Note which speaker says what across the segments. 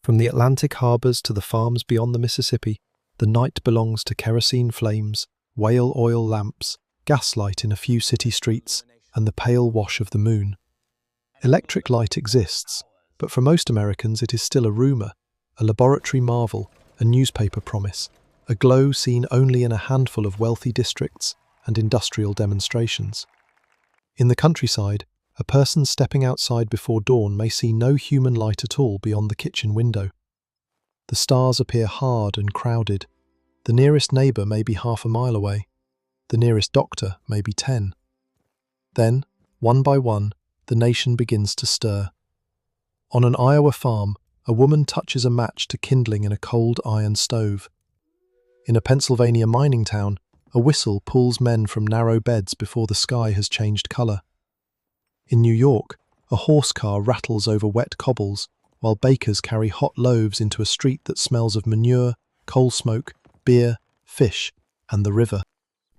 Speaker 1: From the Atlantic harbors to the farms beyond the Mississippi, the night belongs to kerosene flames, whale oil lamps, gaslight in a few city streets, and the pale wash of the moon. Electric light exists, but for most Americans it is still a rumor, a laboratory marvel, a newspaper promise, a glow seen only in a handful of wealthy districts and industrial demonstrations. In the countryside, a person stepping outside before dawn may see no human light at all beyond the kitchen window. The stars appear hard and crowded. The nearest neighbour may be half a mile away. The nearest doctor may be 10. Then, one by one, the nation begins to stir. On an Iowa farm, a woman touches a match to kindling in a cold iron stove. In a Pennsylvania mining town, a whistle pulls men from narrow beds before the sky has changed colour. In New York, a horse car rattles over wet cobbles, while bakers carry hot loaves into a street that smells of manure, coal smoke, beer, fish, and the river.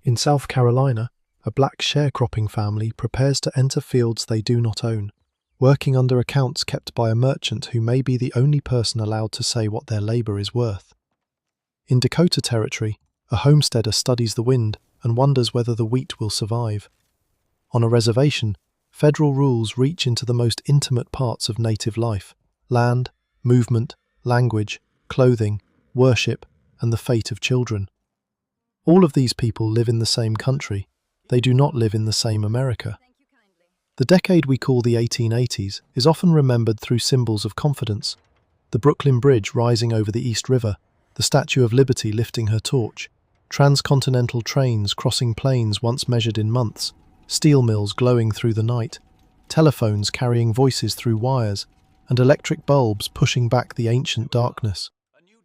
Speaker 1: In South Carolina, a black sharecropping family prepares to enter fields they do not own, working under accounts kept by a merchant who may be the only person allowed to say what their labour is worth. In Dakota Territory, a homesteader studies the wind and wonders whether the wheat will survive. On a reservation, federal rules reach into the most intimate parts of native life: land, movement, language, clothing, worship, and the fate of children. All of these people live in the same country. They do not live in the same America. The decade we call the 1880s is often remembered through symbols of confidence: the Brooklyn Bridge rising over the East River, the Statue of Liberty lifting her torch, transcontinental trains crossing plains once measured in months, steel mills glowing through the night, telephones carrying voices through wires, and electric bulbs pushing back the ancient darkness.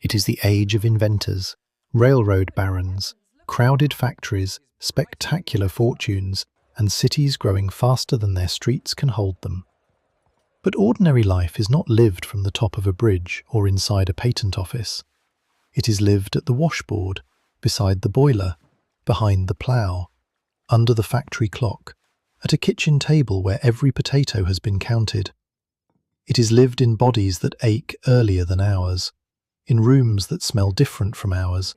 Speaker 1: It is the age of inventors, railroad barons, crowded factories, spectacular fortunes, and cities growing faster than their streets can hold them. But ordinary life is not lived from the top of a bridge or inside a patent office. It is lived at the washboard, beside the boiler, behind the plough, under the factory clock, at a kitchen table where every potato has been counted. It is lived in bodies that ache earlier than ours, in rooms that smell different from ours,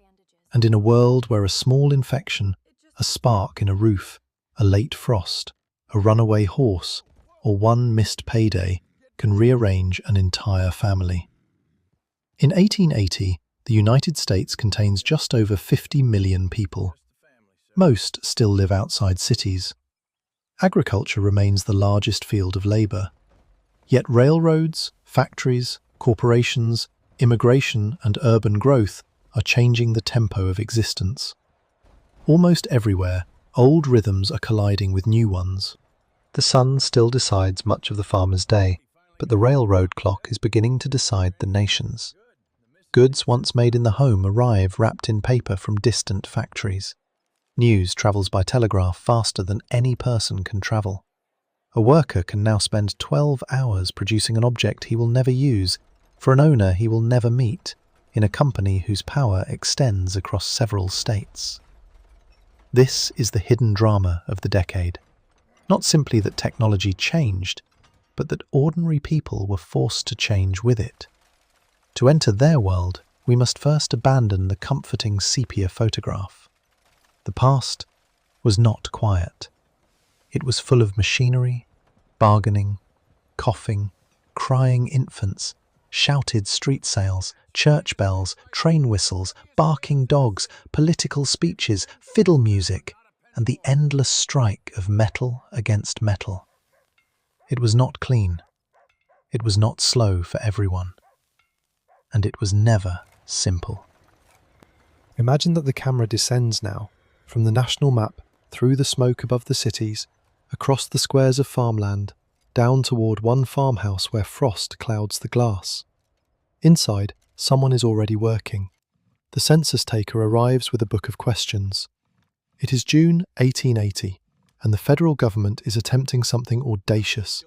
Speaker 1: and in a world where a small infection, a spark in a roof, a late frost, a runaway horse, or one missed payday can rearrange an entire family. In 1880, the United States contains just over 50 million people. Most still live outside cities. Agriculture remains the largest field of labour. Yet railroads, factories, corporations, immigration, and urban growth are changing the tempo of existence. Almost everywhere, old rhythms are colliding with new ones. The sun still decides much of the farmer's day, but the railroad clock is beginning to decide the nation's. Goods once made in the home arrive wrapped in paper from distant factories. News travels by telegraph faster than any person can travel. A worker can now spend 12 hours producing an object he will never use, for an owner he will never meet, in a company whose power extends across several states. This is the hidden drama of the decade. Not simply that technology changed, but that ordinary people were forced to change with it. To enter their world, we must first abandon the comforting sepia photograph. The past was not quiet. It was full of machinery, bargaining, coughing, crying infants, shouted street sales, church bells, train whistles, barking dogs, political speeches, fiddle music, and the endless strike of metal against metal. It was not clean. It was not slow for everyone. And it was never simple. Imagine that the camera descends now, from the national map, through the smoke above the cities, across the squares of farmland, down toward one farmhouse where frost clouds the glass. Inside, someone is already working. The census taker arrives with a book of questions. It is June 1880, and the federal government is attempting something audacious: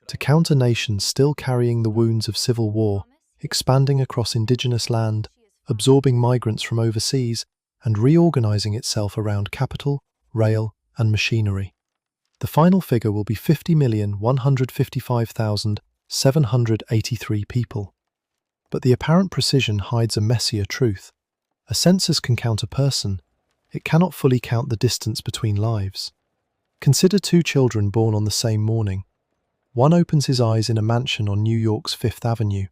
Speaker 1: to count a nation still carrying the wounds of civil war, expanding across indigenous land, absorbing migrants from overseas, and reorganizing itself around capital, rail, and machinery. The final figure will be 50,155,783 people. But the apparent precision hides a messier truth. A census can count a person. It cannot fully count the distance between lives. Consider two children born on the same morning. One opens his eyes in a mansion on New York's Fifth Avenue.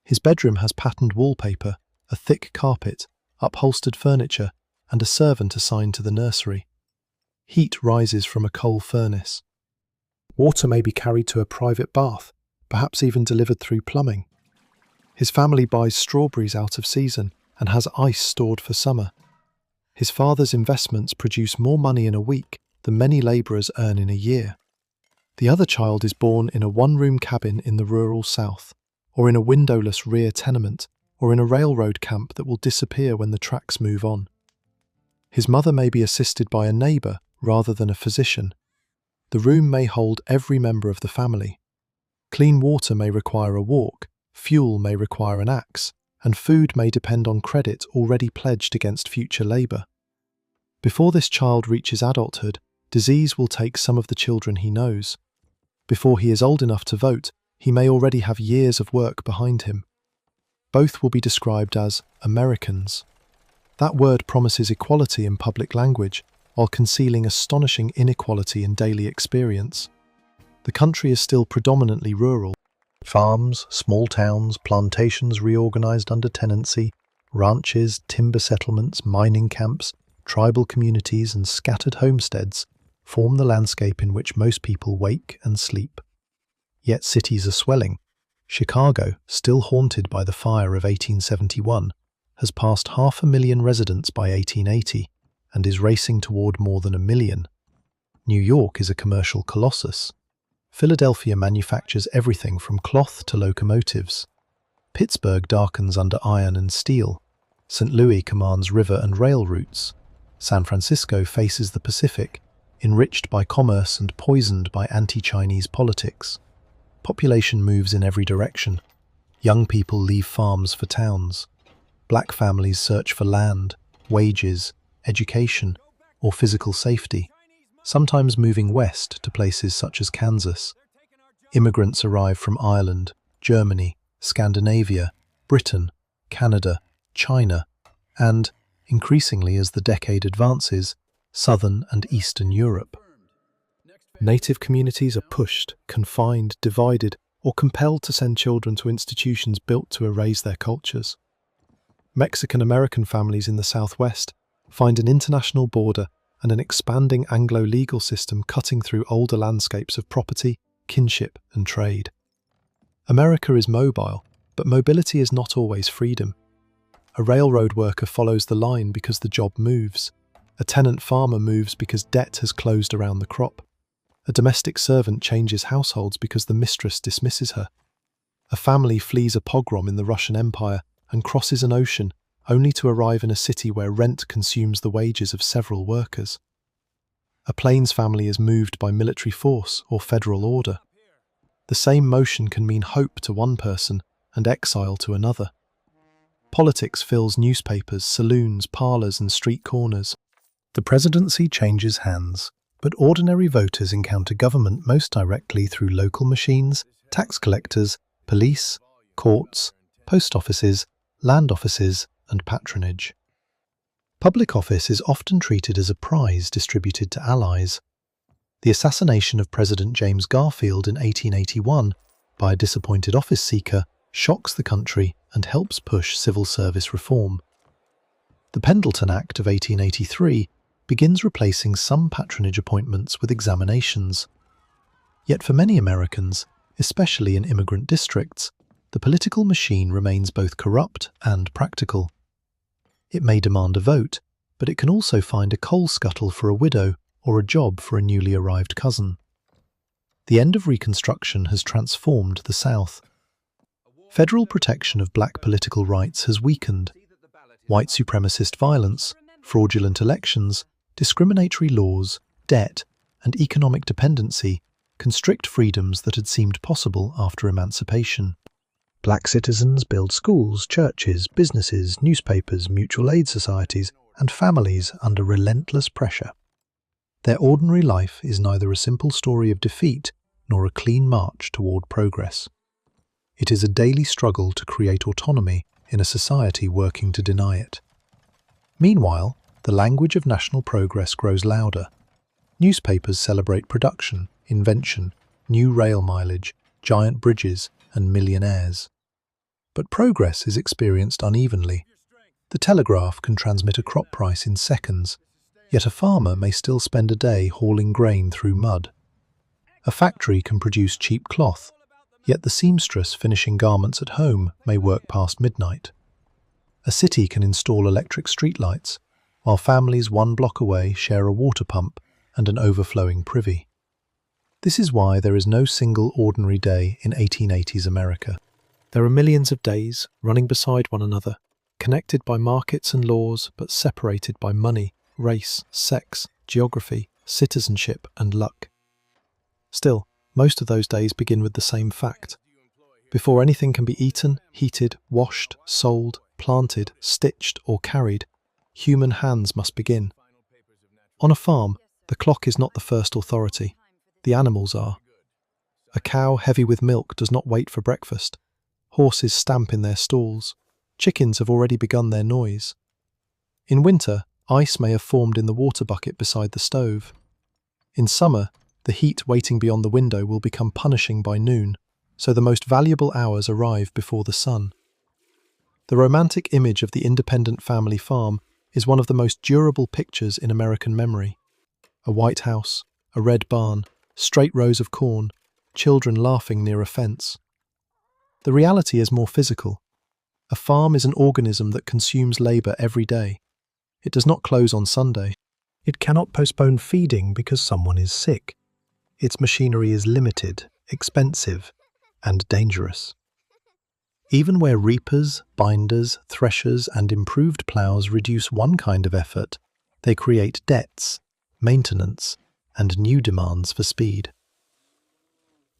Speaker 1: His bedroom has patterned wallpaper, a thick carpet, upholstered furniture, and a servant assigned to the nursery. Heat rises from a coal furnace. Water may be carried to a private bath, perhaps even delivered through plumbing. His family buys strawberries out of season and has ice stored for summer. His father's investments produce more money in a week than many labourers earn in a year. The other child is born in a one-room cabin in the rural south, or in a windowless rear tenement, or in a railroad camp that will disappear when the tracks move on. His mother may be assisted by a neighbour rather than a physician. The room may hold every member of the family. Clean water may require a walk, fuel may require an axe, and food may depend on credit already pledged against future labour. Before this child reaches adulthood, disease will take some of the children he knows. Before he is old enough to vote, he may already have years of work behind him. Both will be described as Americans. That word promises equality in public language, while concealing astonishing inequality in daily experience. The country is still predominantly rural. Farms, small towns, plantations reorganized under tenancy, ranches, timber settlements, mining camps, tribal communities and scattered homesteads form the landscape in which most people wake and sleep. Yet cities are swelling. Chicago, still haunted by the fire of 1871, has passed 500,000 residents by 1880 and is racing toward more than 1 million. New York is a commercial colossus. Philadelphia manufactures everything from cloth to locomotives. Pittsburgh darkens under iron and steel. St. Louis commands river and rail routes. San Francisco faces the Pacific, enriched by commerce and poisoned by anti-Chinese politics. Population moves in every direction. Young people leave farms for towns. Black families search for land, wages, education, or physical safety, sometimes moving west to places such as Kansas. Immigrants arrive from Ireland, Germany, Scandinavia, Britain, Canada, China, and, increasingly as the decade advances, Southern and Eastern Europe. Native communities are pushed, confined, divided, or compelled to send children to institutions built to erase their cultures. Mexican-American families in the Southwest find an international border and an expanding Anglo-legal system cutting through older landscapes of property, kinship, and trade. America is mobile, but mobility is not always freedom. A railroad worker follows the line because the job moves. A tenant farmer moves because debt has closed around the crop. A domestic servant changes households because the mistress dismisses her. A family flees a pogrom in the Russian Empire and crosses an ocean only to arrive in a city where rent consumes the wages of several workers. A Plains family is moved by military force or federal order. The same motion can mean hope to one person and exile to another. Politics fills newspapers, saloons, parlours and street corners. The presidency changes hands, but ordinary voters encounter government most directly through local machines, tax collectors, police, courts, post offices, land offices, and patronage. Public office is often treated as a prize distributed to allies. The assassination of President James Garfield in 1881 by a disappointed office seeker shocks the country and helps push civil service reform. The Pendleton Act of 1883 begins replacing some patronage appointments with examinations. Yet for many Americans, especially in immigrant districts, the political machine remains both corrupt and practical. It may demand a vote, but it can also find a coal scuttle for a widow or a job for a newly arrived cousin. The end of Reconstruction has transformed the South. Federal protection of black political rights has weakened. White supremacist violence, fraudulent elections, discriminatory laws, debt, and economic dependency constrict freedoms that had seemed possible after emancipation. Black citizens build schools, churches, businesses, newspapers, mutual aid societies, and families under relentless pressure. Their ordinary life is neither a simple story of defeat nor a clean march toward progress. It is a daily struggle to create autonomy in a society working to deny it. Meanwhile, the language of national progress grows louder. Newspapers celebrate production, invention, new rail mileage, giant bridges, and millionaires. But progress is experienced unevenly. The telegraph can transmit a crop price in seconds, yet a farmer may still spend a day hauling grain through mud. A factory can produce cheap cloth, yet the seamstress finishing garments at home may work past midnight. A city can install electric streetlights, while families one block away share a water pump and an overflowing privy. This is why there is no single ordinary day in 1880s America. There are millions of days running beside one another, connected by markets and laws but separated by money, race, sex, geography, citizenship and luck. Still, most of those days begin with the same fact. Before anything can be eaten, heated, washed, sold, planted, stitched or carried, human hands must begin. On a farm, the clock is not the first authority. The animals are. A cow heavy with milk does not wait for breakfast. Horses stamp in their stalls. Chickens have already begun their noise. In winter, ice may have formed in the water bucket beside the stove. In summer, the heat waiting beyond the window will become punishing by noon, so the most valuable hours arrive before the sun. The romantic image of the independent family farm is one of the most durable pictures in American memory. A white house, a red barn, straight rows of corn, children laughing near a fence. The reality is more physical. A farm is an organism that consumes labour every day. It does not close on Sunday. It cannot postpone feeding because someone is sick. Its machinery is limited, expensive, and dangerous. Even where reapers, binders, threshers, and improved ploughs reduce one kind of effort, they create debts, maintenance, and new demands for speed.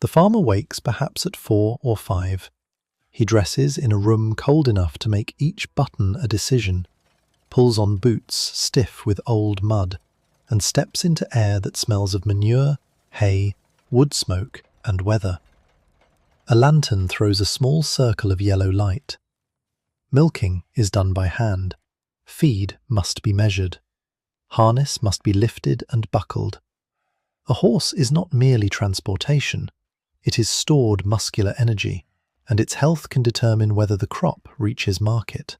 Speaker 1: The farmer wakes perhaps at 4 or 5. He dresses in a room cold enough to make each button a decision, pulls on boots stiff with old mud, and steps into air that smells of manure, hay, wood smoke, and weather. A lantern throws a small circle of yellow light. Milking is done by hand. Feed must be measured. Harness must be lifted and buckled. A horse is not merely transportation. It is stored muscular energy, and its health can determine whether the crop reaches market.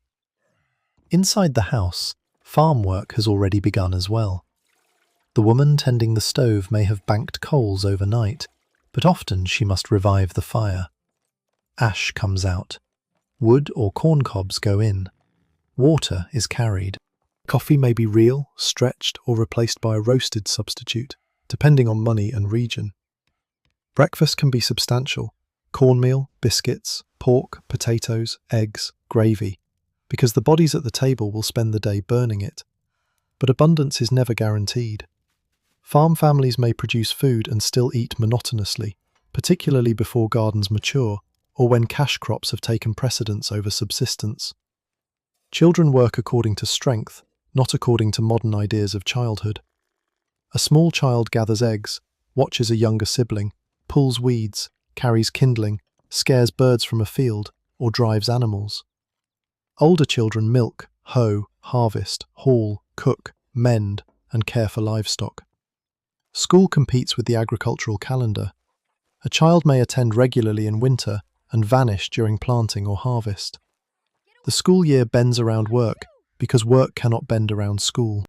Speaker 1: Inside the house, farm work has already begun as well. The woman tending the stove may have banked coals overnight, but often she must revive the fire. Ash comes out. Wood or corn cobs go in. Water is carried. Coffee may be real, stretched, or replaced by a roasted substitute, depending on money and region. Breakfast can be substantial: cornmeal, biscuits, pork, potatoes, eggs, gravy, because the bodies at the table will spend the day burning it. But abundance is never guaranteed. Farm families may produce food and still eat monotonously, particularly before gardens mature, or when cash crops have taken precedence over subsistence. Children work according to strength, not according to modern ideas of childhood. A small child gathers eggs, watches a younger sibling, pulls weeds, carries kindling, scares birds from a field, or drives animals. Older children milk, hoe, harvest, haul, cook, mend, and care for livestock. School competes with the agricultural calendar. A child may attend regularly in winter and vanish during planting or harvest. The school year bends around work because work cannot bend around school.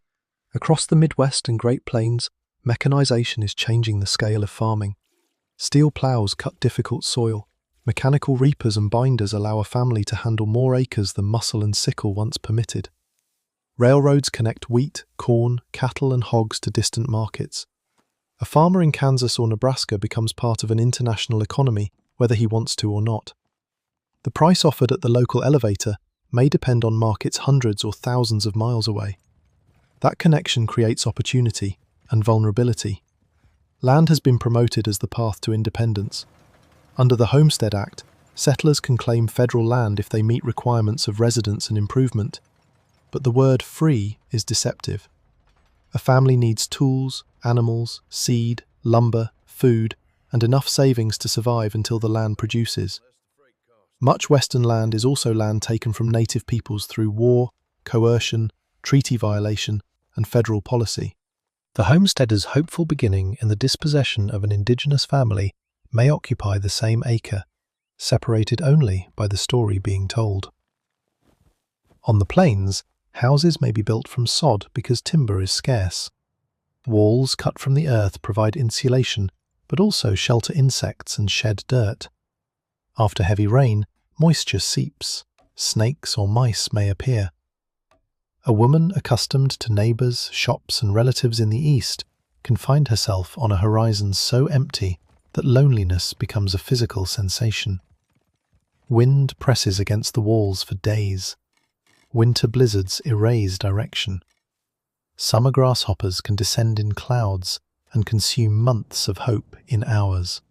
Speaker 1: Across the Midwest and Great Plains, mechanization is changing the scale of farming. Steel plows cut difficult soil. Mechanical reapers and binders allow a family to handle more acres than muscle and sickle once permitted. Railroads connect wheat, corn, cattle and hogs to distant markets. A farmer in Kansas or Nebraska becomes part of an international economy, whether he wants to or not. The price offered at the local elevator may depend on markets hundreds or thousands of miles away. That connection creates opportunity and vulnerability. Land has been promoted as the path to independence. Under the Homestead Act, settlers can claim federal land if they meet requirements of residence and improvement. But the word free is deceptive. A family needs tools, animals, seed, lumber, food, and enough savings to survive until the land produces. Much Western land is also land taken from native peoples through war, coercion, treaty violation, and federal policy. The homesteader's hopeful beginning in the dispossession of an indigenous family may occupy the same acre, separated only by the story being told. On the plains, houses may be built from sod because timber is scarce. Walls cut from the earth provide insulation, but also shelter insects and shed dirt. After heavy rain, moisture seeps. Snakes or mice may appear. A woman accustomed to neighbours, shops and relatives in the east can find herself on a horizon so empty that loneliness becomes a physical sensation. Wind presses against the walls for days. Winter blizzards erase direction. Summer grasshoppers can descend in clouds and consume months of hope in hours.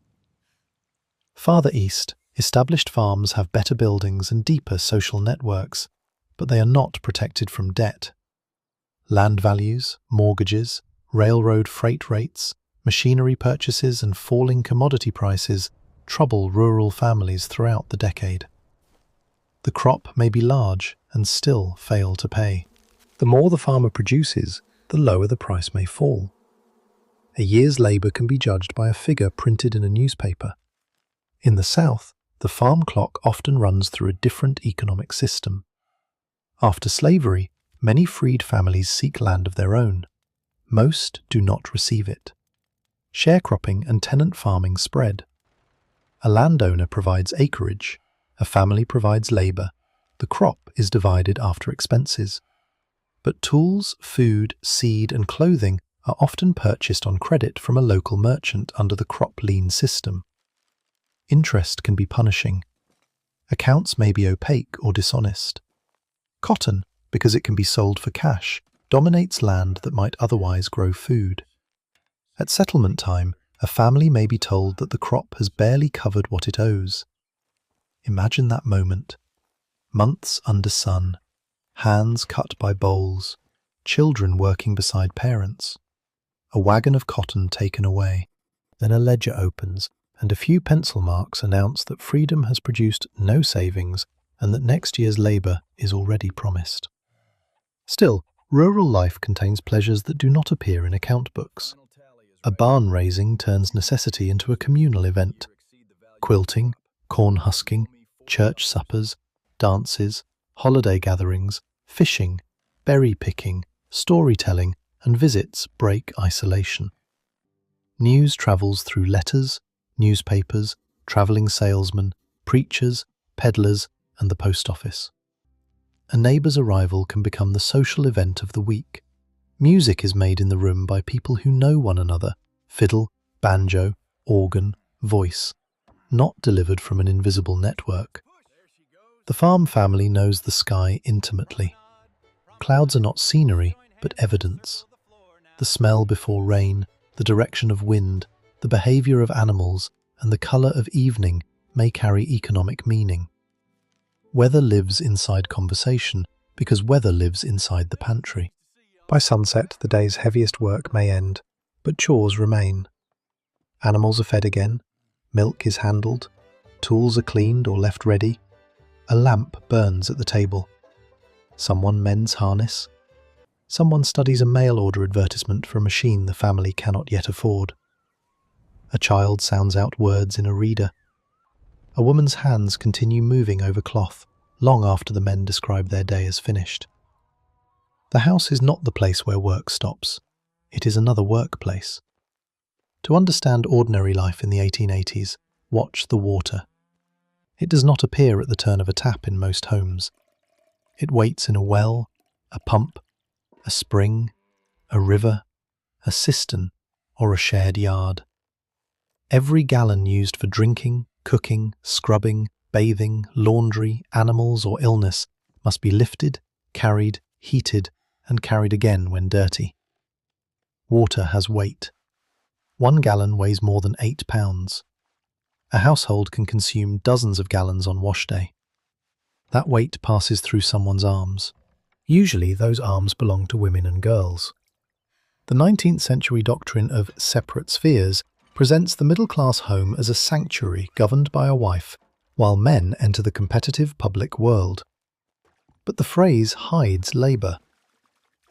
Speaker 1: Farther east, established farms have better buildings and deeper social networks, but they are not protected from debt. Land values, mortgages, railroad freight rates, machinery purchases and falling commodity prices trouble rural families throughout the decade. The crop may be large and still fail to pay. The more the farmer produces, the lower the price may fall. A year's labour can be judged by a figure printed in a newspaper. In the South, the farm clock often runs through a different economic system. After slavery, many freed families seek land of their own. Most do not receive it. Sharecropping and tenant farming spread. A landowner provides acreage, a family provides labour, the crop is divided after expenses. But tools, food, seed and clothing are often purchased on credit from a local merchant under the crop lien system. Interest can be punishing. Accounts may be opaque or dishonest. Cotton, because it can be sold for cash, dominates land that might otherwise grow food. At settlement time, a family may be told that the crop has barely covered what it owes. Imagine that moment. Months under sun, hands cut by bowls, children working beside parents. A wagon of cotton taken away. Then a ledger opens, and a few pencil marks announce that freedom has produced no savings and that next year's labour is already promised. Still, rural life contains pleasures that do not appear in account books. A barn raising turns necessity into a communal event. Quilting, corn husking, church suppers, dances, holiday gatherings, fishing, berry picking, storytelling, and visits break isolation. News travels through letters, newspapers, travelling salesmen, preachers, peddlers, and the post office. A neighbour's arrival can become the social event of the week. Music is made in the room by people who know one another, fiddle, banjo, organ, voice, not delivered from an invisible network. The farm family knows the sky intimately. Clouds are not scenery, but evidence. The smell before rain, the direction of wind, the behaviour of animals, and the colour of evening may carry economic meaning. Weather lives inside conversation because weather lives inside the pantry. By sunset, the day's heaviest work may end, but chores remain. Animals are fed again, milk is handled, tools are cleaned or left ready, a lamp burns at the table. Someone mends harness. Someone studies a mail order advertisement for a machine the family cannot yet afford. A child sounds out words in a reader. A woman's hands continue moving over cloth long after the men describe their day as finished. The house is not the place where work stops. It is another workplace. To understand ordinary life in the 1880s, watch the water. It does not appear at the turn of a tap in most homes. It waits in a well, a pump, a spring, a river, a cistern, or a shared yard. Every gallon used for drinking, cooking, scrubbing, bathing, laundry, animals, or illness must be lifted, carried, heated, and carried again when dirty. Water has weight. 1 gallon weighs more than 8 pounds. A household can consume dozens of gallons on wash day. That weight passes through someone's arms. Usually those arms belong to women and girls. The 19th century doctrine of separate spheres presents the middle-class home as a sanctuary governed by a wife while men enter the competitive public world. But the phrase hides labour.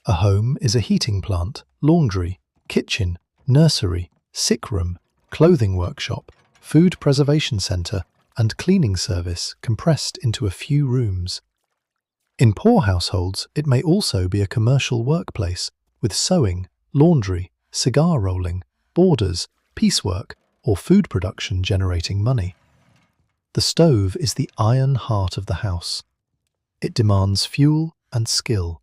Speaker 1: A home is a heating plant, laundry, kitchen, nursery, sick room, clothing workshop, food preservation centre, and cleaning service compressed into a few rooms. In poor households, it may also be a commercial workplace with sewing, laundry, cigar rolling, borders, piecework, or food production generating money. The stove is the iron heart of the house. It demands fuel and skill.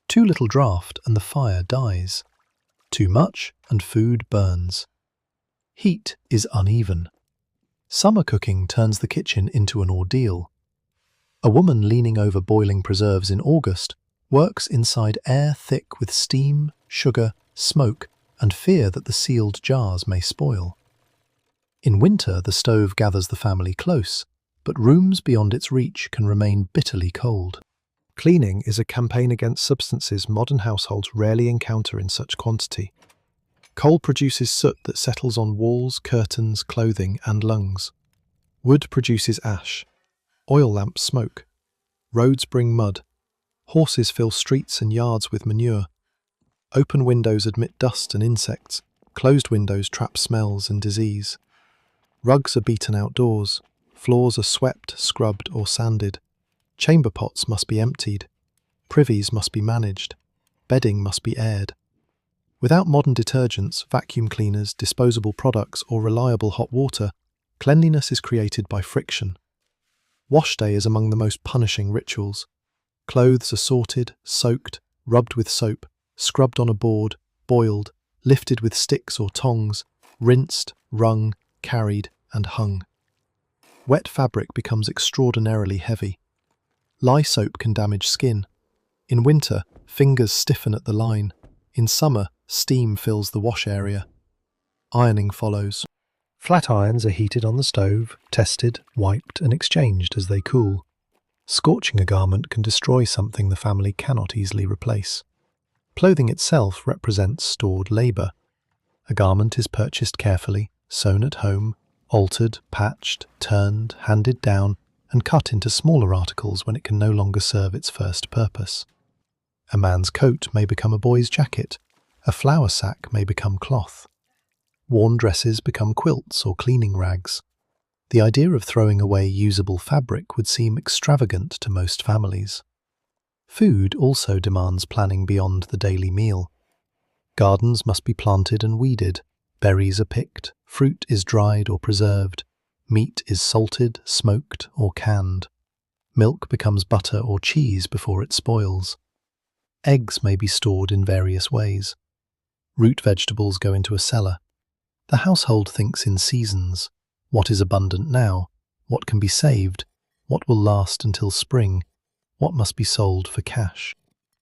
Speaker 1: Too little draught and the fire dies. Too much and food burns. Heat is uneven. Summer cooking turns the kitchen into an ordeal. A woman leaning over boiling preserves in August works inside air thick with steam, sugar, smoke, and fear that the sealed jars may spoil. In winter, the stove gathers the family close, but rooms beyond its reach can remain bitterly cold. Cleaning is a campaign against substances modern households rarely encounter in such quantity. Coal produces soot that settles on walls, curtains, clothing, and lungs. Wood produces ash. Oil lamps smoke. Roads bring mud. Horses fill streets and yards with manure. Open windows admit dust and insects. Closed windows trap smells and disease. Rugs are beaten outdoors. Floors are swept, scrubbed, or sanded. Chamber pots must be emptied. Privies must be managed. Bedding must be aired. Without modern detergents, vacuum cleaners, disposable products, or reliable hot water, cleanliness is created by friction. Wash day is among the most punishing rituals. Clothes are sorted, soaked, rubbed with soap, scrubbed on a board, boiled, lifted with sticks or tongs, rinsed, wrung, carried, and hung. Wet fabric becomes extraordinarily heavy. Lye soap can damage skin. In winter, fingers stiffen at the line. In summer, steam fills the wash area. Ironing follows. Flat irons are heated on the stove, tested, wiped, and exchanged as they cool. Scorching a garment can destroy something the family cannot easily replace. Clothing itself represents stored labour. A garment is purchased carefully, sewn at home, altered, patched, turned, handed down, and cut into smaller articles when it can no longer serve its first purpose. A man's coat may become a boy's jacket. A flour sack may become cloth. Worn dresses become quilts or cleaning rags. The idea of throwing away usable fabric would seem extravagant to most families. Food also demands planning beyond the daily meal. Gardens must be planted and weeded. Berries are picked. Fruit is dried or preserved. Meat is salted, smoked, or canned. Milk becomes butter or cheese before it spoils. Eggs may be stored in various ways. Root vegetables go into a cellar. The household thinks in seasons. What is abundant now? What can be saved? What will last until spring? What must be sold for cash?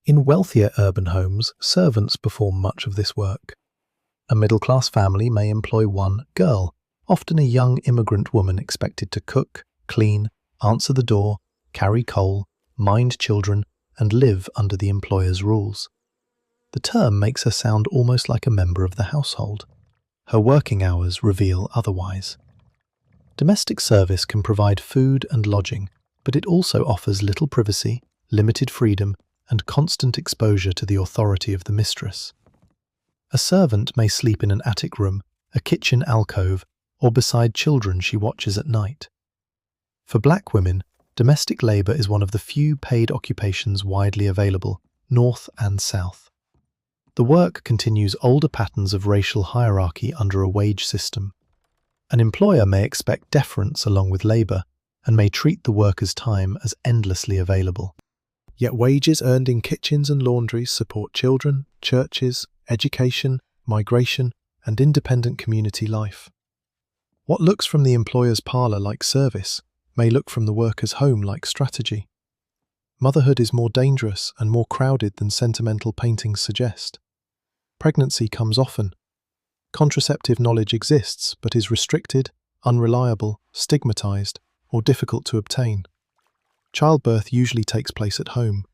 Speaker 1: In wealthier urban homes, servants perform much of this work. A middle-class family may employ one girl, often a young immigrant woman expected to cook, clean, answer the door, carry coal, mind children, and live under the employer's rules. The term makes her sound almost like a member of the household. Her working hours reveal otherwise. Domestic service can provide food and lodging, but it also offers little privacy, limited freedom, and constant exposure to the authority of the mistress. A servant may sleep in an attic room, a kitchen alcove, or beside children she watches at night. For black women, domestic labour is one of the few paid occupations widely available, north and south. The work continues older patterns of racial hierarchy under a wage system. An employer may expect deference along with labour, and may treat the worker's time as endlessly available. Yet wages earned in kitchens and laundries support children, churches, education, migration, and independent community life. What looks from the employer's parlour like service may look from the worker's home like strategy. Motherhood is more dangerous and more crowded than sentimental paintings suggest. Pregnancy comes often. Contraceptive knowledge exists but is restricted, unreliable, stigmatized, or difficult to obtain. Childbirth usually takes place at home.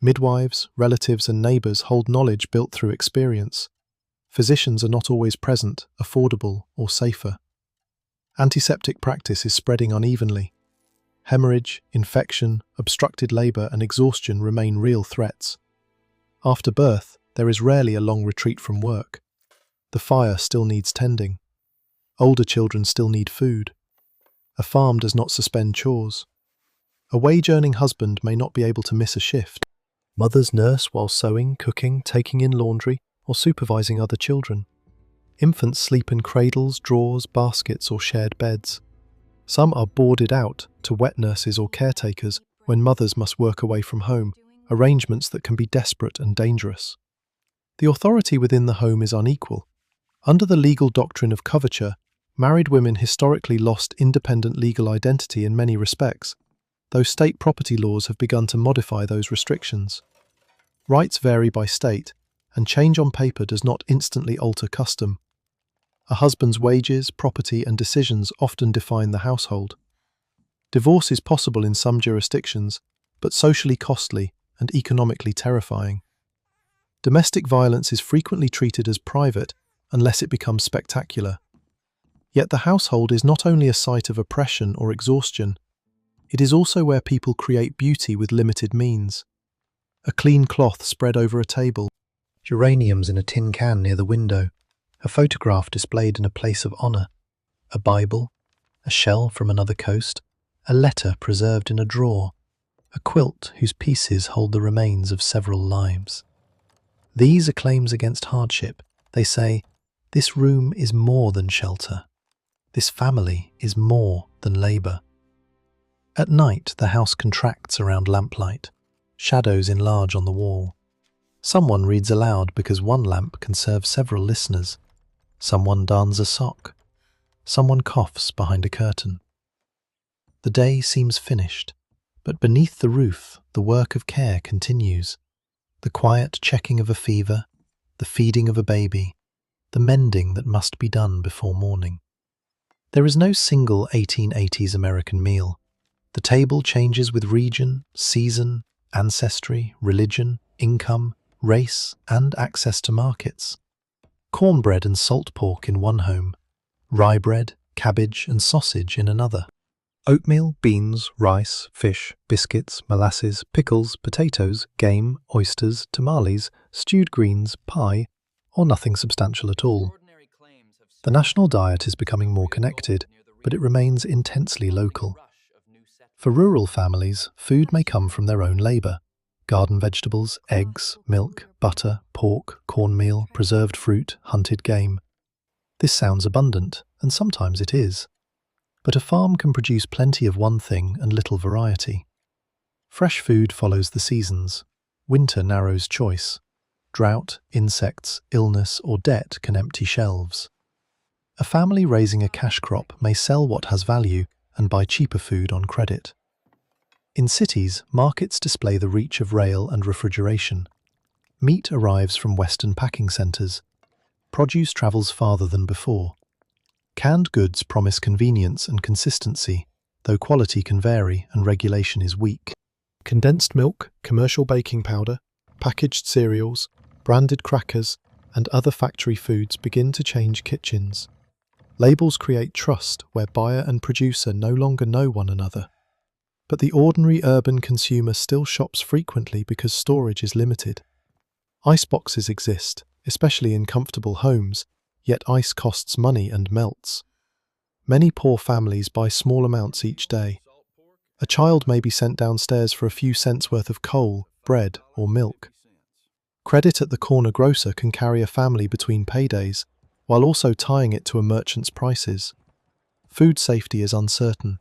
Speaker 1: Midwives, relatives, and neighbours hold knowledge built through experience. Physicians are not always present, affordable, or safer. Antiseptic practice is spreading unevenly. Hemorrhage, infection, obstructed labour and exhaustion remain real threats. After birth, there is rarely a long retreat from work. The fire still needs tending. Older children still need food. A farm does not suspend chores. A wage-earning husband may not be able to miss a shift. Mothers nurse while sewing, cooking, taking in laundry, or supervising other children. Infants sleep in cradles, drawers, baskets, or shared beds. Some are boarded out to wet nurses or caretakers when mothers must work away from home, arrangements that can be desperate and dangerous. The authority within the home is unequal. Under the legal doctrine of coverture, married women historically lost independent legal identity in many respects, though state property laws have begun to modify those restrictions. Rights vary by state, and change on paper does not instantly alter custom. A husband's wages, property, and decisions often define the household. Divorce is possible in some jurisdictions, but socially costly and economically terrifying. Domestic violence is frequently treated as private unless it becomes spectacular. Yet the household is not only a site of oppression or exhaustion, it is also where people create beauty with limited means. A clean cloth spread over a table, geraniums in a tin can near the window, a photograph displayed in a place of honour, a Bible, a shell from another coast, a letter preserved in a drawer, a quilt whose pieces hold the remains of several lives. These are claims against hardship. They say, this room is more than shelter. This family is more than labour. At night, the house contracts around lamplight. Shadows enlarge on the wall. Someone reads aloud because one lamp can serve several listeners. Someone darns a sock. Someone coughs behind a curtain. The day seems finished, but beneath the roof, the work of care continues. The quiet checking of a fever, the feeding of a baby, the mending that must be done before morning. There is no single 1880s American meal. The table changes with region, season, ancestry, religion, income, race, and access to markets. Cornbread and salt pork in one home, rye bread, cabbage, and sausage in another. Oatmeal, beans, rice, fish, biscuits, molasses, pickles, potatoes, game, oysters, tamales, stewed greens, pie, or nothing substantial at all. The national diet is becoming more connected, but it remains intensely local. For rural families, food may come from their own labour. Garden vegetables, eggs, milk, butter, pork, cornmeal, preserved fruit, hunted game. This sounds abundant, and sometimes it is. But a farm can produce plenty of one thing and little variety. Fresh food follows the seasons. Winter narrows choice. Drought, insects, illness, or debt can empty shelves. A family raising a cash crop may sell what has value and buy cheaper food on credit. In cities, markets display the reach of rail and refrigeration. Meat arrives from Western packing centres. Produce travels farther than before. Canned goods promise convenience and consistency, though quality can vary and regulation is weak. Condensed milk, commercial baking powder, packaged cereals, branded crackers, and other factory foods begin to change kitchens. Labels create trust where buyer and producer no longer know one another. But the ordinary urban consumer still shops frequently because storage is limited. Iceboxes exist, especially in comfortable homes, yet ice costs money and melts. Many poor families buy small amounts each day. A child may be sent downstairs for a few cents worth of coal, bread, or milk. Credit at the corner grocer can carry a family between paydays, while also tying it to a merchant's prices. Food safety is uncertain.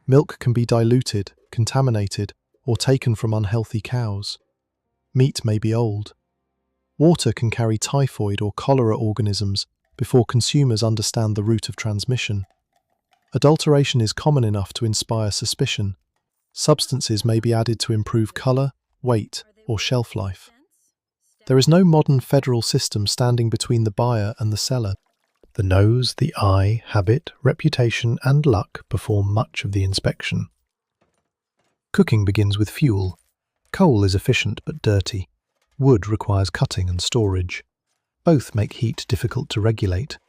Speaker 1: Milk can be diluted, contaminated, or taken from unhealthy cows. Meat may be old. Water can carry typhoid or cholera organisms before consumers understand the route of transmission. Adulteration is common enough to inspire suspicion. Substances may be added to improve colour, weight, or shelf life. There is no modern federal system standing between the buyer and the seller. The nose, the eye, habit, reputation, and luck perform much of the inspection. Cooking begins with fuel. Coal is efficient but dirty. Wood requires cutting and storage. Both make heat difficult to regulate.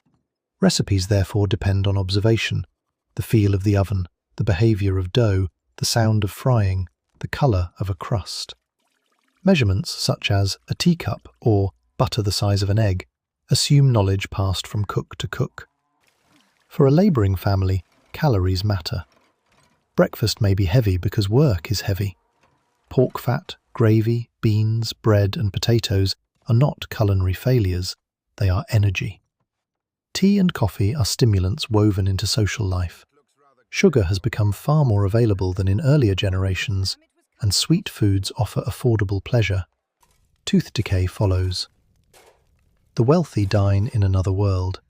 Speaker 1: Recipes therefore depend on observation, The feel of the oven, the behavior of dough, the sound of frying, the color of a crust. Measurements such as a teacup or butter the size of an egg assume knowledge passed from cook to cook. For a laboring family, calories matter. Breakfast may be heavy because work is heavy. Pork fat, gravy, beans, bread, and potatoes are not culinary failures, they are energy. Tea and coffee are stimulants woven into social life. Sugar has become far more available than in earlier generations, and sweet foods offer affordable pleasure. Tooth decay follows. The wealthy dine in another world.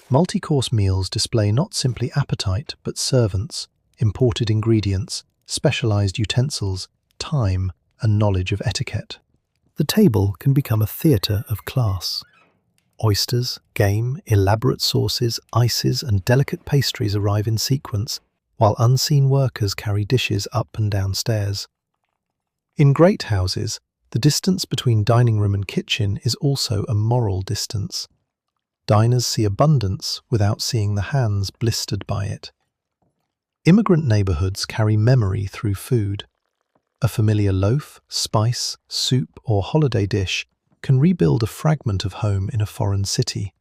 Speaker 1: Multi-course meals display not simply appetite, but servants, imported ingredients, specialized utensils, time, and knowledge of etiquette. The table can become a theatre of class. Oysters, game, elaborate sauces, ices, and delicate pastries arrive in sequence, while unseen workers carry dishes up and down stairs. In great houses, the distance between dining room and kitchen is also a moral distance. Diners see abundance without seeing the hands blistered by it. Immigrant neighborhoods carry memory through food. A familiar loaf, spice, soup, or holiday dish can rebuild a fragment of home in a foreign city.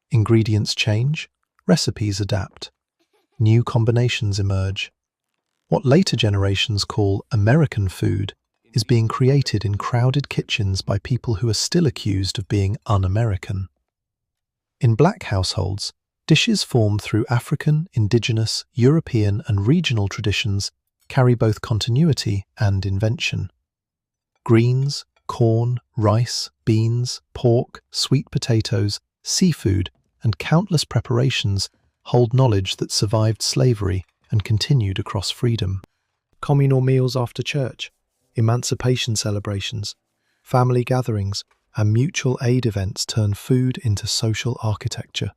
Speaker 1: Ingredients change, recipes adapt. New combinations emerge. What later generations call American food is being created in crowded kitchens by people who are still accused of being un-American. In black households, dishes formed through African, indigenous, European, and regional traditions carry both continuity and invention. Greens, corn, rice, beans, pork, sweet potatoes, seafood, and countless preparations hold knowledge that survived slavery and continued across freedom. Communal meals after church, emancipation celebrations, family gatherings, and mutual aid events turn food into social architecture.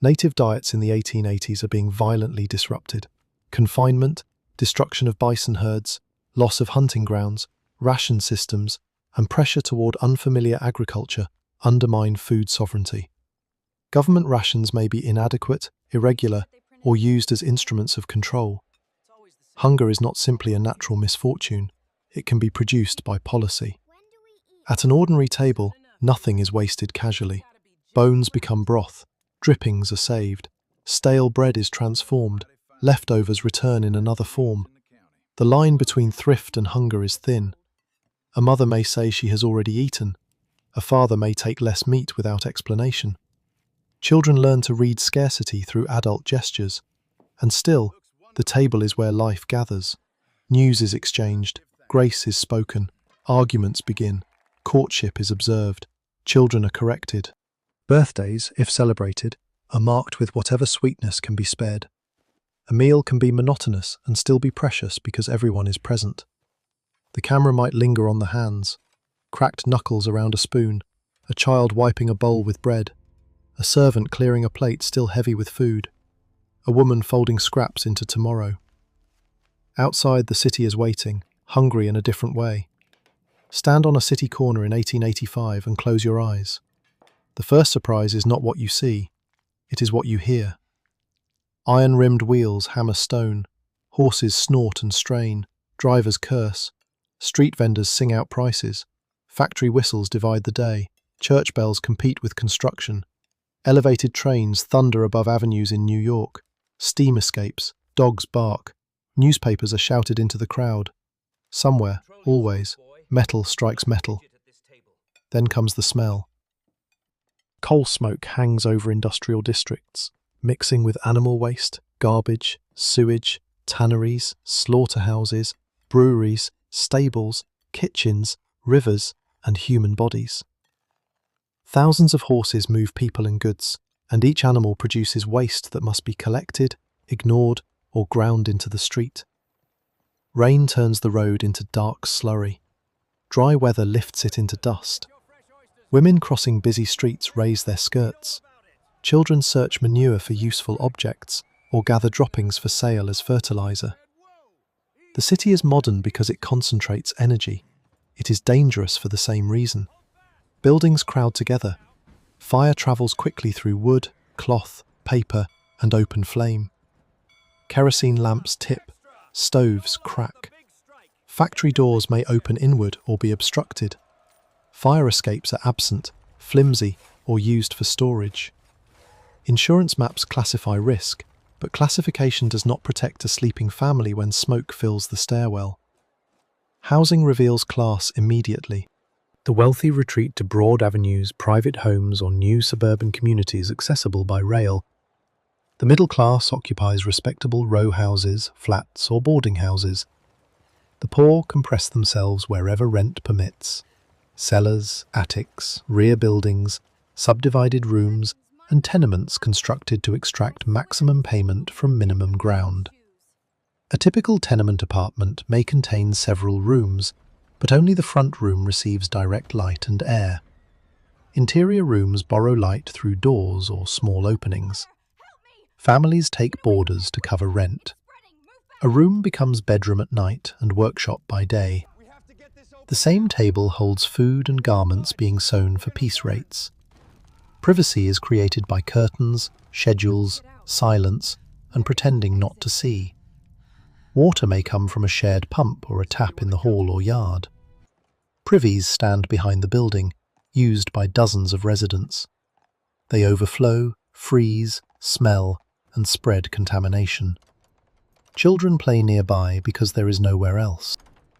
Speaker 1: Native diets in the 1880s are being violently disrupted. Confinement, destruction of bison herds, loss of hunting grounds, ration systems, and pressure toward unfamiliar agriculture undermine food sovereignty. Government rations may be inadequate, irregular, or used as instruments of control. Hunger is not simply a natural misfortune, it can be produced by policy. At an ordinary table, nothing is wasted casually. Bones become broth, drippings are saved, stale bread is transformed, leftovers return in another form. The line between thrift and hunger is thin. A mother may say she has already eaten. A father may take less meat without explanation. Children learn to read scarcity through adult gestures. And still, the table is where life gathers. News is exchanged, grace is spoken, arguments begin, courtship is observed, children are corrected. Birthdays, if celebrated, are marked with whatever sweetness can be spared. A meal can be monotonous and still be precious because everyone is present. The camera might linger on the hands, cracked knuckles around a spoon, a child wiping a bowl with bread, a servant clearing a plate still heavy with food, a woman folding scraps into tomorrow. Outside, the city is waiting, hungry in a different way. Stand on a city corner in 1885 and close your eyes. The first surprise is not what you see, it is what you hear. Iron-rimmed wheels hammer stone, horses snort and strain, drivers curse, street vendors sing out prices, factory whistles divide the day, church bells compete with construction, elevated trains thunder above avenues in New York, steam escapes, dogs bark, newspapers are shouted into the crowd. Somewhere, always, metal strikes metal. Then comes the smell. Coal smoke hangs over industrial districts, mixing with animal waste, garbage, sewage, tanneries, slaughterhouses, breweries, stables, kitchens, rivers, and human bodies. Thousands of horses move people and goods, and each animal produces waste that must be collected, ignored, or ground into the street. Rain turns the road into dark slurry. Dry weather lifts it into dust. Women crossing busy streets raise their skirts. Children search manure for useful objects, or gather droppings for sale as fertilizer. The city is modern because it concentrates energy. It is dangerous for the same reason. Buildings crowd together. Fire travels quickly through wood, cloth, paper, and open flame. Kerosene lamps tip, stoves crack. Factory doors may open inward or be obstructed. Fire escapes are absent, flimsy, or used for storage. Insurance maps classify risk, but classification does not protect a sleeping family when smoke fills the stairwell. Housing reveals class immediately. The wealthy retreat to broad avenues, private homes, or new suburban communities accessible by rail. The middle class occupies respectable row houses, flats, or boarding houses. The poor compress themselves wherever rent permits. Cellars, attics, rear buildings, subdivided rooms, and tenements constructed to extract maximum payment from minimum ground. A typical tenement apartment may contain several rooms, but only the front room receives direct light and air. Interior rooms borrow light through doors or small openings. Families take boarders to cover rent. A room becomes bedroom at night and workshop by day. The same table holds food and garments being sewn for piece rates. Privacy is created by curtains, schedules, silence, and pretending not to see. Water may come from a shared pump or a tap in the hall or yard. Privies stand behind the building, used by dozens of residents. They overflow, freeze, smell, and spread contamination. Children play nearby because there is nowhere else.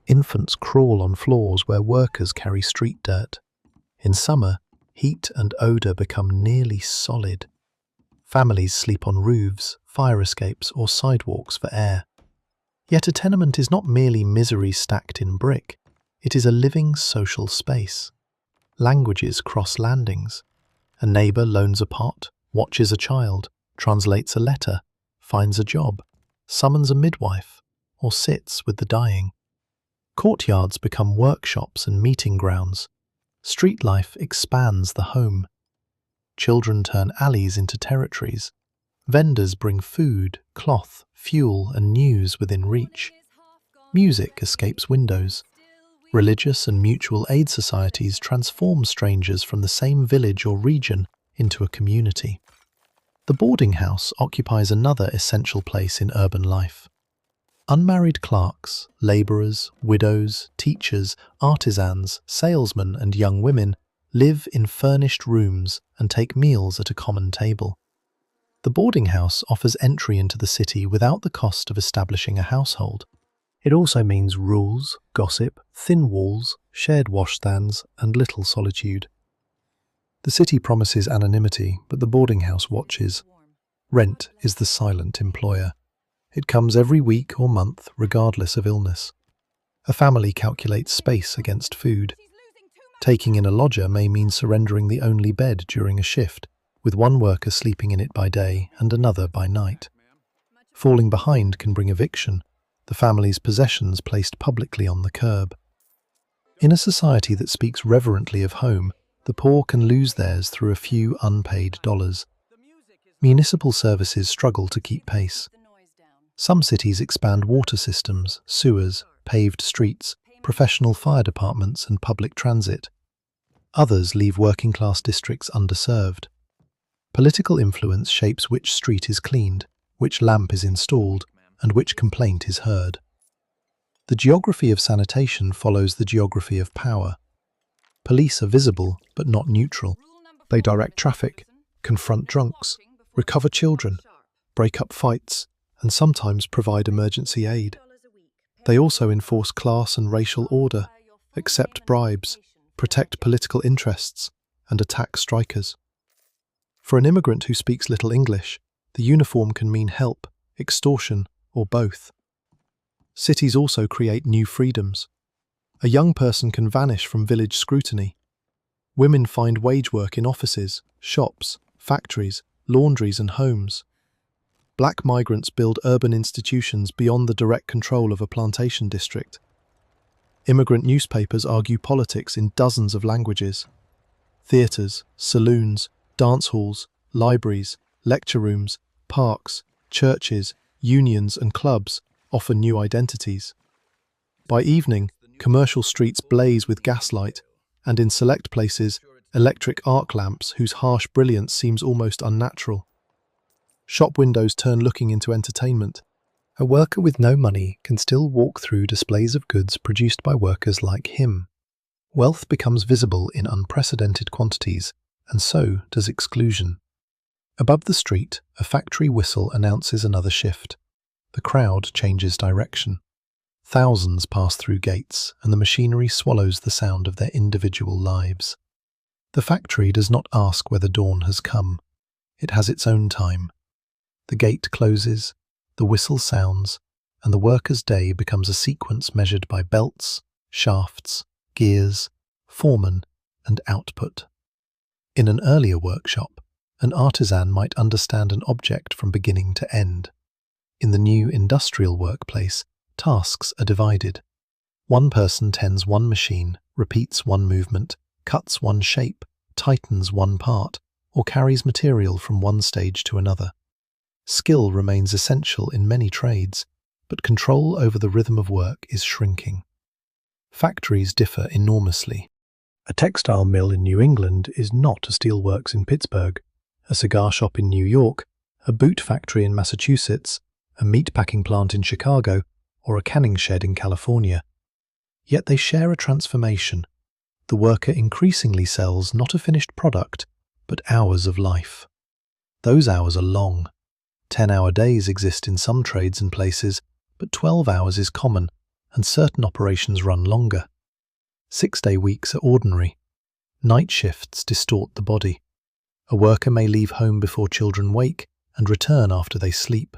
Speaker 1: Infants crawl on floors where workers carry street dirt. In summer, heat and odour become nearly solid. Families sleep on roofs, fire escapes, or sidewalks for air. Yet a tenement is not merely misery stacked in brick. It is a living social space. Languages cross landings. A neighbour loans a pot, watches a child, translates a letter, finds a job, summons a midwife, or sits with the dying. Courtyards become workshops and meeting grounds. Street life expands the home. Children turn alleys into territories. Vendors bring food, cloth, fuel, and news within reach. Music escapes windows. Religious and mutual aid societies transform strangers from the same village or region into a community. The boarding house occupies another essential place in urban life. Unmarried clerks, labourers, widows, teachers, artisans, salesmen, and young women live in furnished rooms and take meals at a common table. The boarding house offers entry into the city without the cost of establishing a household. It also means rules, gossip, thin walls, shared washstands, and little solitude. The city promises anonymity, but the boarding house watches. Rent is the silent employer. It comes every week or month, regardless of illness. A family calculates space against food. Taking in a lodger may mean surrendering the only bed during a shift, with one worker sleeping in it by day and another by night. Falling behind can bring eviction, the family's possessions placed publicly on the curb. In a society that speaks reverently of home, the poor can lose theirs through a few unpaid dollars. Municipal services struggle to keep pace. Some cities expand water systems, sewers, paved streets, professional fire departments, and public transit. Others leave working-class districts underserved. Political influence shapes which street is cleaned, which lamp is installed, and which complaint is heard. The geography of sanitation follows the geography of power. Police are visible, but not neutral. They direct traffic, confront drunks, recover children, break up fights, and sometimes provide emergency aid. They also enforce class and racial order, accept bribes, protect political interests, and attack strikers. For an immigrant who speaks little English, the uniform can mean help, extortion, or both. Cities also create new freedoms. A young person can vanish from village scrutiny. Women find wage work in offices, shops, factories, laundries, and homes. Black migrants build urban institutions beyond the direct control of a plantation district. Immigrant newspapers argue politics in dozens of languages. Theatres, saloons, dance halls, libraries, lecture rooms, parks, churches, unions, and clubs offer new identities. By evening, commercial streets blaze with gaslight, and in select places, electric arc lamps whose harsh brilliance seems almost unnatural. Shop windows turn looking into entertainment, A worker with no money can still walk through displays of goods produced by workers like him. Wealth becomes visible in unprecedented quantities, and so does exclusion. Above the street, a factory whistle announces another shift. The crowd changes direction. Thousands pass through gates, and the machinery swallows the sound of their individual lives. The factory does not ask whether dawn has come. It has its own time. The gate closes, the whistle sounds, and the worker's day becomes a sequence measured by belts, shafts, gears, foreman, and output. In an earlier workshop, an artisan might understand an object from beginning to end. In the new industrial workplace, tasks are divided. One person tends one machine, repeats one movement, cuts one shape, tightens one part, or carries material from one stage to another. Skill remains essential in many trades, but control over the rhythm of work is shrinking. Factories differ enormously. A textile mill in New England is not a steelworks in Pittsburgh, a cigar shop in New York, a boot factory in Massachusetts, a meatpacking plant in Chicago, or a canning shed in California. Yet they share a transformation. The worker increasingly sells not a finished product, but hours of life. Those hours are long. 10-hour days exist in some trades and places, but 12 hours is common, and certain operations run longer. 6-day weeks are ordinary. Night shifts distort the body. A worker may leave home before children wake and return after they sleep.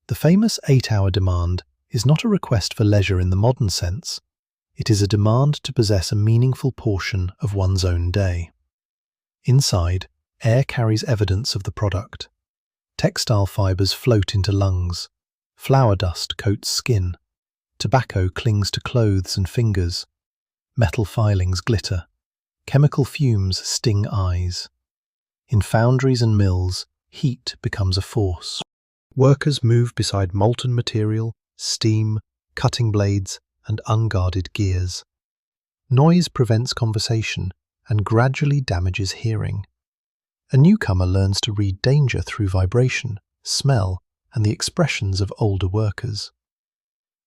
Speaker 1: The famous 8-hour demand is not a request for leisure in the modern sense. It is a demand to possess a meaningful portion of one's own day. Inside, air carries evidence of the product. Textile fibers float into lungs. Flour dust coats skin. Tobacco clings to clothes and fingers. Metal filings glitter. Chemical fumes sting eyes. In foundries and mills, heat becomes a force. Workers move beside molten material, steam, cutting blades, and unguarded gears. Noise prevents conversation and gradually damages hearing. A newcomer learns to read danger through vibration, smell, and the expressions of older workers.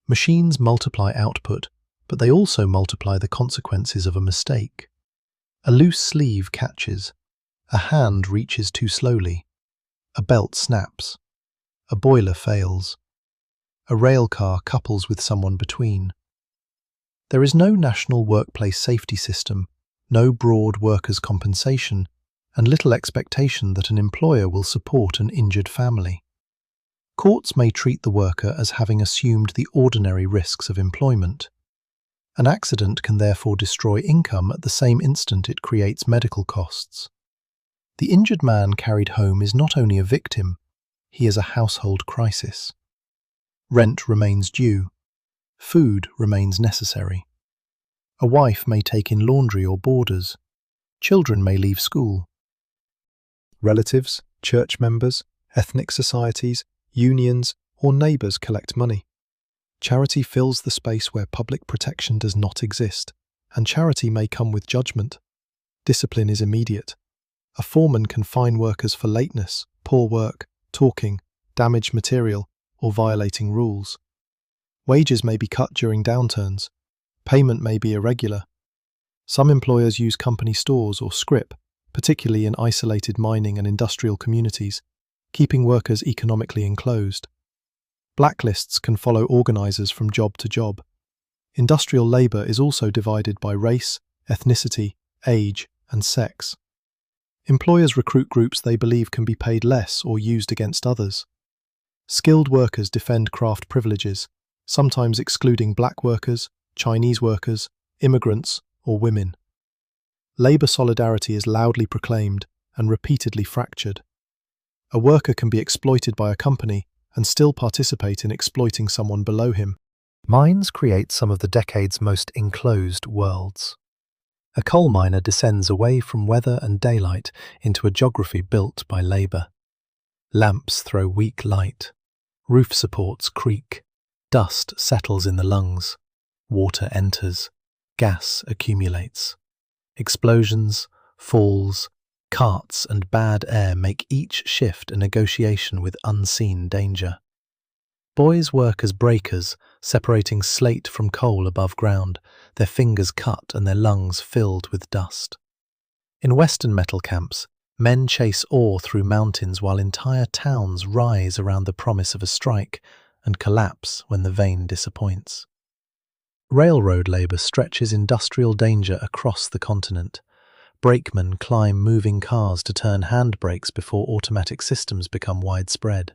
Speaker 1: Machines multiply output, but they also multiply the consequences of a mistake. A loose sleeve catches. A hand reaches too slowly. A belt snaps. A boiler fails. A rail car couples with someone between. There is no national workplace safety system, no broad workers' compensation, and little expectation that an employer will support an injured family. Courts may treat the worker as having assumed the ordinary risks of employment. An accident can therefore destroy income at the same instant it creates medical costs. The injured man carried home is not only a victim, he is a household crisis. Rent remains due. Food remains necessary. A wife may take in laundry or boarders. Children may leave school. Relatives, church members, ethnic societies, unions, or neighbours collect money. Charity fills the space where public protection does not exist, and charity may come with judgment. Discipline is immediate. A foreman can fine workers for lateness, poor work, talking, damaged material, or violating rules. Wages may be cut during downturns. Payment may be irregular. Some employers use company stores or scrip, particularly in isolated mining and industrial communities, keeping workers economically enclosed. Blacklists can follow organisers from job to job. Industrial labour is also divided by race, ethnicity, age, and sex. Employers recruit groups they believe can be paid less or used against others. Skilled workers defend craft privileges, sometimes excluding black workers, Chinese workers, immigrants, or women. Labour solidarity is loudly proclaimed and repeatedly fractured. A worker can be exploited by a company and still participate in exploiting someone below him. Mines create some of the decade's most enclosed worlds. A coal miner descends away from weather and daylight into a geography built by labour. Lamps throw weak light. Roof supports creak. Dust settles in the lungs. Water enters. Gas accumulates. Explosions, falls, carts and bad air make each shift a negotiation with unseen danger. Boys work as breakers, separating slate from coal above ground, their fingers cut and their lungs filled with dust. In Western metal camps, men chase ore through mountains while entire towns rise around the promise of a strike and collapse when the vein disappoints. Railroad labour stretches industrial danger across the continent. Brakemen climb moving cars to turn handbrakes before automatic systems become widespread.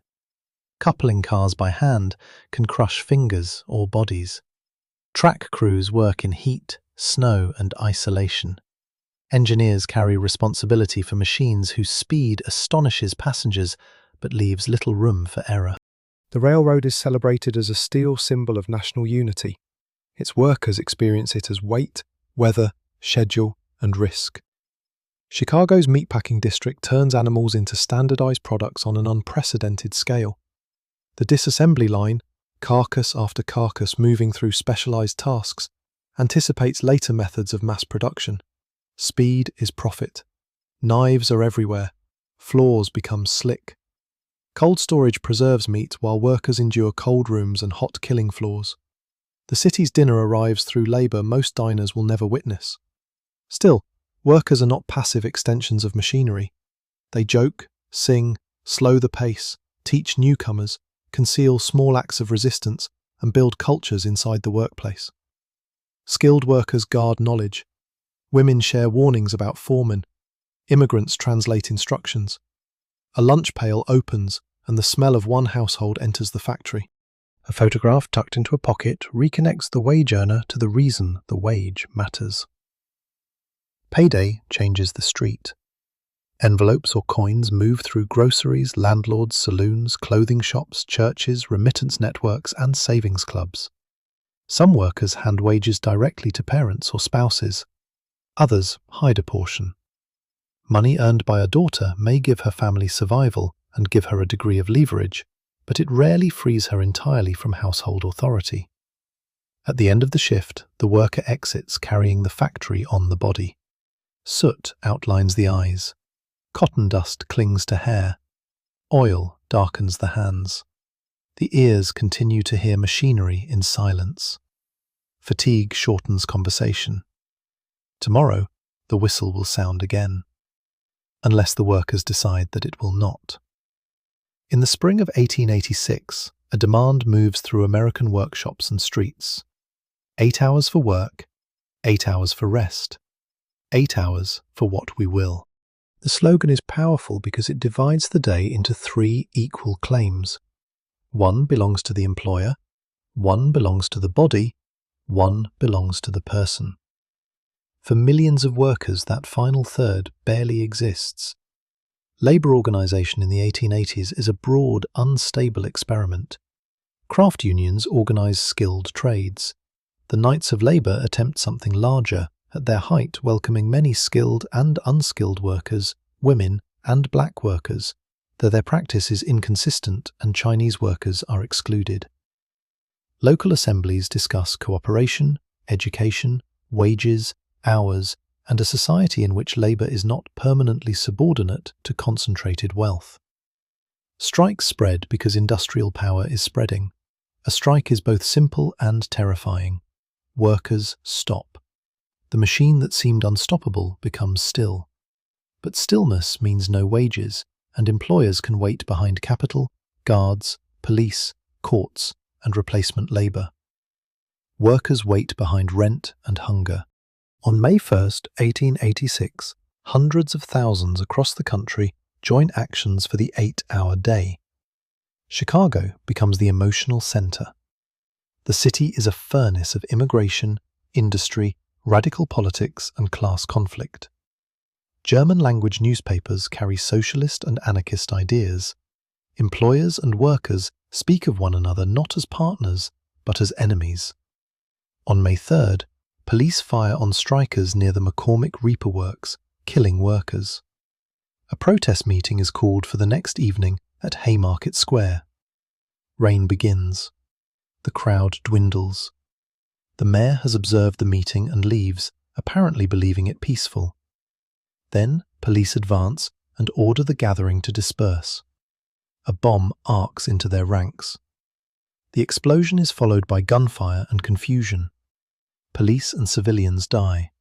Speaker 1: Coupling cars by hand can crush fingers or bodies. Track crews work in heat, snow, and isolation. Engineers carry responsibility for machines whose speed astonishes passengers but leaves little room for error. The railroad is celebrated as a steel symbol of national unity. Its workers experience it as weight, weather, schedule, and risk. Chicago's meatpacking district turns animals into standardized products on an unprecedented scale. The disassembly line, carcass after carcass moving through specialized tasks, anticipates later methods of mass production. Speed is profit. Knives are everywhere. Floors become slick. Cold storage preserves meat while workers endure cold rooms and hot killing floors. The city's dinner arrives through labor most diners will never witness. Still, workers are not passive extensions of machinery. They joke, sing, slow the pace, teach newcomers, conceal small acts of resistance, and build cultures inside the workplace. Skilled workers guard knowledge. Women share warnings about foremen. Immigrants translate instructions. A lunch pail opens, and the smell of one household enters the factory. A photograph tucked into a pocket reconnects the wage earner to the reason the wage matters. Payday changes the street. Envelopes or coins move through groceries, landlords, saloons, clothing shops, churches, remittance networks, and savings clubs. Some workers hand wages directly to parents or spouses. Others hide a portion. Money earned by a daughter may give her family survival and give her a degree of leverage, but it rarely frees her entirely from household authority. At the end of the shift, the worker exits carrying the factory on the body. Soot outlines the eyes. Cotton dust clings to hair. Oil darkens the hands. The ears continue to hear machinery in silence. Fatigue shortens conversation. Tomorrow, the whistle will sound again, unless the workers decide that it will not. In the spring of 1886, a demand moves through American workshops and streets. 8 hours for work, 8 hours for rest, 8 hours for what we will. The slogan is powerful because it divides the day into 3 equal claims. 1 belongs to the employer, 1 belongs to the body, 1 belongs to the person. For millions of workers, that final third barely exists. Labour organisation in the 1880s is a broad, unstable experiment. Craft unions organise skilled trades. The Knights of Labour attempt something larger, at their height welcoming many skilled and unskilled workers, women and black workers, though their practice is inconsistent and Chinese workers are excluded. Local assemblies discuss cooperation, education, wages, hours, and a society in which labour is not permanently subordinate to concentrated wealth. Strikes spread because industrial power is spreading. A strike is both simple and terrifying. Workers stop. The machine that seemed unstoppable becomes still. But stillness means no wages, and employers can wait behind capital, guards, police, courts, and replacement labour. Workers wait behind rent and hunger. On May 1st, 1886, hundreds of thousands across the country join actions for the 8-hour day. Chicago becomes the emotional centre. The city is a furnace of immigration, industry, radical politics, and class conflict. German-language newspapers carry socialist and anarchist ideas. Employers and workers speak of one another not as partners, but as enemies. On May 3rd, police fire on strikers near the McCormick Reaper Works, killing workers. A protest meeting is called for the next evening at Haymarket Square. Rain begins. The crowd dwindles. The mayor has observed the meeting and leaves, apparently believing it peaceful. Then police advance and order the gathering to disperse. A bomb arcs into their ranks. The explosion is followed by gunfire and confusion. Police and civilians die.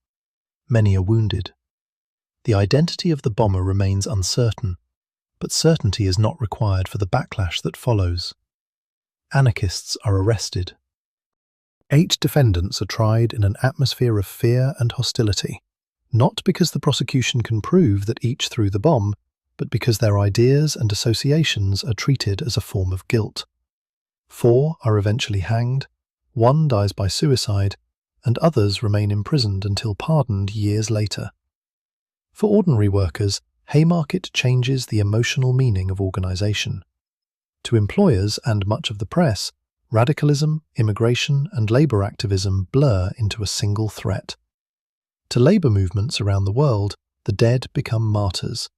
Speaker 1: Many are wounded. The identity of the bomber remains uncertain, but certainty is not required for the backlash that follows. Anarchists are arrested. 8 defendants are tried in an atmosphere of fear and hostility, not because the prosecution can prove that each threw the bomb, but because their ideas and associations are treated as a form of guilt. 4 are eventually hanged, 1 dies by suicide, and others remain imprisoned until pardoned years later. For ordinary workers, Haymarket changes the emotional meaning of organisation. To employers and much of the press, radicalism, immigration, and labour activism blur into a single threat. To labour movements around the world, the dead become martyrs.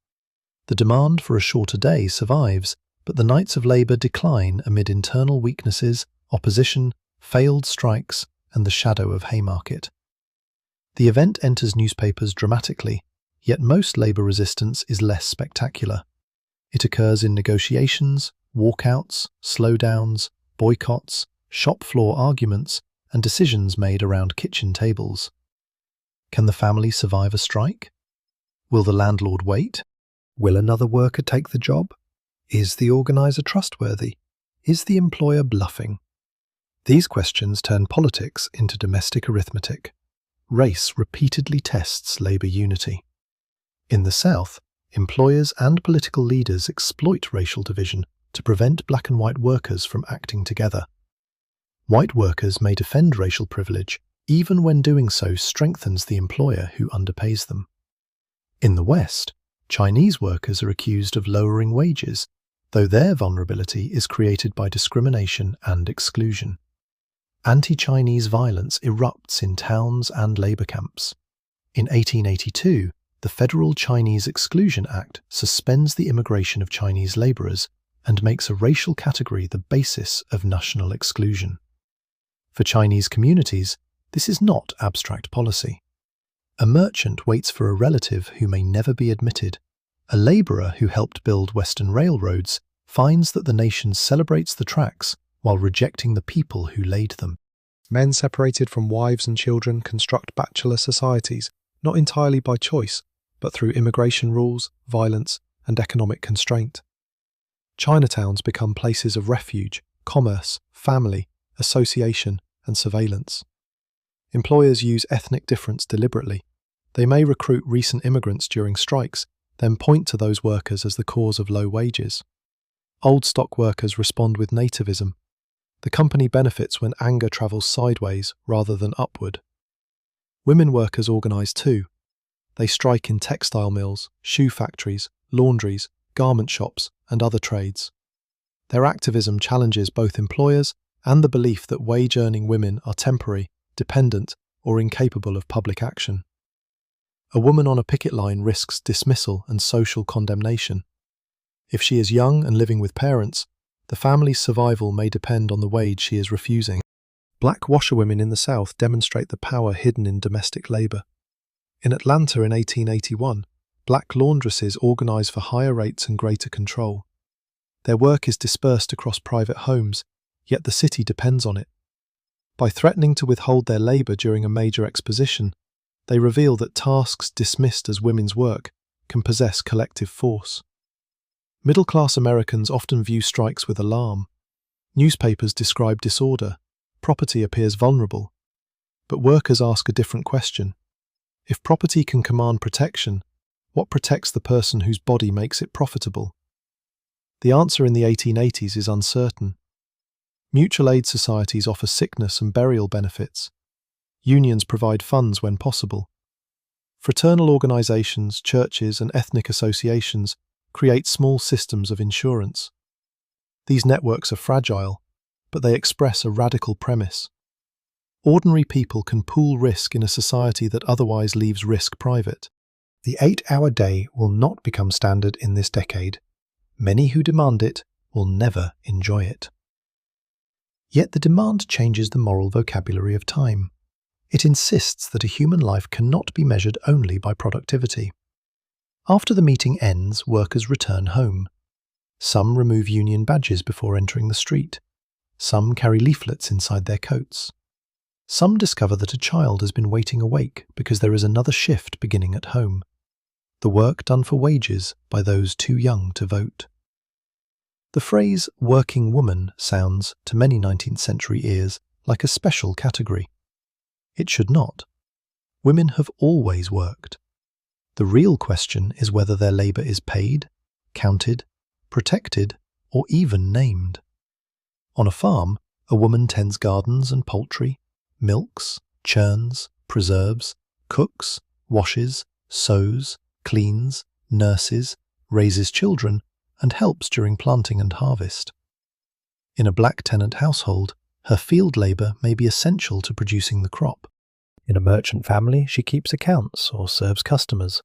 Speaker 1: The demand for a shorter day survives, but the nights of labour decline amid internal weaknesses, opposition, failed strikes, and the shadow of Haymarket. The event enters newspapers dramatically, yet most labour resistance is less spectacular. It occurs in negotiations, walkouts, slowdowns, boycotts, shop floor arguments, and decisions made around kitchen tables. Can the family survive a strike? Will the landlord wait? Will another worker take the job? Is the organiser trustworthy? Is the employer bluffing? These questions turn politics into domestic arithmetic. Race repeatedly tests labour unity. In the South, employers and political leaders exploit racial division to prevent black and white workers from acting together. White workers may defend racial privilege, even when doing so strengthens the employer who underpays them. In the West, Chinese workers are accused of lowering wages, though their vulnerability is created by discrimination and exclusion. Anti-Chinese violence erupts in towns and labour camps. In 1882, the Federal Chinese Exclusion Act suspends the immigration of Chinese labourers and makes a racial category the basis of national exclusion. For Chinese communities, this is not abstract policy. A merchant waits for a relative who may never be admitted. A labourer who helped build Western railroads finds that the nation celebrates the tracks while rejecting the people who laid them. Men separated from wives and children construct bachelor societies, not entirely by choice, but through immigration rules, violence, and economic constraint. Chinatowns become places of refuge, commerce, family, association, and surveillance. Employers use ethnic difference deliberately. They may recruit recent immigrants during strikes, then point to those workers as the cause of low wages. Old stock workers respond with nativism. The company benefits when anger travels sideways rather than upward. Women workers organise too. They strike in textile mills, shoe factories, laundries, garment shops, and other trades. Their activism challenges both employers and the belief that wage-earning women are temporary, dependent, or incapable of public action. A woman on a picket line risks dismissal and social condemnation. If she is young and living with parents, the family's survival may depend on the wage she is refusing. Black washerwomen in the South demonstrate the power hidden in domestic labour. In Atlanta in 1881, black laundresses organise for higher rates and greater control. Their work is dispersed across private homes, yet the city depends on it. By threatening to withhold their labour during a major exposition, they reveal that tasks dismissed as women's work can possess collective force. Middle-class Americans often view strikes with alarm. Newspapers describe disorder, property appears vulnerable. But workers ask a different question. If property can command protection, what protects the person whose body makes it profitable? The answer in the 1880s is uncertain. Mutual aid societies offer sickness and burial benefits. Unions provide funds when possible. Fraternal organisations, churches, and ethnic associations create small systems of insurance. These networks are fragile, but they express a radical premise. Ordinary people can pool risk in a society that otherwise leaves risk private. The 8-hour day will not become standard in this decade. Many who demand it will never enjoy it. Yet the demand changes the moral vocabulary of time. It insists that a human life cannot be measured only by productivity. After the meeting ends, workers return home. Some remove union badges before entering the street. Some carry leaflets inside their coats. Some discover that a child has been waiting awake because there is another shift beginning at home. The work done for wages by those too young to vote. The phrase working woman sounds, to many 19th century ears, like a special category. It should not. Women have always worked. The real question is whether their labour is paid, counted, protected, or even named. On a farm, a woman tends gardens and poultry, milks, churns, preserves, cooks, washes, sews, cleans, nurses, raises children, and helps during planting and harvest. In a black tenant household, her field labour may be essential to producing the crop. In a merchant family, she keeps accounts or serves customers.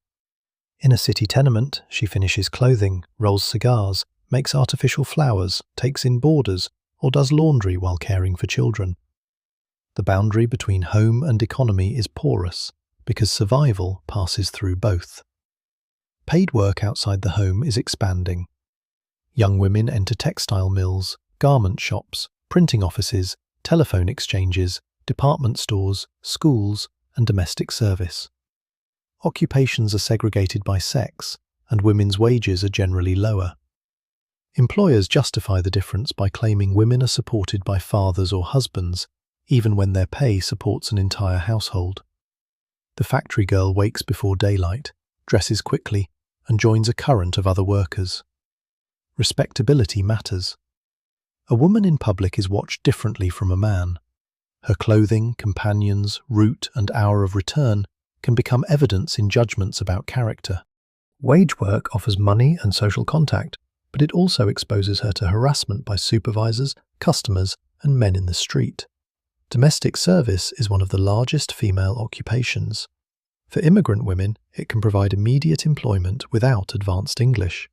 Speaker 1: In a city tenement, she finishes clothing, rolls cigars, makes artificial flowers, takes in boarders, or does laundry while caring for children. The boundary between home and economy is porous because survival passes through both. Paid work outside the home is expanding. Young women enter textile mills, garment shops, printing offices, telephone exchanges, department stores, schools, and domestic service. Occupations are segregated by sex, and women's wages are generally lower. Employers justify the difference by claiming women are supported by fathers or husbands, even when their pay supports an entire household. The factory girl wakes before daylight, dresses quickly, and joins a current of other workers. Respectability matters. A woman in public is watched differently from a man. Her clothing, companions, route, and hour of return can become evidence in judgments about character. Wage work offers money and social contact, but it also exposes her to harassment by supervisors, customers, and men in the street. Domestic service is one of the largest female occupations. For immigrant women, it can provide immediate employment without advanced English.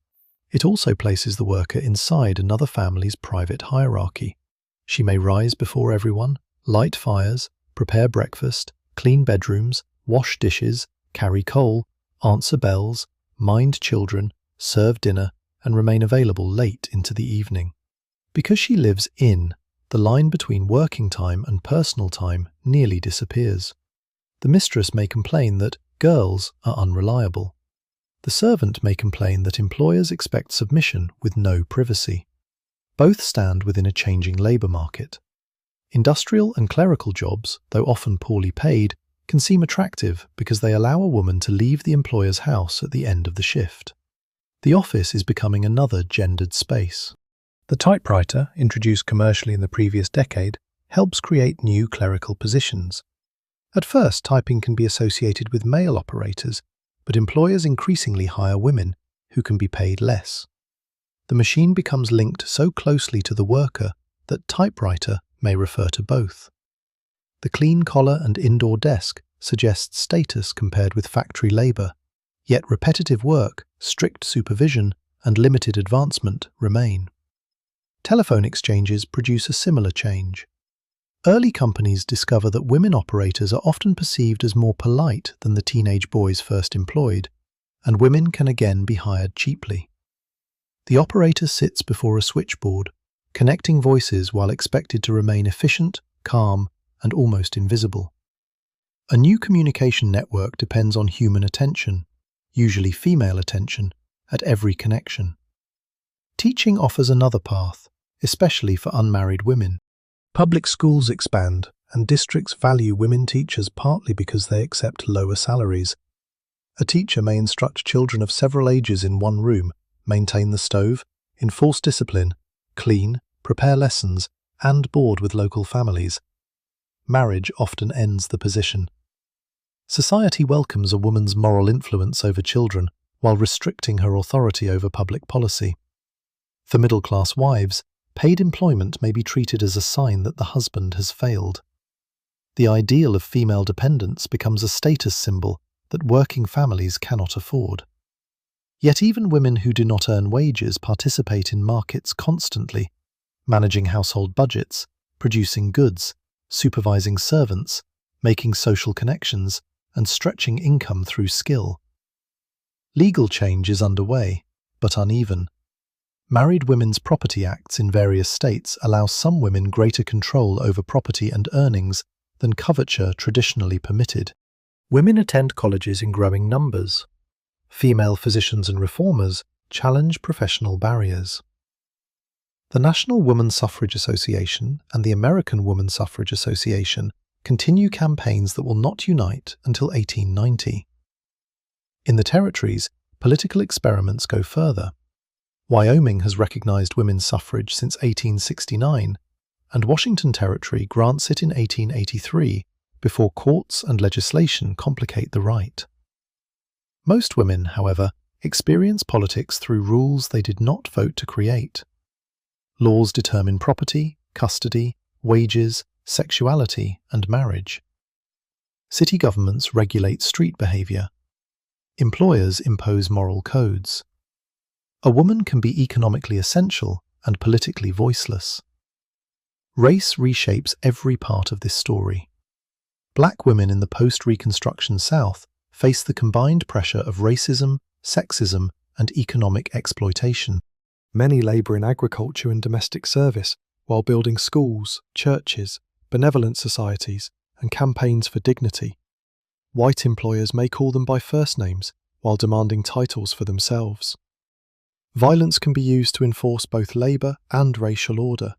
Speaker 1: It also places the worker inside another family's private hierarchy. She may rise before everyone, light fires, prepare breakfast, clean bedrooms, wash dishes, carry coal, answer bells, mind children, serve dinner, and remain available late into the evening. Because she lives in, the line between working time and personal time nearly disappears. The mistress may complain that girls are unreliable. The servant may complain that employers expect submission with no privacy. Both stand within a changing labour market. Industrial and clerical jobs, though often poorly paid, can seem attractive because they allow a woman to leave the employer's house at the end of the shift. The office is becoming another gendered space. The typewriter, introduced commercially in the previous decade, helps create new clerical positions. At first, typing can be associated with male operators, but employers increasingly hire women, who can be paid less. The machine becomes linked so closely to the worker that typewriter may refer to both. The clean collar and indoor desk suggests status compared with factory labour, yet repetitive work, strict supervision, and limited advancement remain. Telephone exchanges produce a similar change. Early companies discover that women operators are often perceived as more polite than the teenage boys first employed, and women can again be hired cheaply. The operator sits before a switchboard, connecting voices while expected to remain efficient, calm, and almost invisible. A new communication network depends on human attention, usually female attention, at every connection. Teaching offers another path, especially for unmarried women. Public schools expand, and districts value women teachers partly because they accept lower salaries. A teacher may instruct children of several ages in one room, maintain the stove, enforce discipline, clean, prepare lessons, and board with local families. Marriage often ends the position. Society welcomes a woman's moral influence over children while restricting her authority over public policy. For middle-class wives, paid employment may be treated as a sign that the husband has failed. The ideal of female dependence becomes a status symbol that working families cannot afford. Yet even women who do not earn wages participate in markets constantly, managing household budgets, producing goods, supervising servants, making social connections, and stretching income through skill. Legal change is underway, but uneven. Married Women's Property Acts in various states allow some women greater control over property and earnings than coverture traditionally permitted. Women attend colleges in growing numbers. Female physicians and reformers challenge professional barriers. The National Woman Suffrage Association and the American Woman Suffrage Association continue campaigns that will not unite until 1890. In the territories, political experiments go further. Wyoming has recognized women's suffrage since 1869, and Washington Territory grants it in 1883 before courts and legislation complicate the right. Most women, however, experience politics through rules they did not vote to create. Laws determine property, custody, wages, sexuality, and marriage. City governments regulate street behavior. Employers impose moral codes. A woman can be economically essential and politically voiceless. Race reshapes every part of this story. Black women in the post-Reconstruction South face the combined pressure of racism, sexism, and economic exploitation. Many labour in agriculture and domestic service while building schools, churches, benevolent societies, and campaigns for dignity. White employers may call them by first names while demanding titles for themselves. Violence can be used to enforce both labour and racial order.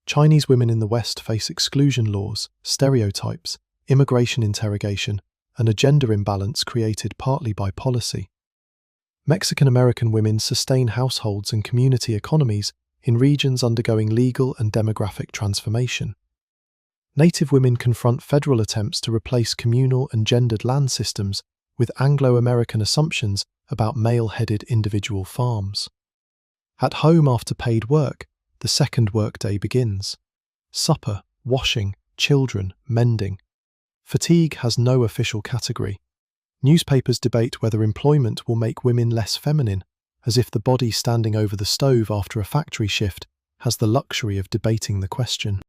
Speaker 1: Chinese women in the West face exclusion laws, stereotypes, immigration interrogation, and a gender imbalance created partly by policy. Mexican-American women sustain households and community economies in regions undergoing legal and demographic transformation. Native women confront federal attempts to replace communal and gendered land systems with Anglo-American assumptions about male-headed individual farms. At home after paid work, the second workday begins. Supper, washing, children, mending. Fatigue has no official category. Newspapers debate whether employment will make women less feminine, as if the body standing over the stove after a factory shift has the luxury of debating the question.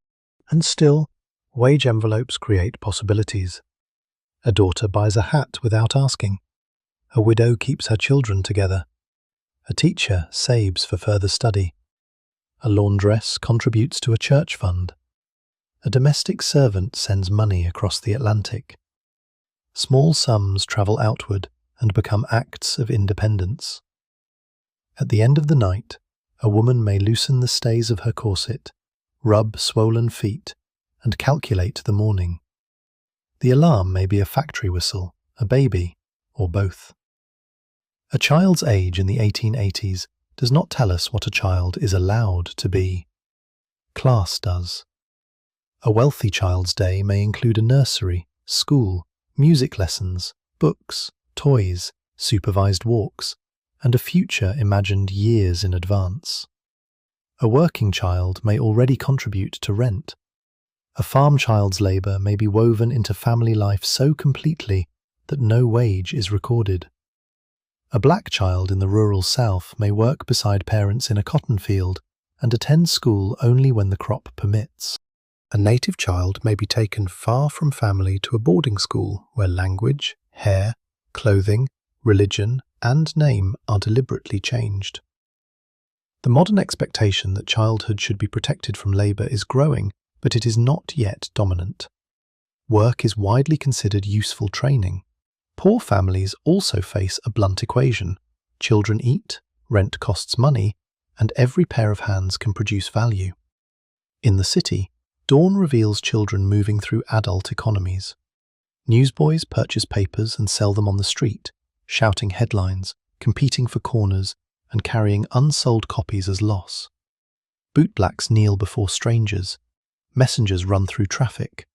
Speaker 1: And still, wage envelopes create possibilities. A daughter buys a hat without asking. A widow keeps her children together. A teacher saves for further study. A laundress contributes to a church fund. A domestic servant sends money across the Atlantic. Small sums travel outward and become acts of independence. At the end of the night, a woman may loosen the stays of her corset, rub swollen feet, and calculate the morning. The alarm may be a factory whistle, a baby, or both. A child's age in the 1880s does not tell us what a child is allowed to be. Class does. A wealthy child's day may include a nursery, school, music lessons, books, toys, supervised walks, and a future imagined years in advance. A working child may already contribute to rent. A farm child's labour may be woven into family life so completely that no wage is recorded. A black child in the rural South may work beside parents in a cotton field and attend school only when the crop permits. A native child may be taken far from family to a boarding school where language, hair, clothing, religion, and name are deliberately changed. The modern expectation that childhood should be protected from labour is growing, but it is not yet dominant. Work is widely considered useful training. Poor families also face a blunt equation. Children eat, rent costs money, and every pair of hands can produce value. In the city, dawn reveals children moving through adult economies. Newsboys purchase papers and sell them on the street, shouting headlines, competing for corners, and carrying unsold copies as loss. Bootblacks kneel before strangers. Messengers run through traffic.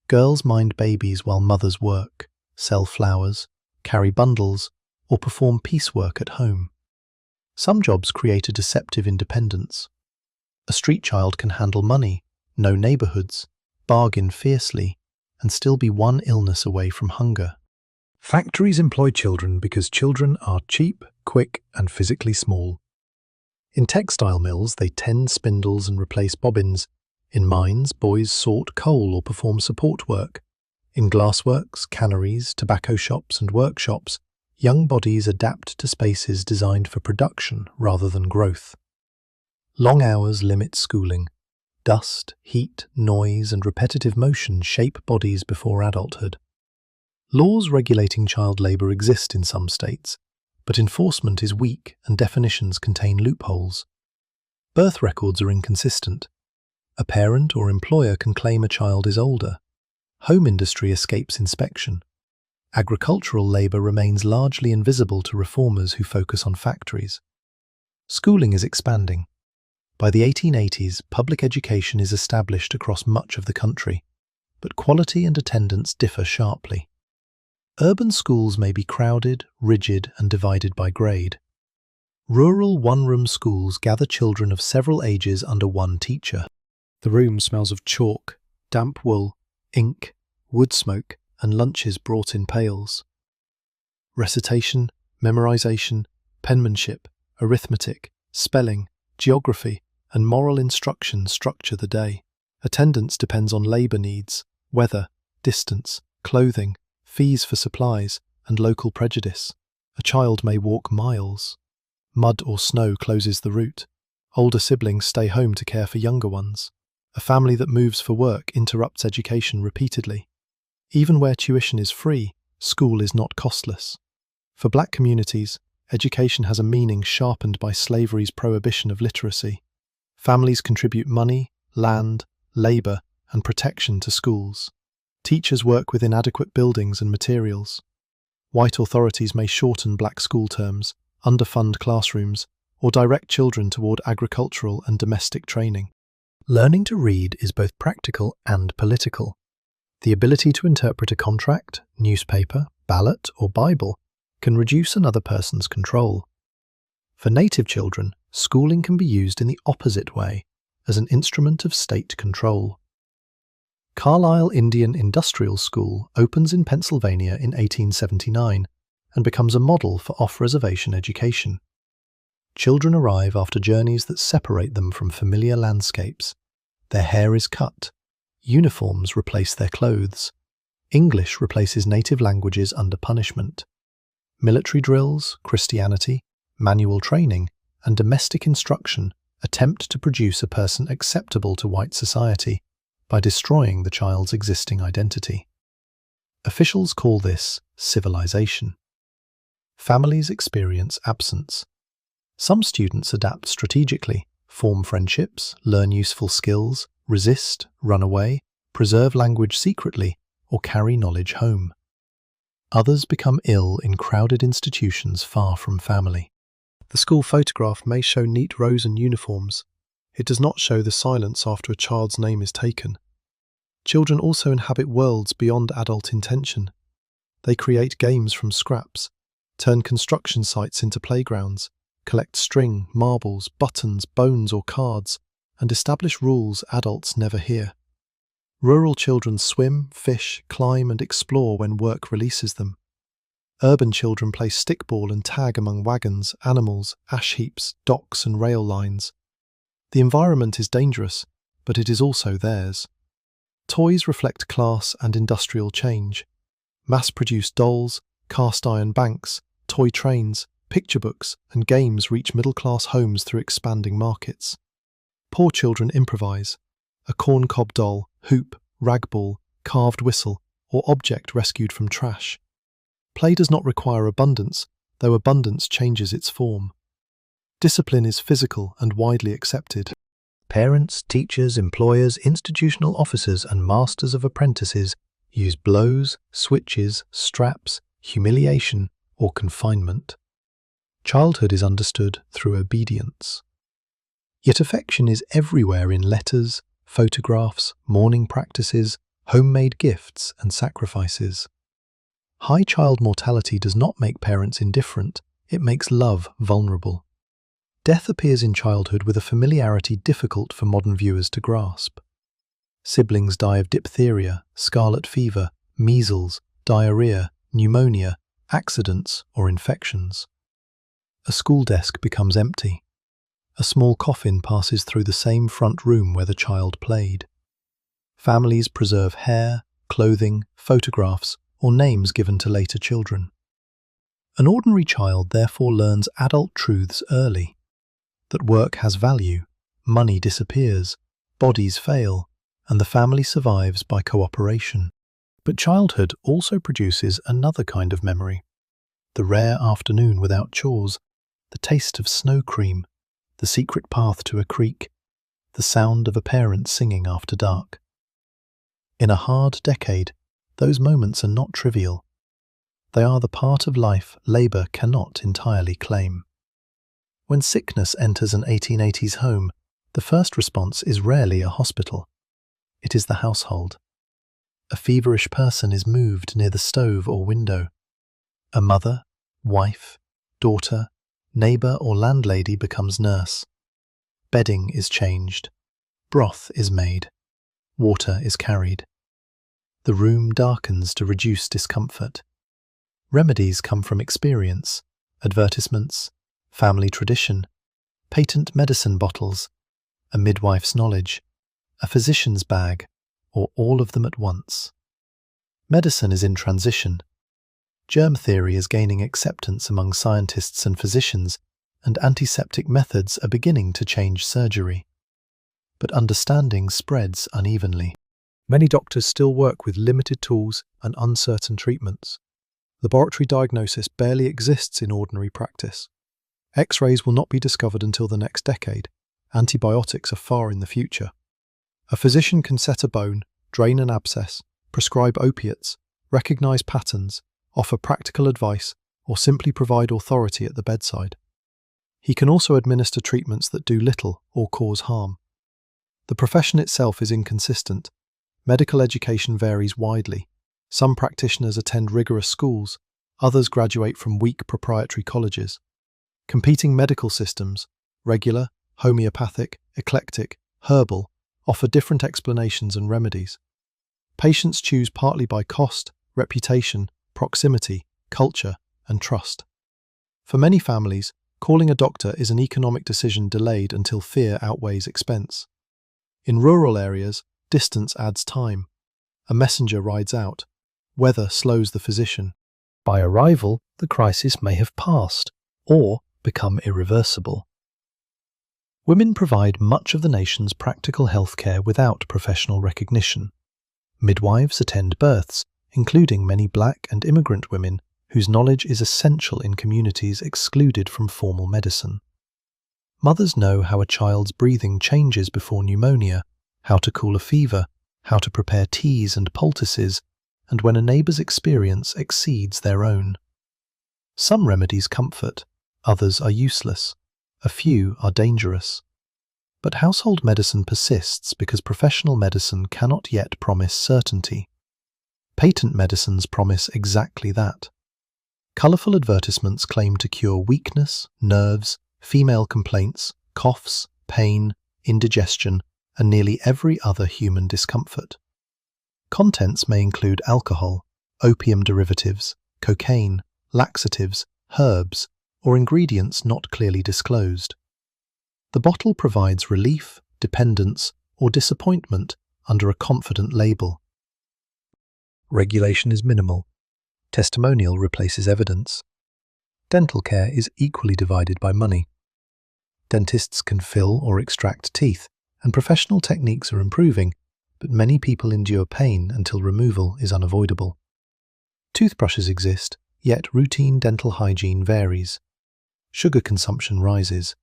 Speaker 1: Girls mind babies while mothers work, sell flowers, carry bundles, or perform piecework at home. Some jobs create a deceptive independence. A street child can handle money, know neighbourhoods, bargain fiercely, and still be one illness away from hunger. Factories employ children because children are cheap, quick, and physically small. In textile mills, they tend spindles and replace bobbins. In mines, boys sort coal or perform support work. In glassworks, canneries, tobacco shops, and workshops, young bodies adapt to spaces designed for production rather than growth. Long hours limit schooling. Dust, heat, noise, and repetitive motion shape bodies before adulthood. Laws regulating child labour exist in some states, but enforcement is weak and definitions contain loopholes. Birth records are inconsistent. A parent or employer can claim a child is older. Home industry escapes inspection. Agricultural labour remains largely invisible to reformers who focus on factories. Schooling is expanding. By the 1880s, public education is established across much of the country, but quality and attendance differ sharply. Urban schools may be crowded, rigid, and divided by grade. Rural one-room schools gather children of several ages under one teacher. The room smells of chalk, damp wool, ink, wood smoke, and lunches brought in pails. Recitation, memorization, penmanship, arithmetic, spelling, geography, and moral instruction structure the day. Attendance depends on labour needs, weather, distance, clothing, fees for supplies, and local prejudice. A child may walk miles. Mud or snow closes the route. Older siblings stay home to care for younger ones. A family that moves for work interrupts education repeatedly. Even where tuition is free, school is not costless. For black communities, education has a meaning sharpened by slavery's prohibition of literacy. Families contribute money, land, labour, and protection to schools. Teachers work with inadequate buildings and materials. White authorities may shorten black school terms, underfund classrooms, or direct children toward agricultural and domestic training. Learning to read is both practical and political. The ability to interpret a contract, newspaper, ballot, or Bible can reduce another person's control. For native children, schooling can be used in the opposite way, as an instrument of state control. Carlisle Indian Industrial School opens in Pennsylvania in 1879 and becomes a model for off-reservation education. Children arrive after journeys that separate them from familiar landscapes. Their hair is cut. Uniforms replace their clothes. English replaces native languages under punishment. Military drills, Christianity, manual training, and domestic instruction attempt to produce a person acceptable to white society by destroying the child's existing identity. Officials call this civilization. Families experience absence. Some students adapt strategically, form friendships, learn useful skills, resist, run away, preserve language secretly, or carry knowledge home. Others become ill in crowded institutions far from family. The school photograph may show neat rows and uniforms. It does not show the silence after a child's name is taken. Children also inhabit worlds beyond adult intention. They create games from scraps, turn construction sites into playgrounds, collect string, marbles, buttons, bones, or cards, and establish rules adults never hear. Rural children swim, fish, climb, and explore when work releases them. Urban children play stickball and tag among wagons, animals, ash heaps, docks, and rail lines. The environment is dangerous, but it is also theirs. Toys reflect class and industrial change. Mass-produced dolls, cast-iron banks, toy trains, picture books, and games reach middle-class homes through expanding markets. Poor children improvise. A corn-cob doll, hoop, rag ball, carved whistle, or object rescued from trash. Play does not require abundance, though abundance changes its form. Discipline is physical and widely accepted. Parents, teachers, employers, institutional officers, and masters of apprentices use blows, switches, straps, humiliation, or confinement. Childhood is understood through obedience. Yet affection is everywhere in letters, photographs, mourning practices, homemade gifts, and sacrifices. High child mortality does not make parents indifferent, it makes love vulnerable. Death appears in childhood with a familiarity difficult for modern viewers to grasp. Siblings die of diphtheria, scarlet fever, measles, diarrhea, pneumonia, accidents, or infections. A school desk becomes empty. A small coffin passes through the same front room where the child played. Families preserve hair, clothing, photographs, or names given to later children. An ordinary child therefore learns adult truths early. That work has value, money disappears, bodies fail, and the family survives by cooperation. But childhood also produces another kind of memory. The rare afternoon without chores, the taste of snow cream, the secret path to a creek, the sound of a parent singing after dark. In a hard decade, those moments are not trivial. They are the part of life labour cannot entirely claim. When sickness enters an 1880s home, the first response is rarely a hospital. It is the household. A feverish person is moved near the stove or window. A mother, wife, daughter, neighbour or landlady becomes nurse. Bedding is changed. Broth is made. Water is carried. The room darkens to reduce discomfort. Remedies come from experience, advertisements, family tradition, patent medicine bottles, a midwife's knowledge, a physician's bag, or all of them at once. Medicine is in transition. Germ theory is gaining acceptance among scientists and physicians, and antiseptic methods are beginning to change surgery. But understanding spreads unevenly. Many doctors still work with limited tools and uncertain treatments. Laboratory diagnosis barely exists in ordinary practice. X-rays will not be discovered until the next decade. Antibiotics are far in the future. A physician can set a bone, drain an abscess, prescribe opiates, recognize patterns, offer practical advice, or simply provide authority at the bedside. He can also administer treatments that do little or cause harm. The profession itself is inconsistent. Medical education varies widely. Some practitioners attend rigorous schools, others graduate from weak proprietary colleges. Competing medical systems, regular, homeopathic, eclectic, herbal, offer different explanations and remedies. Patients choose partly by cost, reputation, proximity, culture, and trust. For many families, calling a doctor is an economic decision delayed until fear outweighs expense. In rural areas, distance adds time. A messenger rides out. Weather slows the physician. By arrival, the crisis may have passed, or become irreversible. Women provide much of the nation's practical healthcare without professional recognition. Midwives attend births, including many black and immigrant women whose knowledge is essential in communities excluded from formal medicine. Mothers know how a child's breathing changes before pneumonia, how to cool a fever, how to prepare teas and poultices, and when a neighbour's experience exceeds their own. Some remedies comfort, others are useless, a few are dangerous. But household medicine persists because professional medicine cannot yet promise certainty. Patent medicines promise exactly that. Colourful advertisements claim to cure weakness, nerves, female complaints, coughs, pain, indigestion, and nearly every other human discomfort. Contents may include alcohol, opium derivatives, cocaine, laxatives, herbs, or ingredients not clearly disclosed. The bottle provides relief, dependence, or disappointment under a confident label. Regulation is minimal. Testimonial replaces evidence. Dental care is equally divided by money. Dentists can fill or extract teeth, and professional techniques are improving, but many people endure pain until removal is unavoidable. Toothbrushes exist, yet routine dental hygiene varies. Sugar consumption rises.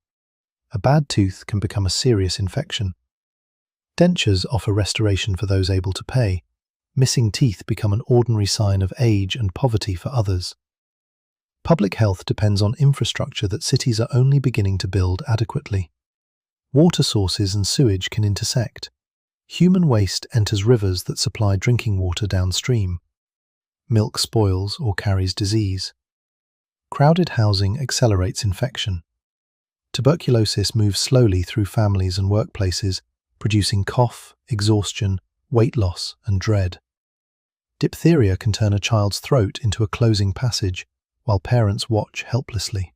Speaker 1: A bad tooth can become a serious infection. Dentures offer restoration for those able to pay. Missing teeth become an ordinary sign of age and poverty for others. Public health depends on infrastructure that cities are only beginning to build adequately. Water sources and sewage can intersect. Human waste enters rivers that supply drinking water downstream. Milk spoils or carries disease. Crowded housing accelerates infection. Tuberculosis moves slowly through families and workplaces, producing cough, exhaustion, weight loss, and dread. Diphtheria can turn a child's throat into a closing passage, while parents watch helplessly.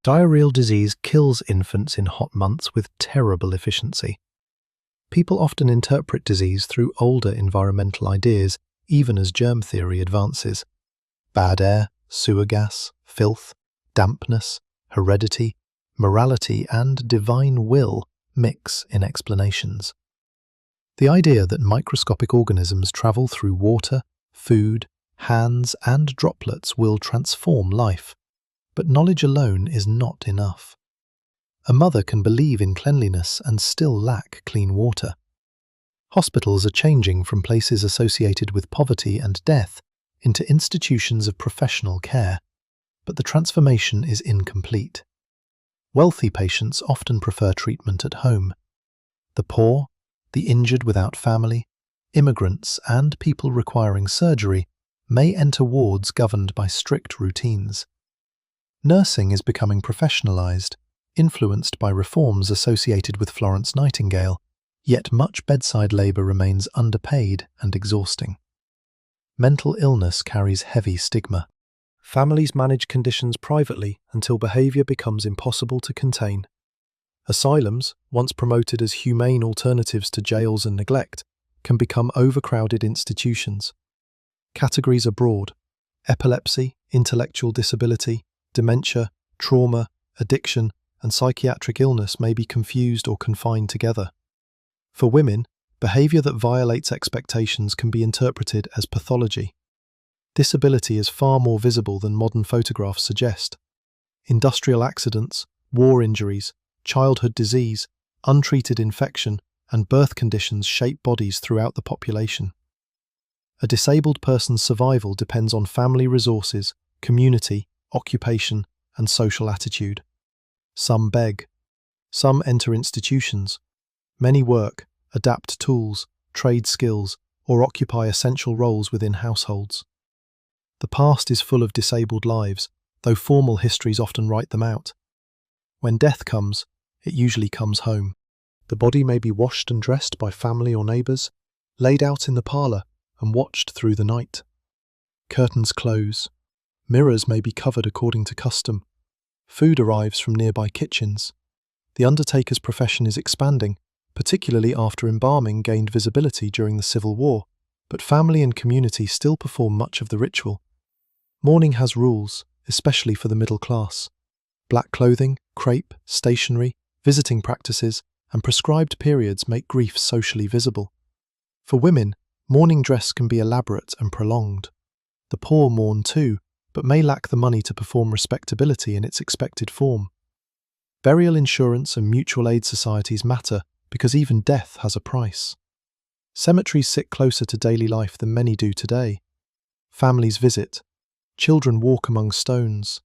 Speaker 1: Diarrheal disease kills infants in hot months with terrible efficiency. People often interpret disease through older environmental ideas, even as germ theory advances. Bad air, sewer gas, filth, dampness, heredity, morality, and divine will mix in explanations. The idea that microscopic organisms travel through water, food, hands, and droplets will transform life. But knowledge alone is not enough. A mother can believe in cleanliness and still lack clean water. Hospitals are changing from places associated with poverty and death into institutions of professional care, but the transformation is incomplete. Wealthy patients often prefer treatment at home. The poor, the injured without family, immigrants, and people requiring surgery may enter wards governed by strict routines. Nursing is becoming professionalized, influenced by reforms associated with Florence Nightingale, yet much bedside labor remains underpaid and exhausting. Mental illness carries heavy stigma. Families manage conditions privately until behavior becomes impossible to contain. Asylums, once promoted as humane alternatives to jails and neglect, can become overcrowded institutions. Categories are broad: epilepsy, intellectual disability, dementia, trauma, addiction, and psychiatric illness may be confused or confined together. For women, behavior that violates expectations can be interpreted as pathology. Disability is far more visible than modern photographs suggest. Industrial accidents, war injuries, childhood disease, untreated infection, and birth conditions shape bodies throughout the population. A disabled person's survival depends on family resources, community, occupation, and social attitude. Some beg. Some enter institutions. Many work, adapt tools, trade skills, or occupy essential roles within households. The past is full of disabled lives, though formal histories often write them out. When death comes, it usually comes home. The body may be washed and dressed by family or neighbours, laid out in the parlour, and watched through the night. Curtains close. Mirrors may be covered according to custom. Food arrives from nearby kitchens. The undertaker's profession is expanding, particularly after embalming gained visibility during the Civil War, but family and community still perform much of the ritual. Mourning has rules, especially for the middle class. Black clothing, crepe, stationery, visiting practices, and prescribed periods make grief socially visible. For women, mourning dress can be elaborate and prolonged. The poor mourn too, but may lack the money to perform respectability in its expected form. Burial insurance and mutual aid societies matter because even death has a price. Cemeteries sit closer to daily life than many do today. Families visit. Children walk among stones.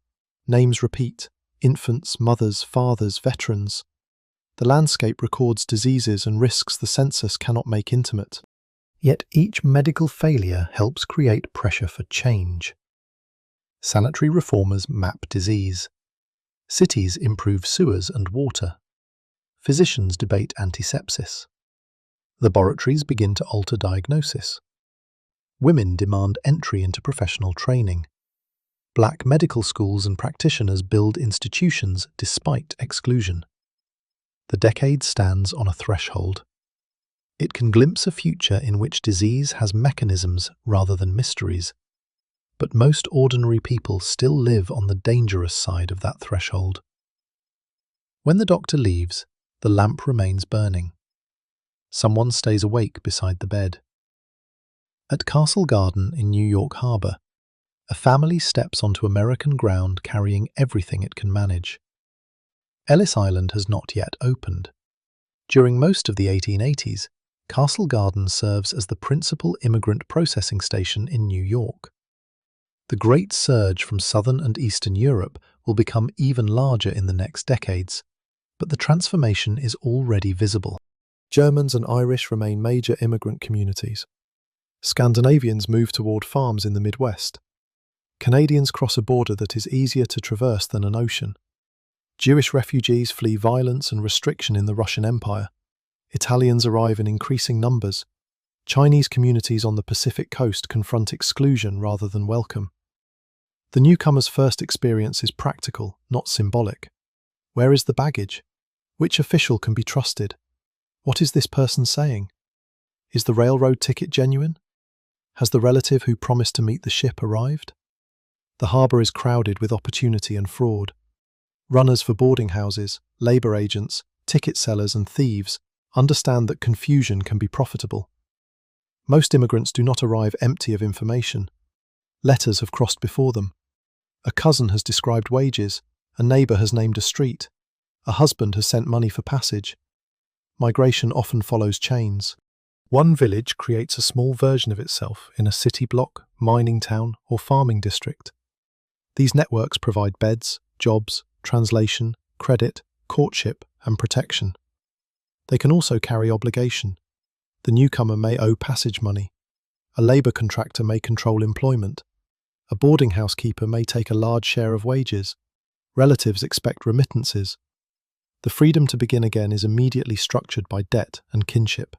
Speaker 1: Names repeat: infants, mothers, fathers, veterans. The landscape records diseases and risks the census cannot make intimate. Yet each medical failure helps create pressure for change. Sanitary reformers map disease. Cities improve sewers and water. Physicians debate antisepsis. Laboratories begin to alter diagnosis. Women demand entry into professional training. Black medical schools and practitioners build institutions despite exclusion. The decade stands on a threshold. It can glimpse a future in which disease has mechanisms rather than mysteries. But most ordinary people still live on the dangerous side of that threshold. When the doctor leaves, the lamp remains burning. Someone stays awake beside the bed. At Castle Garden in New York Harbor, a family steps onto American ground carrying everything it can manage. Ellis Island has not yet opened. During most of the 1880s, Castle Garden serves as the principal immigrant processing station in New York. The great surge from southern and eastern Europe will become even larger in the next decades, but the transformation is already visible. Germans and Irish remain major immigrant communities. Scandinavians move toward farms in the Midwest. Canadians cross a border that is easier to traverse than an ocean. Jewish refugees flee violence and restriction in the Russian Empire. Italians arrive in increasing numbers. Chinese communities on the Pacific coast confront exclusion rather than welcome. The newcomer's first experience is practical, not symbolic. Where is the baggage? Which official can be trusted? What is this person saying? Is the railroad ticket genuine? Has the relative who promised to meet the ship arrived? The harbour is crowded with opportunity and fraud. Runners for boarding houses, labour agents, ticket sellers and thieves understand that confusion can be profitable. Most immigrants do not arrive empty of information. Letters have crossed before them. A cousin has described wages, a neighbour has named a street, a husband has sent money for passage. Migration often follows chains. One village creates a small version of itself in a city block, mining town, or farming district. These networks provide beds, jobs, translation, credit, courtship, and protection. They can also carry obligation. The newcomer may owe passage money. A labour contractor may control employment. A boarding house keeper may take a large share of wages. Relatives expect remittances. The freedom to begin again is immediately structured by debt and kinship.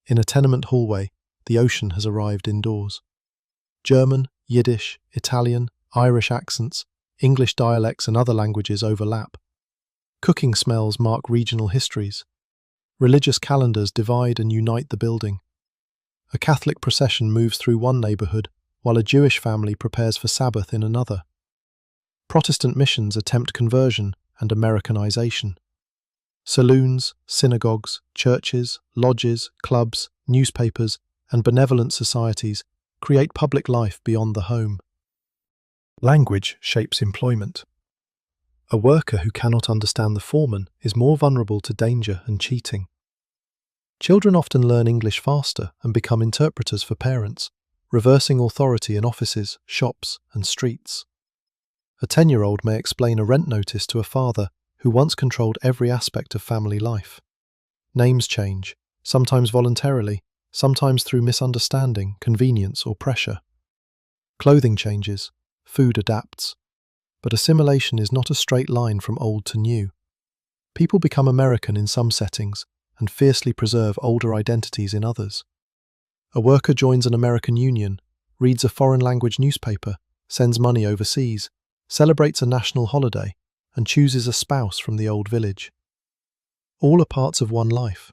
Speaker 1: In a tenement hallway, the ocean has arrived indoors. German, Yiddish, Italian, Irish accents, English dialects and other languages overlap. Cooking smells mark regional histories. Religious calendars divide and unite the building. A Catholic procession moves through one neighbourhood, while a Jewish family prepares for Sabbath in another. Protestant missions attempt conversion and Americanization. Saloons, synagogues, churches, lodges, clubs, newspapers, and benevolent societies create public life beyond the home. Language shapes employment. A worker who cannot understand the foreman is more vulnerable to danger and cheating. Children often learn English faster and become interpreters for parents, reversing authority in offices, shops, and streets. A 10-year-old may explain a rent notice to a father who once controlled every aspect of family life. Names change, sometimes voluntarily, sometimes through misunderstanding, convenience, or pressure. Clothing changes, food adapts. But assimilation is not a straight line from old to new. People become American in some settings and fiercely preserve older identities in others. A worker joins an American union, reads a foreign language newspaper, sends money overseas, celebrates a national holiday, and chooses a spouse from the old village. All are parts of one life.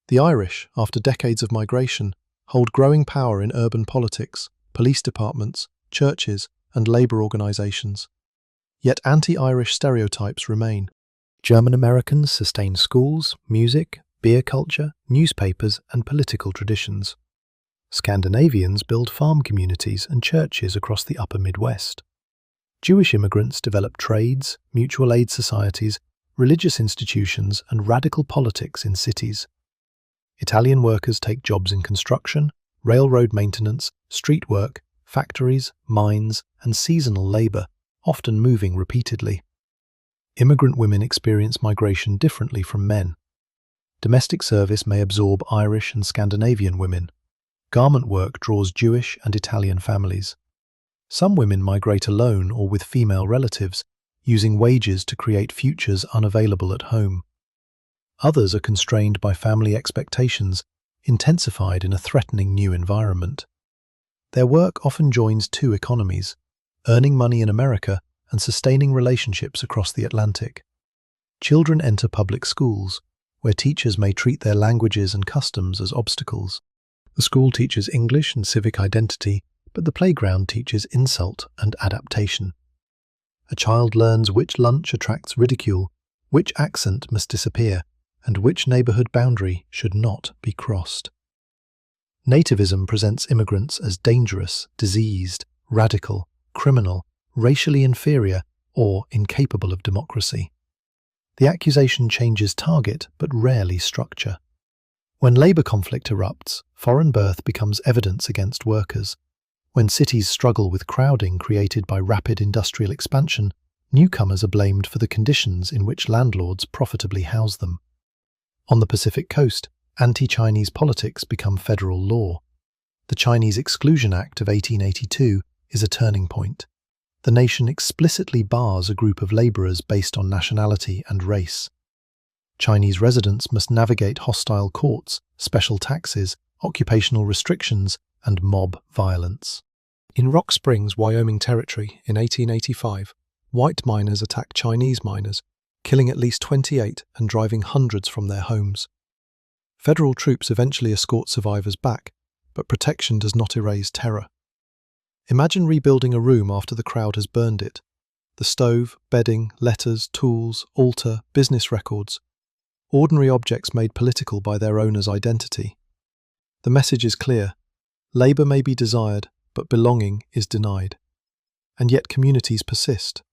Speaker 1: The Irish, after decades of migration, hold growing power in urban politics, police departments, churches, and labour organisations. Yet anti-Irish stereotypes remain. German Americans sustain schools, music, beer culture, newspapers, and political traditions. Scandinavians build farm communities and churches across the upper Midwest. Jewish immigrants develop trades, mutual aid societies, religious institutions, and radical politics in cities. Italian workers take jobs in construction, railroad maintenance, street work, factories, mines, and seasonal labour, often moving repeatedly. Immigrant women experience migration differently from men. Domestic service may absorb Irish and Scandinavian women. Garment work draws Jewish and Italian families. Some women migrate alone or with female relatives, using wages to create futures unavailable at home. Others are constrained by family expectations, intensified in a threatening new environment. Their work often joins two economies, earning money in America and sustaining relationships across the Atlantic. Children enter public schools, where teachers may treat their languages and customs as obstacles. The school teaches English and civic identity, but the playground teaches insult and adaptation. A child learns which lunch attracts ridicule, which accent must disappear, and which neighbourhood boundary should not be crossed. Nativism presents immigrants as dangerous, diseased, radical, criminal, racially inferior, or incapable of democracy. The accusation changes target but rarely structure. When labour conflict erupts, foreign birth becomes evidence against workers. When cities struggle with crowding created by rapid industrial expansion, newcomers are blamed for the conditions in which landlords profitably house them. On the Pacific coast, anti-Chinese politics become federal law. The Chinese Exclusion Act of 1882 is a turning point. The nation explicitly bars a group of labourers based on nationality and race. Chinese residents must navigate hostile courts, special taxes, occupational restrictions, and mob violence. In Rock Springs, Wyoming Territory, in 1885, white miners attacked Chinese miners, killing at least 28 and driving hundreds from their homes. Federal troops eventually escort survivors back, but protection does not erase terror. Imagine rebuilding a room after the crowd has burned it. the stove, bedding, letters, tools, altar, business records, ordinary objects made political by their owner's identity. The message is clear. Labour may be desired, but belonging is denied. And yet communities persist.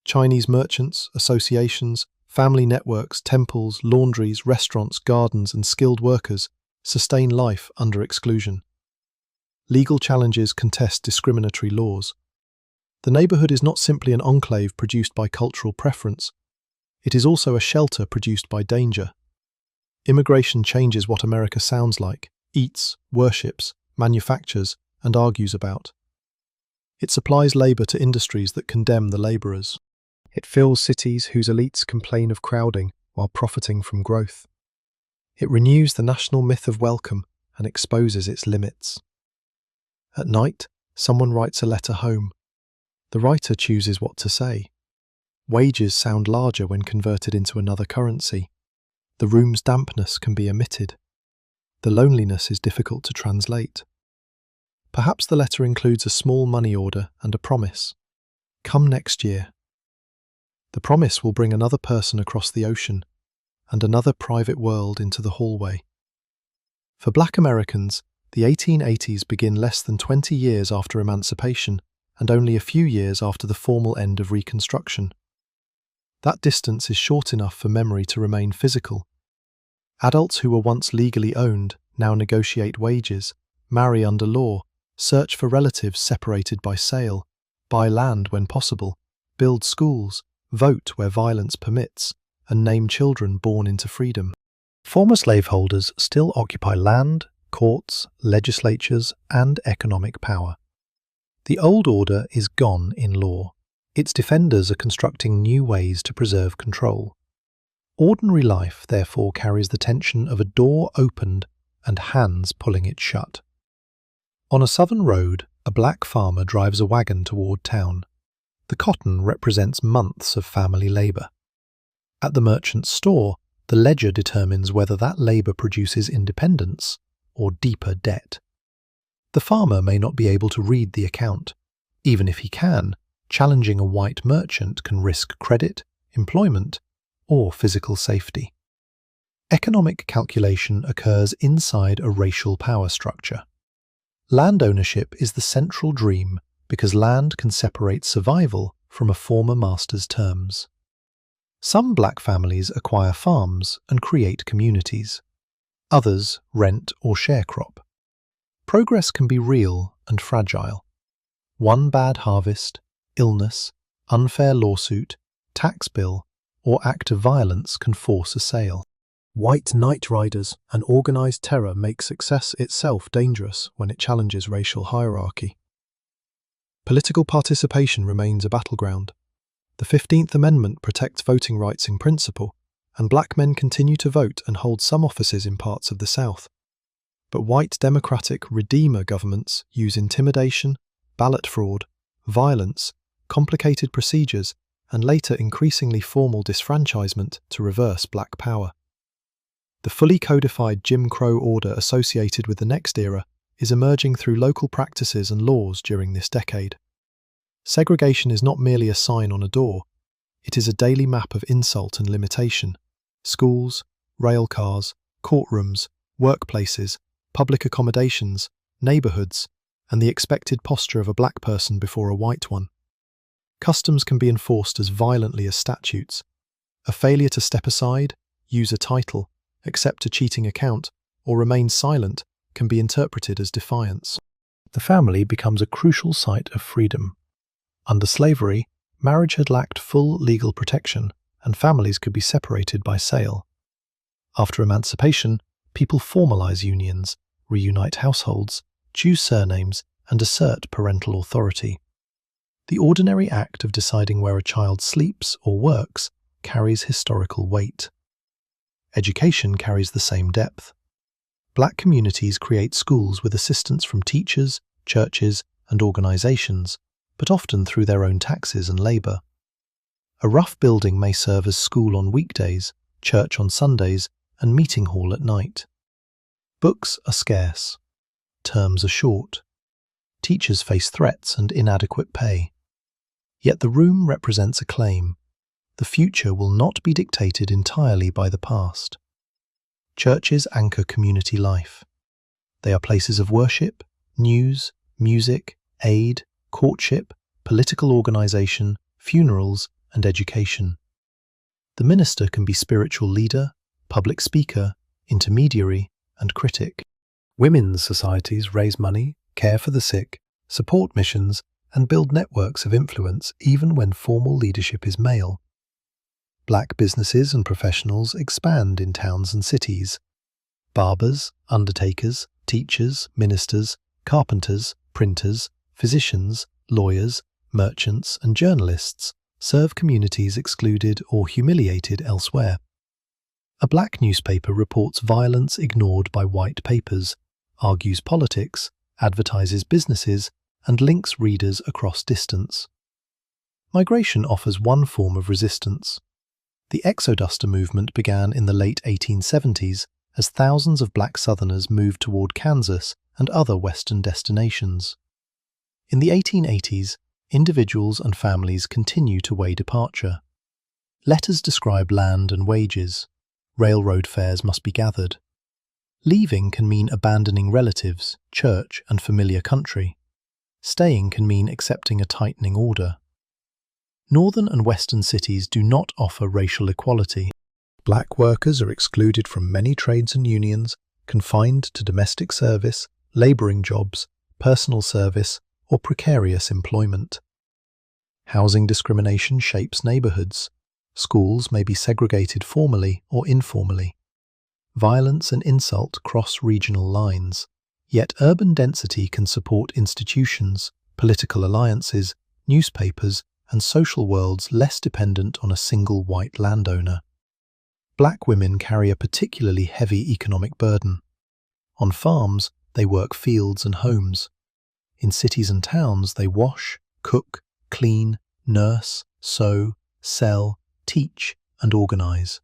Speaker 1: Chinese merchants, associations, family networks, temples, laundries, restaurants, gardens, and skilled workers sustain life under exclusion. Legal challenges contest discriminatory laws. The neighbourhood is not simply an enclave produced by cultural preference. It is also a shelter produced by danger. Immigration changes what America sounds like, eats, worships, manufactures, and argues about. It supplies labour to industries that condemn the labourers. It fills cities whose elites complain of crowding while profiting from growth. It renews the national myth of welcome and exposes its limits. At night, someone writes a letter home. The writer chooses what to say. Wages sound larger when converted into another currency. The room's dampness can be omitted. The loneliness is difficult to translate. Perhaps the letter includes a small money order and a promise. Come next year. The promise will bring another person across the ocean and another private world into the hallway. For Black Americans, the 1880s begin less than 20 years after emancipation and only a few years after the formal end of Reconstruction. That distance is short enough for memory to remain physical. Adults who were once legally owned now negotiate wages, marry under law, search for relatives separated by sale, buy land when possible, build schools, vote where violence permits, and name children born into freedom. Former slaveholders still occupy land, courts, legislatures, and economic power. The old order is gone in law. Its defenders are constructing new ways to preserve control. Ordinary life, therefore, carries the tension of a door opened and hands pulling it shut. On a southern road, a black farmer drives a wagon toward town. The cotton represents months of family labour. At the merchant's store, the ledger determines whether that labour produces independence or deeper debt. The farmer may not be able to read the account. Even if he can, challenging a white merchant can risk credit, employment, or physical safety. Economic calculation occurs inside a racial power structure. Land ownership is the central dream because land can separate survival from a former master's terms. Some black families acquire farms and create communities. Others rent or sharecrop. Progress can be real and fragile. One bad harvest, illness, unfair lawsuit, tax bill, or act of violence can force a sale. White night riders and organised terror make success itself dangerous when it challenges racial hierarchy. Political participation remains a battleground. The 15th Amendment protects voting rights in principle, and black men continue to vote and hold some offices in parts of the South. But white democratic Redeemer governments use intimidation, ballot fraud, violence, complicated procedures, and later increasingly formal disfranchisement to reverse black power. The fully codified Jim Crow order associated with the next era is emerging through local practices and laws during this decade. Segregation is not merely a sign on a door, it is a daily map of insult and limitation. Schools, rail cars, courtrooms, workplaces, public accommodations, neighbourhoods, and the expected posture of a black person before a white one. Customs can be enforced as violently as statutes. A failure to step aside, use a title, accept a cheating account, or remain silent can be interpreted as defiance. The family becomes a crucial site of freedom. Under slavery, marriage had lacked full legal protection, and families could be separated by sale. After emancipation, people formalize unions, reunite households, choose surnames, and assert parental authority. The ordinary act of deciding where a child sleeps or works carries historical weight. Education carries the same depth. Black communities create schools with assistance from teachers, churches, and organizations, but often through their own taxes and labor. A rough building may serve as school on weekdays, church on Sundays, and meeting hall at night. Books are scarce. Terms are short. Teachers face threats and inadequate pay. Yet the room represents a claim. The future will not be dictated entirely by the past. Churches anchor community life. They are places of worship, news, music, aid, courtship, political organisation, funerals, and education. The minister can be spiritual leader, public speaker, intermediary, and critic. Women's societies raise money, care for the sick, support missions, and build networks of influence even when formal leadership is male. Black businesses and professionals expand in towns and cities. Barbers, undertakers, teachers, ministers, carpenters, printers, physicians, lawyers, merchants, and journalists serve communities excluded or humiliated elsewhere. A black newspaper reports violence ignored by white papers, argues politics, advertises businesses, and links readers across distance. Migration offers one form of resistance. The Exoduster movement began in the late 1870s as thousands of black Southerners moved toward Kansas and other Western destinations. In the 1880s, individuals and families continue to weigh departure. Letters describe land and wages. Railroad fares must be gathered. Leaving can mean abandoning relatives, church, and familiar country. Staying can mean accepting a tightening order. Northern and Western cities do not offer racial equality. Black workers are excluded from many trades and unions, confined to domestic service, labouring jobs, personal service, or precarious employment. Housing discrimination shapes neighbourhoods. Schools may be segregated formally or informally. Violence and insult cross regional lines. Yet urban density can support institutions, political alliances, newspapers, and social worlds less dependent on a single white landowner. Black women carry a particularly heavy economic burden. On farms, they work fields and homes. In cities and towns, they wash, cook, clean, nurse, sew, sell, teach, and organise.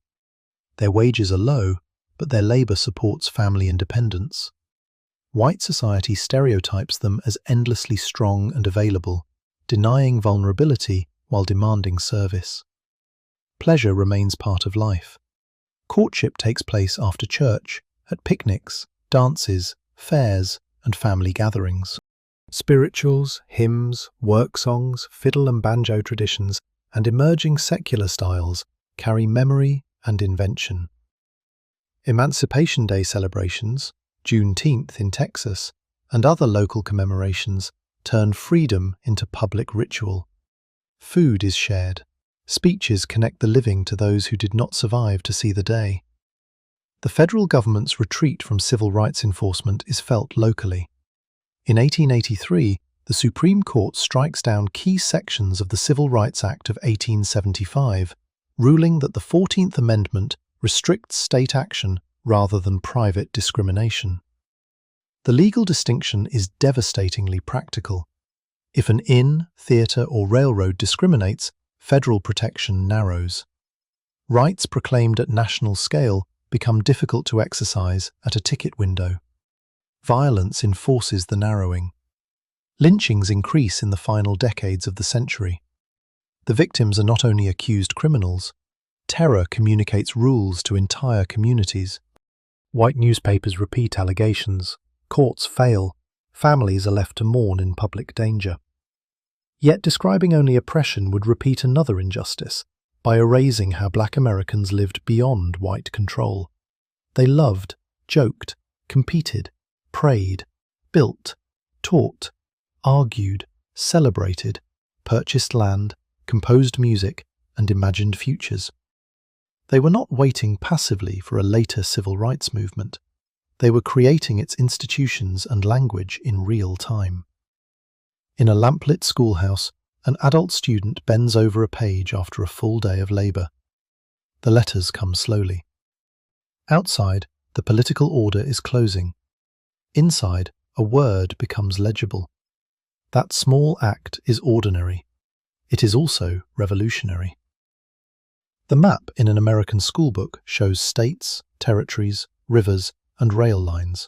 Speaker 1: Their wages are low, but their labour supports family independence. White society stereotypes them as endlessly strong and available, denying vulnerability while demanding service. Pleasure remains part of life. Courtship takes place after church, at picnics, dances, fairs, and family gatherings. Spirituals, hymns, work songs, fiddle and banjo traditions, and emerging secular styles carry memory and invention. Emancipation Day celebrations, Juneteenth in Texas, and other local commemorations turn freedom into public ritual. Food is shared. Speeches connect the living to those who did not survive to see the day. The federal government's retreat from civil rights enforcement is felt locally. In 1883, the Supreme Court strikes down key sections of the Civil Rights Act of 1875, ruling that the 14th Amendment restricts state action rather than private discrimination. The legal distinction is devastatingly practical. If an inn, theatre, or railroad discriminates, federal protection narrows. Rights proclaimed at national scale become difficult to exercise at a ticket window. Violence enforces the narrowing. Lynchings increase in the final decades of the century. The victims are not only accused criminals. Terror communicates rules to entire communities. White newspapers repeat allegations. Courts fail. Families are left to mourn in public danger. Yet describing only oppression would repeat another injustice by erasing how black Americans lived beyond white control. They loved, joked, competed, prayed, built, taught, argued, celebrated, purchased land, composed music, and imagined futures. They were not waiting passively for a later civil rights movement. They were creating its institutions and language in real time. In a lamplit schoolhouse, an adult student bends over a page after a full day of labour. The letters come slowly. Outside, the political order is closing. Inside, a word becomes legible. That small act is ordinary. It is also revolutionary. The map in an American schoolbook shows states, territories, rivers, and rail lines.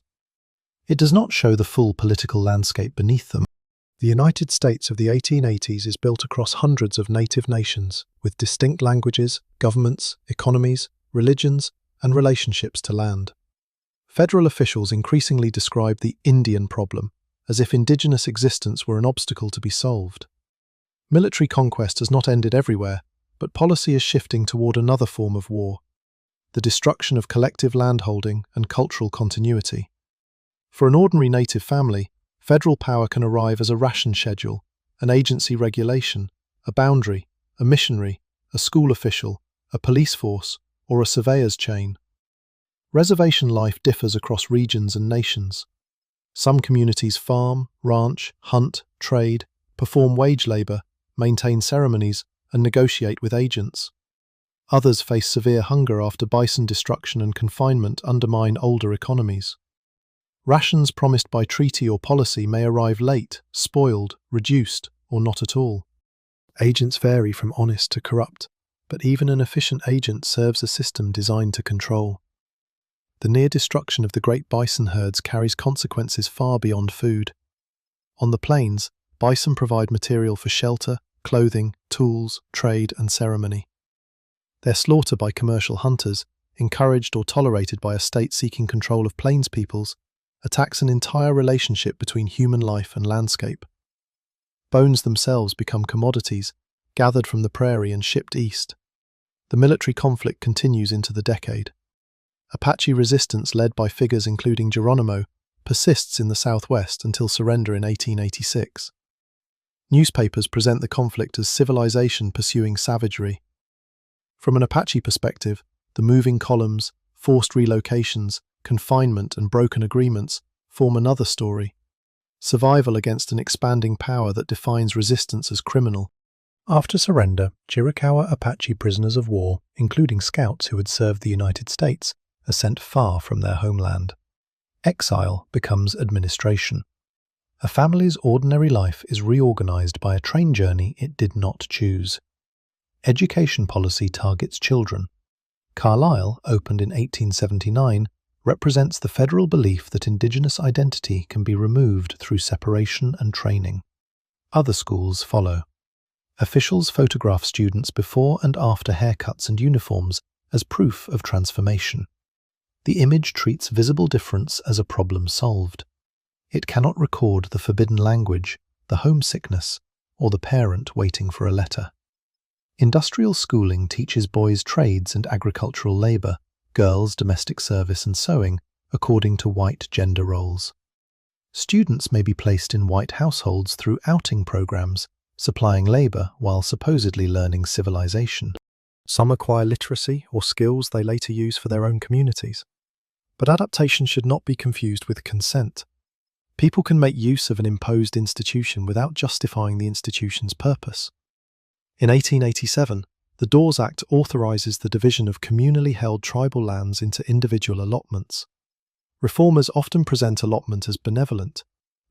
Speaker 1: It does not show the full political landscape beneath them. The United States of the 1880s is built across hundreds of native nations, with distinct languages, governments, economies, religions, and relationships to land. Federal officials increasingly describe the Indian problem as if indigenous existence were an obstacle to be solved. Military conquest has not ended everywhere, but policy is shifting toward another form of war: the destruction of collective landholding and cultural continuity. For an ordinary native family, federal power can arrive as a ration schedule, an agency regulation, a boundary, a missionary, a school official, a police force, or a surveyor's chain. Reservation life differs across regions and nations. Some communities farm, ranch, hunt, trade, perform wage labor, maintain ceremonies, and negotiate with agents. Others face severe hunger after bison destruction and confinement undermine older economies. Rations promised by treaty or policy may arrive late, spoiled, reduced, or not at all. Agents vary from honest to corrupt, but even an efficient agent serves a system designed to control. The near destruction of the great bison herds carries consequences far beyond food. On the plains, bison provide material for shelter, clothing, tools, trade, and ceremony. Their slaughter by commercial hunters, encouraged or tolerated by a state seeking control of plains peoples, attacks an entire relationship between human life and landscape. Bones themselves become commodities, gathered from the prairie and shipped east. The military conflict continues into the decade. Apache resistance led by figures including Geronimo persists in the Southwest until surrender in 1886. Newspapers present the conflict as civilization pursuing savagery. From an Apache perspective, the moving columns, forced relocations, confinement, and broken agreements form another story: survival against an expanding power that defines resistance as criminal. After surrender, Chiricahua Apache prisoners of war, including scouts who had served the United States, are sent far from their homeland. Exile becomes administration. A family's ordinary life is reorganized by a train journey it did not choose. Education policy targets children. Carlisle, opened in 1879, represents the federal belief that indigenous identity can be removed through separation and training. Other schools follow. Officials photograph students before and after haircuts and uniforms as proof of transformation. The image treats visible difference as a problem solved. It cannot record the forbidden language, the homesickness, or the parent waiting for a letter. Industrial schooling teaches boys trades and agricultural labor, girls domestic service and sewing, according to white gender roles. Students may be placed in white households through outing programs, supplying labor while supposedly learning civilization. Some acquire literacy or skills they later use for their own communities. But adaptation should not be confused with consent. People can make use of an imposed institution without justifying the institution's purpose. In 1887, the Dawes Act authorizes the division of communally held tribal lands into individual allotments. Reformers often present allotment as benevolent,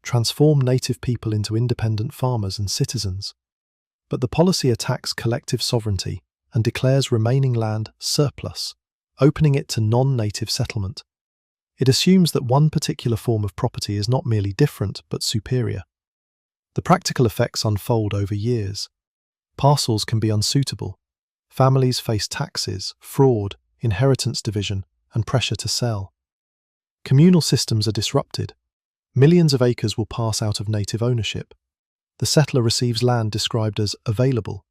Speaker 1: transform native people into independent farmers and citizens. But the policy attacks collective sovereignty and declares remaining land surplus, opening it to non-native settlement. It assumes that one particular form of property is not merely different but superior. The practical effects unfold over years. Parcels can be unsuitable. Families face taxes, fraud, inheritance division, and pressure to sell. Communal systems are disrupted. Millions of acres will pass out of native ownership. The settler receives land described as available.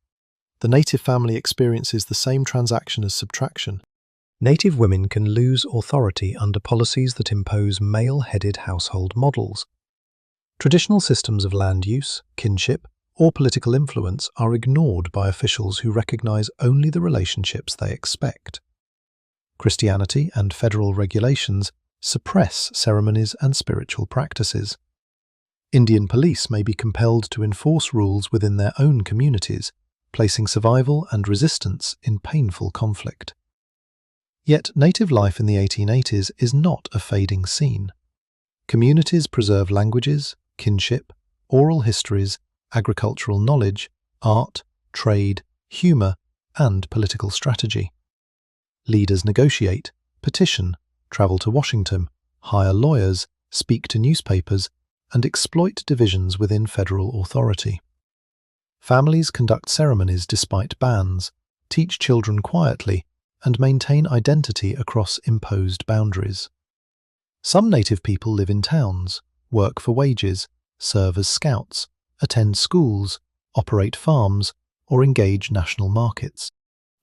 Speaker 1: The native family experiences the same transaction as subtraction. Native women can lose authority under policies that impose male-headed household models. Traditional systems of land use, kinship, or political influence are ignored by officials who recognize only the relationships they expect. Christianity and federal regulations suppress ceremonies and spiritual practices. Indian police may be compelled to enforce rules within their own communities, placing survival and resistance in painful conflict. Yet native life in the 1880s is not a fading scene. Communities preserve languages, kinship, oral histories, agricultural knowledge, art, trade, humour, and political strategy. Leaders negotiate, petition, travel to Washington, hire lawyers, speak to newspapers, and exploit divisions within federal authority. Families conduct ceremonies despite bans, teach children quietly, and maintain identity across imposed boundaries. Some native people live in towns, work for wages, serve as scouts, attend schools, operate farms, or engage national markets.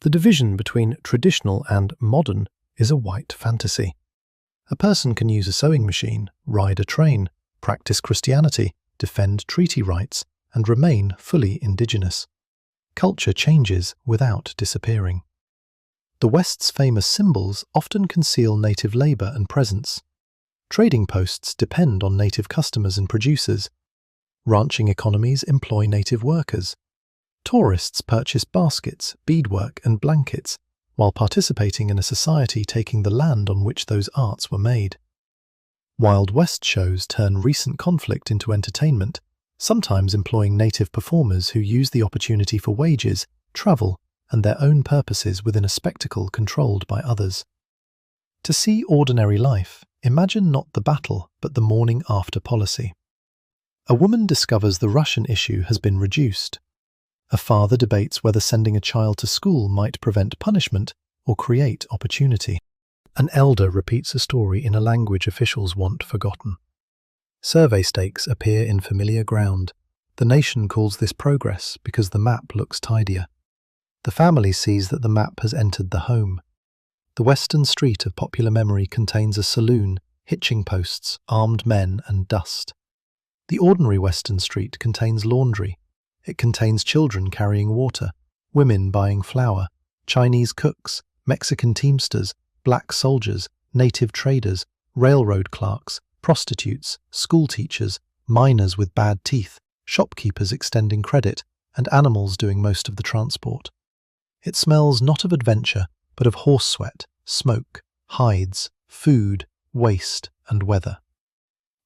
Speaker 1: The division between traditional and modern is a white fantasy. A person can use a sewing machine, ride a train, practice Christianity, defend treaty rights, and remain fully indigenous. Culture changes without disappearing. The West's famous symbols often conceal native labour and presence. Trading posts depend on native customers and producers. Ranching economies employ native workers. Tourists purchase baskets, beadwork, and blankets, while participating in a society taking the land on which those arts were made. Wild West shows turn recent conflict into entertainment, sometimes employing native performers who use the opportunity for wages, travel, and their own purposes within a spectacle controlled by others. To see ordinary life, imagine not the battle, but the morning after policy. A woman discovers the Russian issue has been reduced. A father debates whether sending a child to school might prevent punishment or create opportunity. An elder repeats a story in a language officials want forgotten. Survey stakes appear in familiar ground. The nation calls this progress because the map looks tidier. The family sees that the map has entered the home. The western street of popular memory contains a saloon, hitching posts, armed men, and dust. The ordinary western street contains laundry. It contains children carrying water, women buying flour, Chinese cooks, Mexican teamsters, black soldiers, native traders, railroad clerks, prostitutes, school teachers, miners with bad teeth, shopkeepers extending credit, and animals doing most of the transport. It smells not of adventure, but of horse sweat, smoke, hides, food, waste, and weather.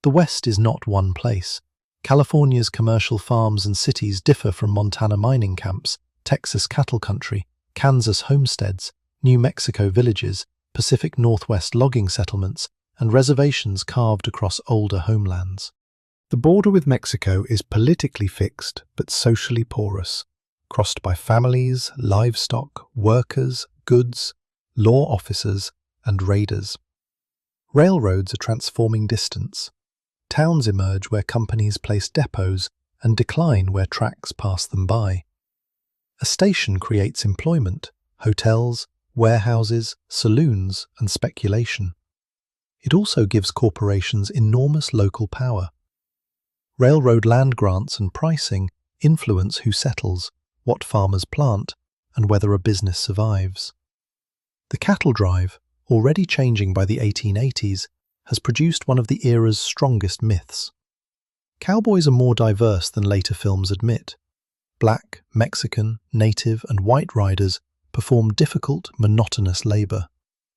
Speaker 1: The West is not one place. California's commercial farms and cities differ from Montana mining camps, Texas cattle country, Kansas homesteads, New Mexico villages, Pacific Northwest logging settlements, and reservations carved across older homelands. The border with Mexico is politically fixed but socially porous, crossed by families, livestock, workers, goods, law officers, and raiders. Railroads are transforming distance. Towns emerge where companies place depots and decline where tracks pass them by. A station creates employment, hotels, warehouses, saloons, and speculation. It also gives corporations enormous local power. Railroad land grants and pricing influence who settles, what farmers plant, and whether a business survives. The cattle drive, already changing by the 1880s, has produced one of the era's strongest myths. Cowboys are more diverse than later films admit. Black, Mexican, native, and white riders perform difficult, monotonous labor: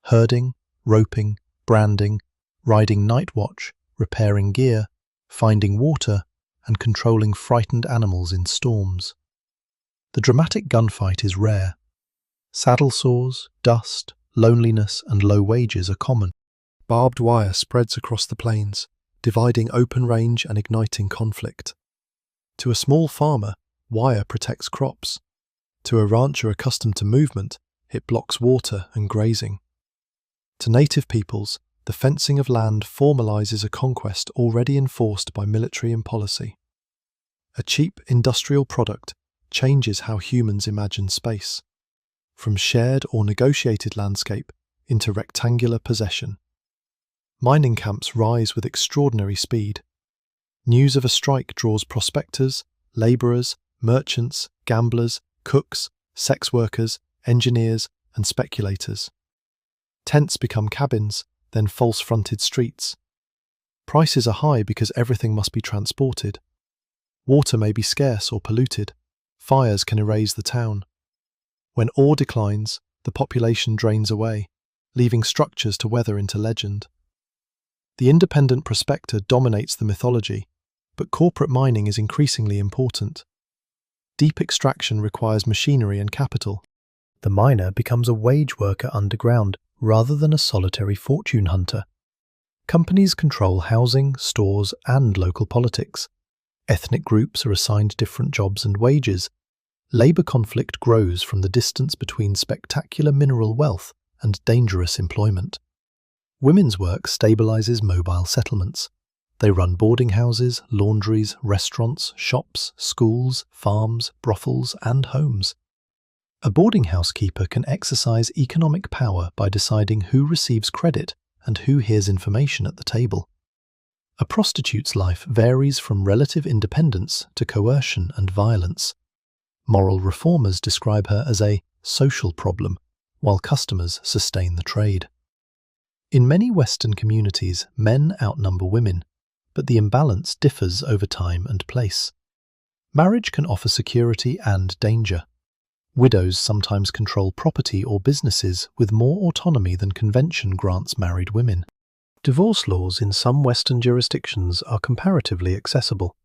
Speaker 1: herding, roping, branding, riding night watch, repairing gear, finding water, and controlling frightened animals in storms. The dramatic gunfight is rare. Saddle sores, dust, loneliness, and low wages are common. Barbed wire spreads across the plains, dividing open range and igniting conflict. To a small farmer, wire protects crops. To a rancher accustomed to movement, it blocks water and grazing. To native peoples, the fencing of land formalizes a conquest already enforced by military and policy. A cheap industrial product changes how humans imagine space, from shared or negotiated landscape into rectangular possession. Mining camps rise with extraordinary speed. News of a strike draws prospectors, labourers, merchants, gamblers, cooks, sex workers, engineers, and speculators. Tents become cabins, then false-fronted streets. Prices are high because everything must be transported. Water may be scarce or polluted. Fires can erase the town. When ore declines, the population drains away, leaving structures to weather into legend. The independent prospector dominates the mythology, but corporate mining is increasingly important. Deep extraction requires machinery and capital. The miner becomes a wage worker underground rather than a solitary fortune hunter. Companies control housing, stores, and local politics. Ethnic groups are assigned different jobs and wages. Labour conflict grows from the distance between spectacular mineral wealth and dangerous employment. Women's work stabilises mobile settlements. They run boarding houses, laundries, restaurants, shops, schools, farms, brothels, and homes. A boarding house keeper can exercise economic power by deciding who receives credit and who hears information at the table. A prostitute's life varies from relative independence to coercion and violence. Moral reformers describe her as a social problem, while customers sustain the trade. In many Western communities, men outnumber women, but the imbalance differs over time and place. Marriage can offer security and danger. Widows sometimes control property or businesses with more autonomy than convention grants married women. Divorce laws in some Western jurisdictions are comparatively accessible.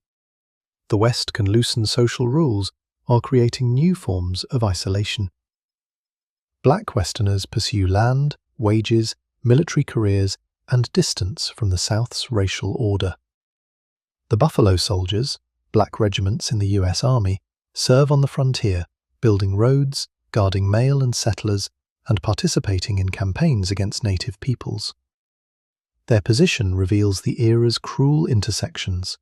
Speaker 1: The West can loosen social rules while creating new forms of isolation. Black Westerners pursue land, wages, military careers, and distance from the South's racial order. The Buffalo Soldiers, black regiments in the U.S. Army, serve on the frontier, building roads, guarding mail and settlers, and participating in campaigns against native peoples. Their position reveals the era's cruel intersections.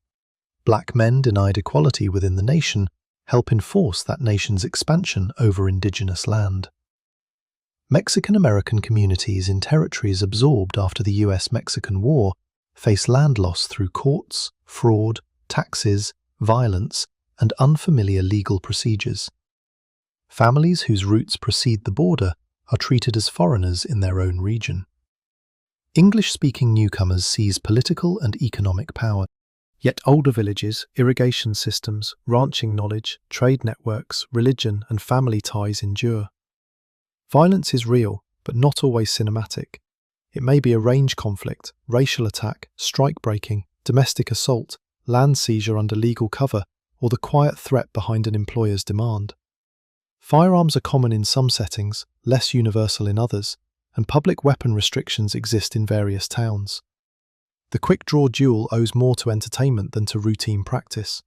Speaker 1: Black men denied equality within the nation help enforce that nation's expansion over indigenous land. Mexican-American communities in territories absorbed after the US-Mexican War face land loss through courts, fraud, taxes, violence, and unfamiliar legal procedures. Families whose roots precede the border are treated as foreigners in their own region. English-speaking newcomers seize political and economic power. Yet older villages, irrigation systems, ranching knowledge, trade networks, religion, and family ties endure. Violence is real, but not always cinematic. It may be a range conflict, racial attack, strike-breaking, domestic assault, land seizure under legal cover, or the quiet threat behind an employer's demand. Firearms are common in some settings, less universal in others, and public weapon restrictions exist in various towns. The quick-draw duel owes more to entertainment than to routine practice.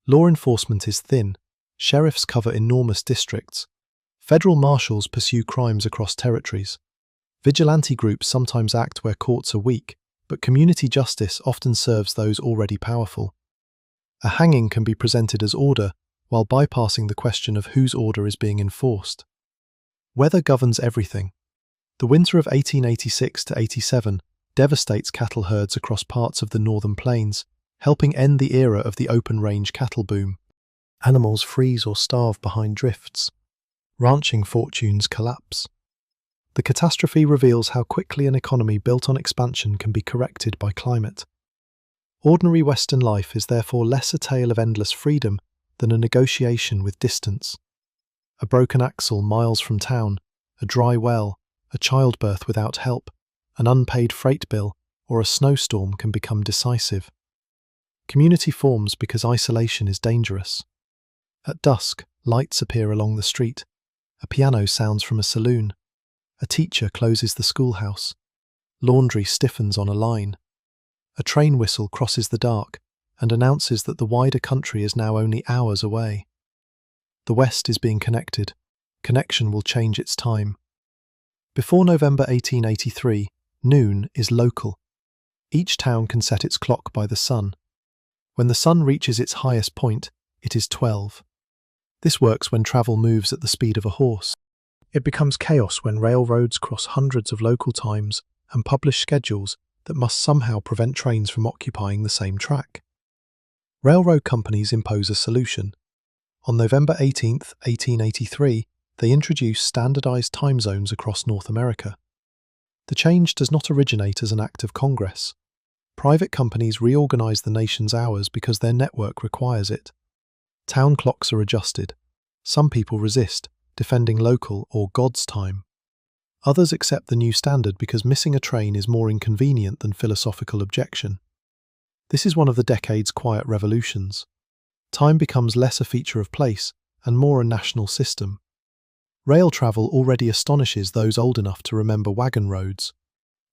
Speaker 1: Law enforcement is thin. Sheriffs cover enormous districts. Federal marshals pursue crimes across territories. Vigilante groups sometimes act where courts are weak, but community justice often serves those already powerful. A hanging can be presented as order, while bypassing the question of whose order is being enforced. Weather governs everything. The winter of 1886 to 87 devastates cattle herds across parts of the northern plains, helping end the era of the open-range cattle boom. Animals freeze or starve behind drifts. Ranching fortunes collapse. The catastrophe reveals how quickly an economy built on expansion can be corrected by climate. Ordinary Western life is therefore less a tale of endless freedom than a negotiation with distance. A broken axle miles from town, a dry well, a childbirth without help, an unpaid freight bill, or a snowstorm can become decisive. Community forms because isolation is dangerous. At dusk, lights appear along the street. A piano sounds from a saloon. A teacher closes the schoolhouse. Laundry stiffens on a line. A train whistle crosses the dark and announces that the wider country is now only hours away. The West is being connected. Connection will change its time. Before November 1883, noon is local. Each town can set its clock by the sun. When the sun reaches its highest point, it is 12. This works when travel moves at the speed of a horse. It becomes chaos when railroads cross hundreds of local times and publish schedules that must somehow prevent trains from occupying the same track. Railroad companies impose a solution. On November 18, 1883, they introduce standardized time zones across North America. The change does not originate as an act of Congress. Private companies reorganize the nation's hours because their network requires it. Town clocks are adjusted. Some people resist, defending local or God's time. Others accept the new standard because missing a train is more inconvenient than philosophical objection. This is one of the decade's quiet revolutions. Time becomes less a feature of place and more a national system. Rail travel already astonishes those old enough to remember wagon roads.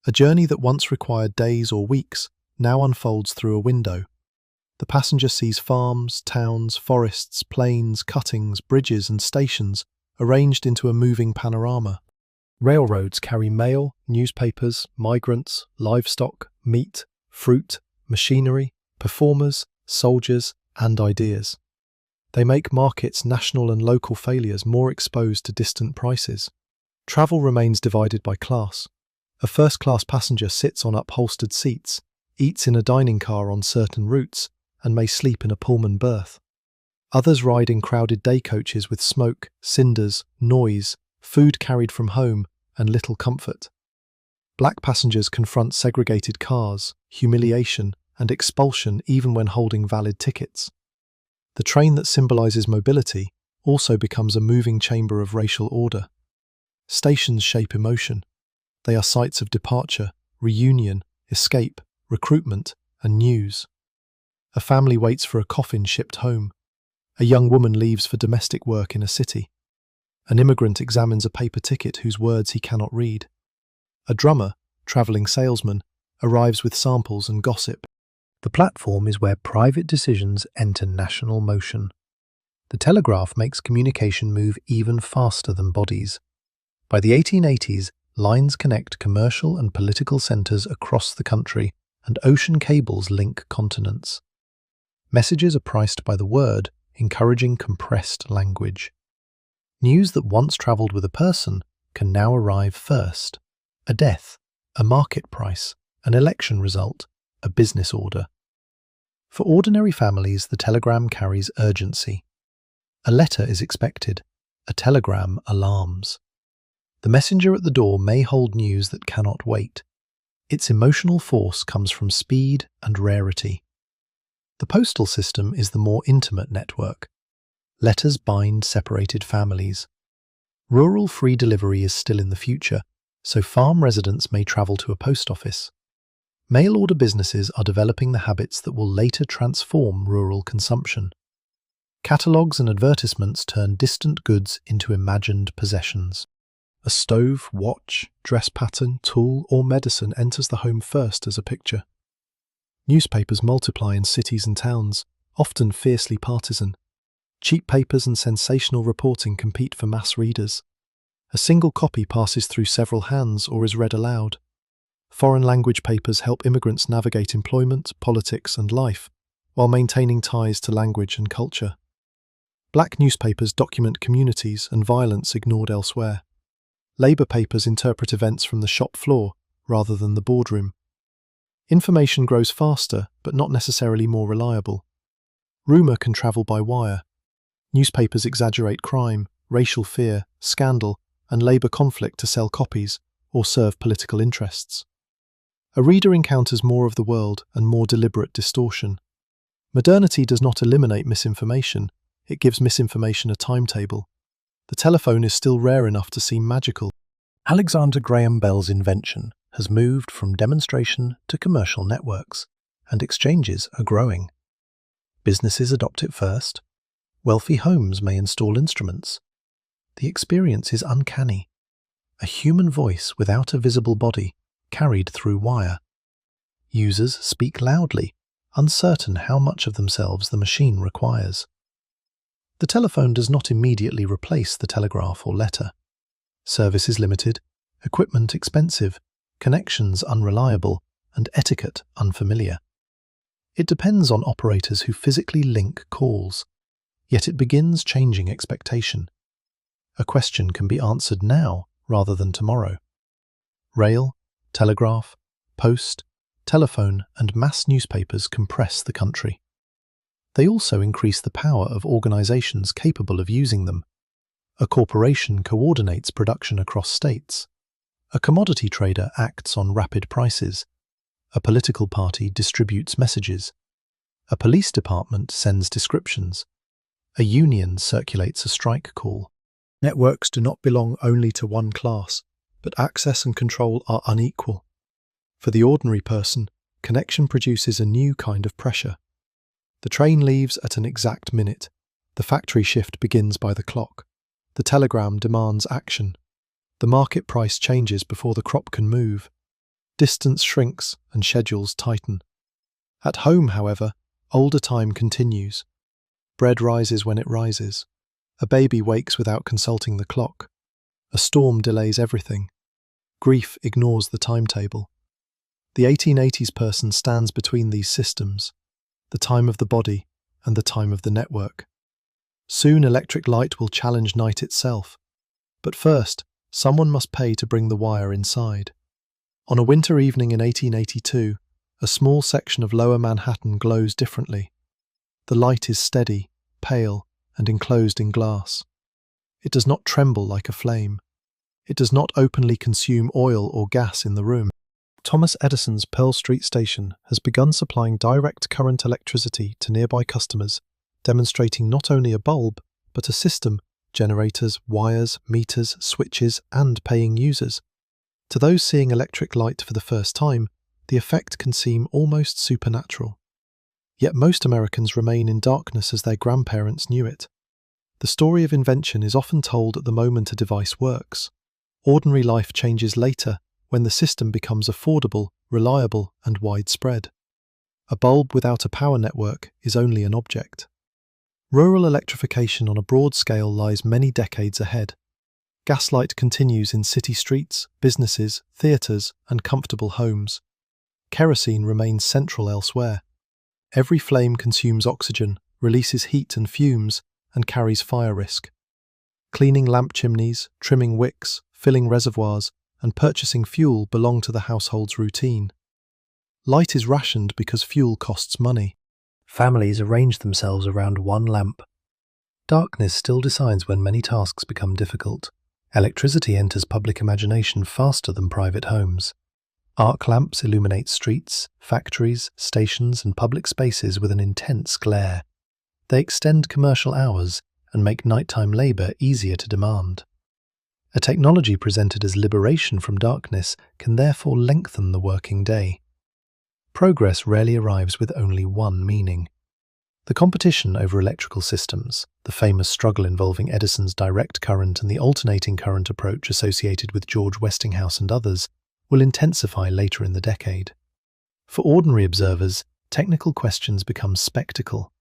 Speaker 1: A journey that once required days or weeks now unfolds through a window. The passenger sees farms, towns, forests, plains, cuttings, bridges and stations arranged into a moving panorama. Railroads carry mail, newspapers, migrants, livestock, meat, fruit, machinery, performers, soldiers, and ideas. They make markets' national and local failures more exposed to distant prices. Travel remains divided by class. A first-class passenger sits on upholstered seats, eats in a dining car on certain routes, and may sleep in a Pullman berth. Others ride in crowded day coaches with smoke, cinders, noise, food carried from home, and little comfort. Black passengers confront segregated cars, humiliation, and expulsion even when holding valid tickets. The train that symbolizes mobility also becomes a moving chamber of racial order. Stations shape emotion. They are sites of departure, reunion, escape, recruitment, and news. A family waits for a coffin shipped home. A young woman leaves for domestic work in a city. An immigrant examines a paper ticket whose words he cannot read. A drummer, travelling salesman, arrives with samples and gossip. The platform is where private decisions enter national motion. The telegraph makes communication move even faster than bodies. By the 1880s, lines connect commercial and political centres across the country, and ocean cables link continents. Messages are priced by the word, encouraging compressed language. News that once travelled with a person can now arrive first. A death, a market price, an election result, a business order. For ordinary families, the telegram carries urgency. A letter is expected. A telegram alarms. The messenger at the door may hold news that cannot wait. Its emotional force comes from speed and rarity. The postal system is the more intimate network. Letters bind separated families. Rural free delivery is still in the future, so farm residents may travel to a post office. Mail order businesses are developing the habits that will later transform rural consumption. Catalogues and advertisements turn distant goods into imagined possessions. A stove, watch, dress pattern, tool, or medicine enters the home first as a picture. Newspapers multiply in cities and towns, often fiercely partisan. Cheap papers and sensational reporting compete for mass readers. A single copy passes through several hands or is read aloud. Foreign language papers help immigrants navigate employment, politics, and life, while maintaining ties to language and culture. Black newspapers document communities and violence ignored elsewhere. Labour papers interpret events from the shop floor rather than the boardroom. Information grows faster, but not necessarily more reliable. Rumour can travel by wire. Newspapers exaggerate crime, racial fear, scandal, and labour conflict to sell copies or serve political interests. A reader encounters more of the world and more deliberate distortion. Modernity does not eliminate misinformation, it gives misinformation a timetable. The telephone is still rare enough to seem magical. Alexander Graham Bell's invention has moved from demonstration to commercial networks, and exchanges are growing. Businesses adopt it first. Wealthy homes may install instruments. The experience is uncanny. A human voice without a visible body, carried through wire. Users speak loudly, uncertain how much of themselves the machine requires. The telephone does not immediately replace the telegraph or letter. Service is limited, equipment expensive, connections unreliable, and etiquette unfamiliar. It depends on operators who physically link calls, yet it begins changing expectation. A question can be answered now rather than tomorrow. Rail, telegraph, post, telephone, and mass newspapers compress the country. They also increase the power of organizations capable of using them. A corporation coordinates production across states. A commodity trader acts on rapid prices. A political party distributes messages. A police department sends descriptions. A union circulates a strike call. Networks do not belong only to one class, but access and control are unequal. For the ordinary person, connection produces a new kind of pressure. The train leaves at an exact minute. The factory shift begins by the clock. The telegram demands action. The market price changes before the crop can move. Distance shrinks and schedules tighten. At home, however, older time continues. Bread rises when it rises. A baby wakes without consulting the clock. A storm delays everything. Grief ignores the timetable. The 1880s person stands between these systems, the time of the body and the time of the network. Soon electric light will challenge night itself. But first, someone must pay to bring the wire inside. On a winter evening in 1882, a small section of Lower Manhattan glows differently. The light is steady, pale, and enclosed in glass. It does not tremble like a flame. It does not openly consume oil or gas in the room. Thomas Edison's Pearl Street station has begun supplying direct current electricity to nearby customers, demonstrating not only a bulb, but a system, generators, wires, meters, switches, and paying users. To those seeing electric light for the first time, the effect can seem almost supernatural. Yet most Americans remain in darkness as their grandparents knew it. The story of invention is often told at the moment a device works. Ordinary life changes later when the system becomes affordable, reliable, and widespread. A bulb without a power network is only an object. Rural electrification on a broad scale lies many decades ahead. Gaslight continues in city streets, businesses, theatres, and comfortable homes. Kerosene remains central elsewhere. Every flame consumes oxygen, releases heat and fumes, and carries fire risk. Cleaning lamp chimneys, trimming wicks, filling reservoirs, and purchasing fuel belong to the household's routine. Light is rationed because fuel costs money. Families arrange themselves around one lamp. Darkness still decides when many tasks become difficult. Electricity enters public imagination faster than private homes. Arc lamps illuminate streets, factories, stations, and public spaces with an intense glare. They extend commercial hours and make nighttime labour easier to demand. A technology presented as liberation from darkness can therefore lengthen the working day. Progress rarely arrives with only one meaning. The competition over electrical systems, the famous struggle involving Edison's direct current and the alternating current approach associated with George Westinghouse and others, will intensify later in the decade. For ordinary observers, technical questions become spectacle.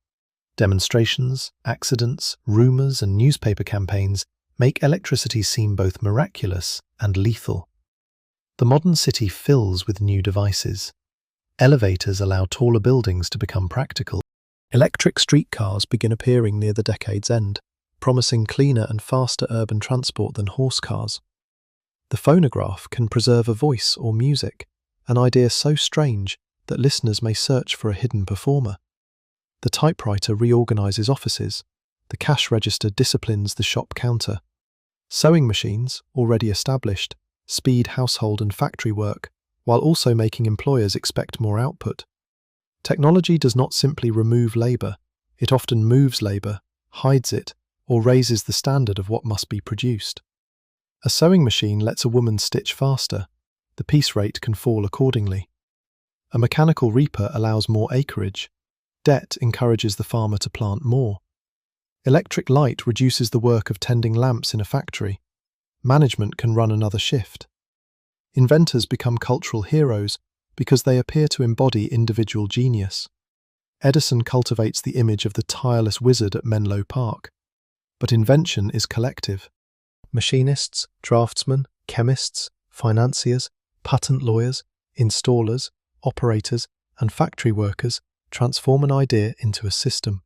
Speaker 1: Demonstrations, accidents, rumours, and newspaper campaigns make electricity seem both miraculous and lethal. The modern city fills with new devices. Elevators allow taller buildings to become practical. Electric streetcars begin appearing near the decade's end, promising cleaner and faster urban transport than horse cars. The phonograph can preserve a voice or music, an idea so strange that listeners may search for a hidden performer. The typewriter reorganizes offices. The cash register disciplines the shop counter. Sewing machines, already established, speed household and factory work, while also making employers expect more output. Technology does not simply remove labour, it often moves labour, hides it, or raises the standard of what must be produced. A sewing machine lets a woman stitch faster. The piece rate can fall accordingly. A mechanical reaper allows more acreage. Debt encourages the farmer to plant more. Electric light reduces the work of tending lamps in a factory. Management can run another shift. Inventors become cultural heroes because they appear to embody individual genius. Edison cultivates the image of the tireless wizard at Menlo Park. But invention is collective. Machinists, draftsmen, chemists, financiers, patent lawyers, installers, operators, and factory workers transform an idea into a system.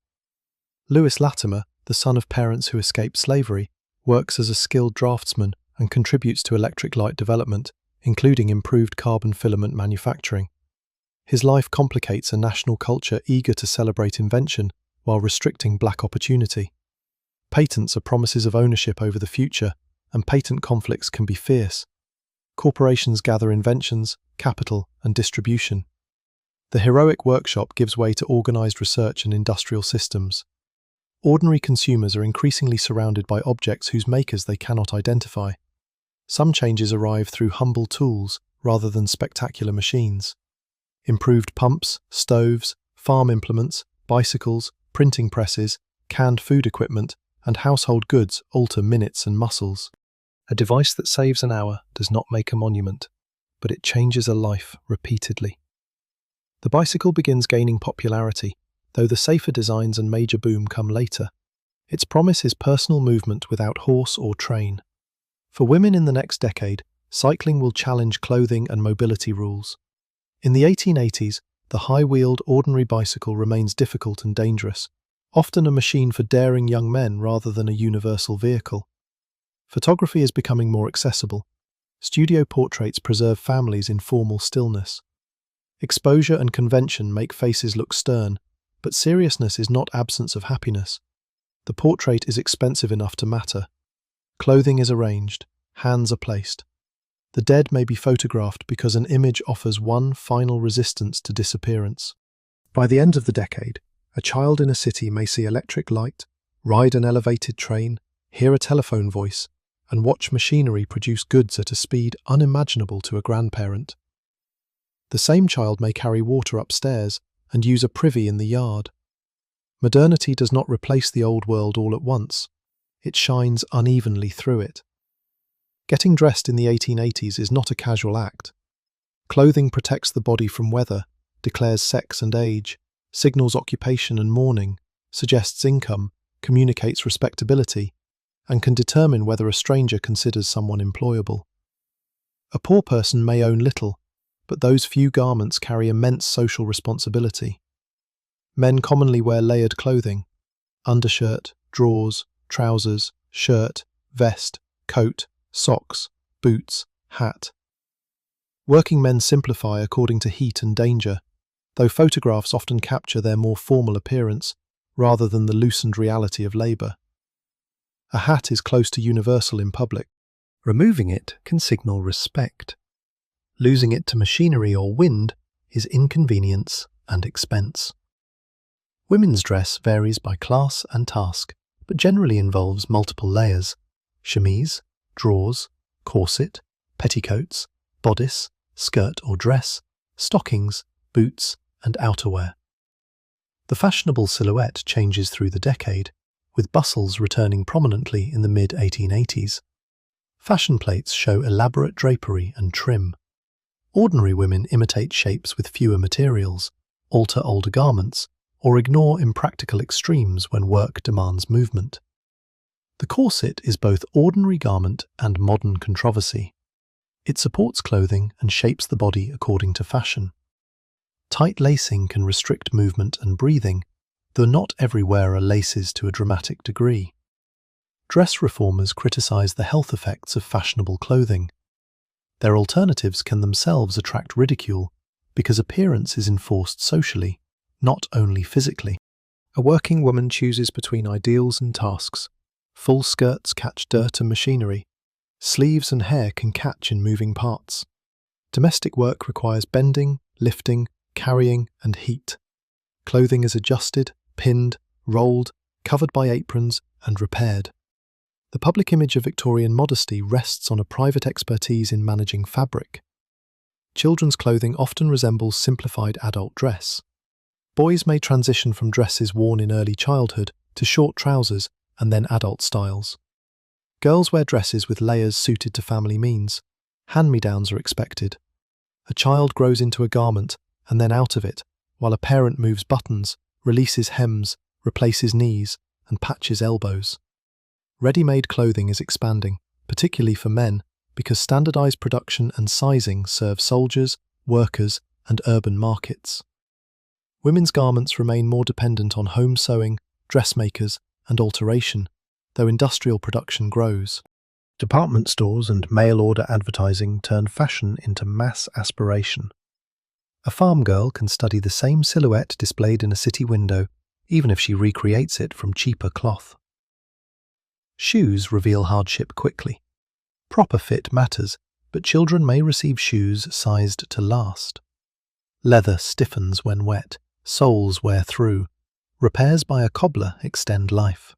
Speaker 1: Lewis Latimer, the son of parents who escaped slavery, works as a skilled draftsman and contributes to electric light development, including improved carbon filament manufacturing. His life complicates a national culture eager to celebrate invention while restricting black opportunity. Patents are promises of ownership over the future, and patent conflicts can be fierce. Corporations gather inventions, capital, and distribution. The heroic workshop gives way to organized research and industrial systems. Ordinary consumers are increasingly surrounded by objects whose makers they cannot identify. Some changes arrive through humble tools rather than spectacular machines. Improved pumps, stoves, farm implements, bicycles, printing presses, canned food equipment, and household goods alter minutes and muscles. A device that saves an hour does not make a monument. but it changes a life repeatedly. The bicycle begins gaining popularity, though the safer designs and major boom come later. Its promise is personal movement without horse or train. For women in the next decade, cycling will challenge clothing and mobility rules. In the 1880s, the high-wheeled ordinary bicycle remains difficult and dangerous, often a machine for daring young men rather than a universal vehicle. Photography is becoming more accessible. Studio portraits preserve families in formal stillness. Exposure and convention make faces look stern, but seriousness is not absence of happiness. The portrait is expensive enough to matter. Clothing is arranged, hands are placed. The dead may be photographed because an image offers one final resistance to disappearance. By the end of the decade, a child in a city may see electric light, ride an elevated train, hear a telephone voice, and watch machinery produce goods at a speed unimaginable to a grandparent. The same child may carry water upstairs and use a privy in the yard. Modernity does not replace the old world all at once. It shines unevenly through it. Getting dressed in the 1880s is not a casual act. Clothing protects the body from weather, declares sex and age, signals occupation and mourning, suggests income, communicates respectability, and can determine whether a stranger considers someone employable. A poor person may own little, but those few garments carry immense social responsibility. Men commonly wear layered clothing: undershirt, drawers, trousers, shirt, vest, coat, socks, boots, hat. Working men simplify according to heat and danger, though photographs often capture their more formal appearance rather than the loosened reality of labour. A hat is close to universal in public. Removing it can signal respect. Losing it to machinery or wind is inconvenience and expense. Women's dress varies by class and task, but generally involves multiple layers: chemise, drawers, corset, petticoats, bodice, skirt or dress, stockings, boots, and outerwear. The fashionable silhouette changes through the decade, with bustles returning prominently in the mid-1880s. Fashion plates show elaborate drapery and trim. Ordinary women imitate shapes with fewer materials, alter older garments, or ignore impractical extremes when work demands movement. The corset is both ordinary garment and modern controversy. It supports clothing and shapes the body according to fashion. Tight lacing can restrict movement and breathing, though not every wearer laces to a dramatic degree. Dress reformers criticize the health effects of fashionable clothing. Their alternatives can themselves attract ridicule because appearance is enforced socially, not only physically. A working woman chooses between ideals and tasks. Full skirts catch dirt and machinery. Sleeves and hair can catch in moving parts. Domestic work requires bending, lifting, carrying, and heat. Clothing is adjusted, pinned, rolled, covered by aprons, and repaired. The public image of Victorian modesty rests on a private expertise in managing fabric. Children's clothing often resembles simplified adult dress. Boys may transition from dresses worn in early childhood to short trousers and then adult styles. Girls wear dresses with layers suited to family means. Hand-me-downs are expected. A child grows into a garment and then out of it, while a parent moves buttons, releases hems, replaces knees, and patches elbows. Ready-made clothing is expanding, particularly for men, because standardized production and sizing serve soldiers, workers, and urban markets. Women's garments remain more dependent on home sewing, dressmakers, and alteration, though industrial production grows. Department stores and mail-order advertising turn fashion into mass aspiration. A farm girl can study the same silhouette displayed in a city window, even if she recreates it from cheaper cloth. Shoes reveal hardship quickly. Proper fit matters, but children may receive shoes sized to last. Leather stiffens when wet, soles wear through. Repairs by a cobbler extend life.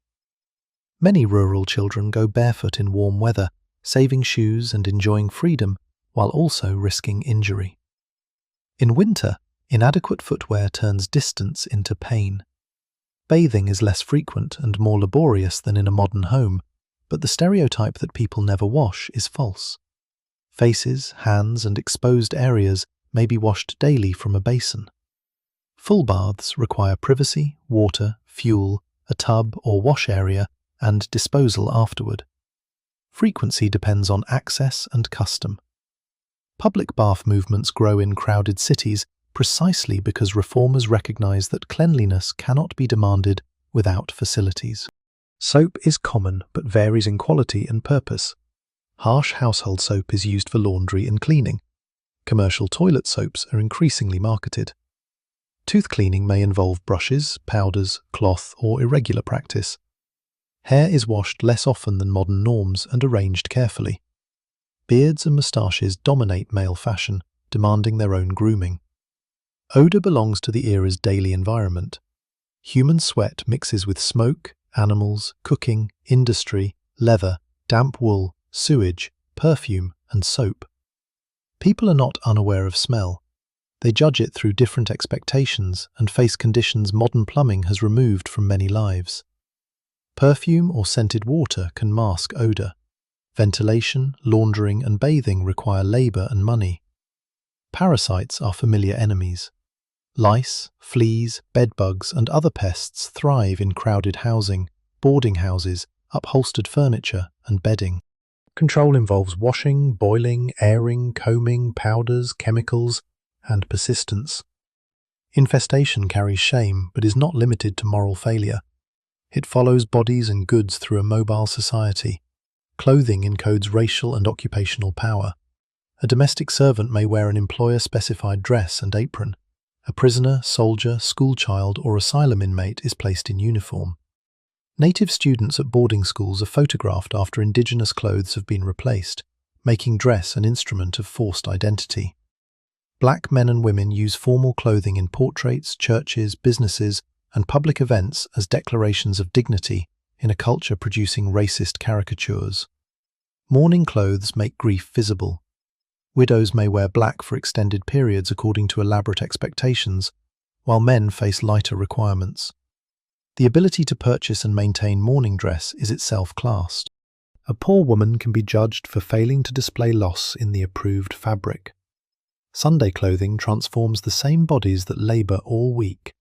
Speaker 1: Many rural children go barefoot in warm weather, saving shoes and enjoying freedom, while also risking injury. In winter, inadequate footwear turns distance into pain. Bathing is less frequent and more laborious than in a modern home, but the stereotype that people never wash is false. Faces, hands, and exposed areas may be washed daily from a basin. Full baths require privacy, water, fuel, a tub or wash area, and disposal afterward. Frequency depends on access and custom. Public bath movements grow in crowded cities precisely because reformers recognize that cleanliness cannot be demanded without facilities. Soap is common but varies in quality and purpose. Harsh household soap is used for laundry and cleaning. Commercial toilet soaps are increasingly marketed. Tooth cleaning may involve brushes, powders, cloth, or irregular practice. Hair is washed less often than modern norms and arranged carefully. Beards and moustaches dominate male fashion, demanding their own grooming. Odor belongs to the era's daily environment. Human sweat mixes with smoke, animals, cooking, industry, leather, damp wool, sewage, perfume, and soap. People are not unaware of smell. They judge it through different expectations and face conditions modern plumbing has removed from many lives. Perfume or scented water can mask odor. Ventilation, laundering, and bathing require labor and money. Parasites are familiar enemies. Lice, fleas, bedbugs, and other pests thrive in crowded housing, boarding houses, upholstered furniture, and bedding. Control involves washing, boiling, airing, combing, powders, chemicals, and persistence. Infestation carries shame but is not limited to moral failure. It follows bodies and goods through a mobile society. Clothing encodes racial and occupational power. A domestic servant may wear an employer-specified dress and apron. A prisoner, soldier, schoolchild, or asylum inmate is placed in uniform. Native students at boarding schools are photographed after indigenous clothes have been replaced, making dress an instrument of forced identity. Black men and women use formal clothing in portraits, churches, businesses, and public events as declarations of dignity in a culture producing racist caricatures. Mourning clothes make grief visible. Widows may wear black for extended periods according to elaborate expectations, while men face lighter requirements. The ability to purchase and maintain mourning dress is itself classed. A poor woman can be judged for failing to display loss in the approved fabric. Sunday clothing transforms the same bodies that labour all week.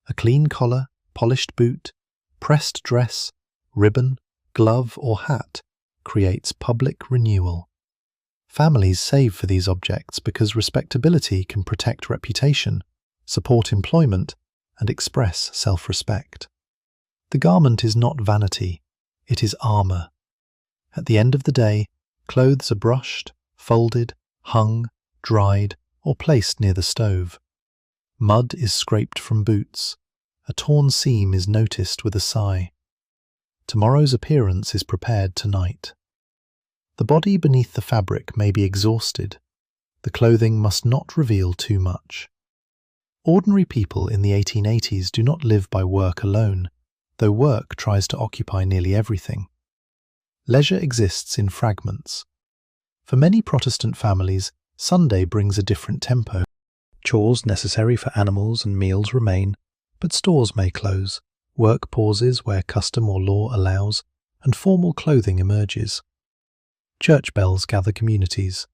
Speaker 1: A clean collar, polished boot, pressed dress, ribbon, glove or hat creates public renewal. Families save for these objects because respectability can protect reputation, support employment, and express self-respect. The garment is not vanity, it is armour. At the end of the day, clothes are brushed, folded, hung, dried, or placed near the stove. Mud is scraped from boots. A torn seam is noticed with a sigh. Tomorrow's appearance is prepared tonight. The body beneath the fabric may be exhausted. The clothing must not reveal too much. Ordinary people in the 1880s do not live by work alone, though work tries to occupy nearly everything. Leisure exists in fragments. For many Protestant families, Sunday brings a different tempo. Chores necessary for animals and meals remain, but stores may close, work pauses where custom or law allows, and formal clothing emerges. Church bells gather communities.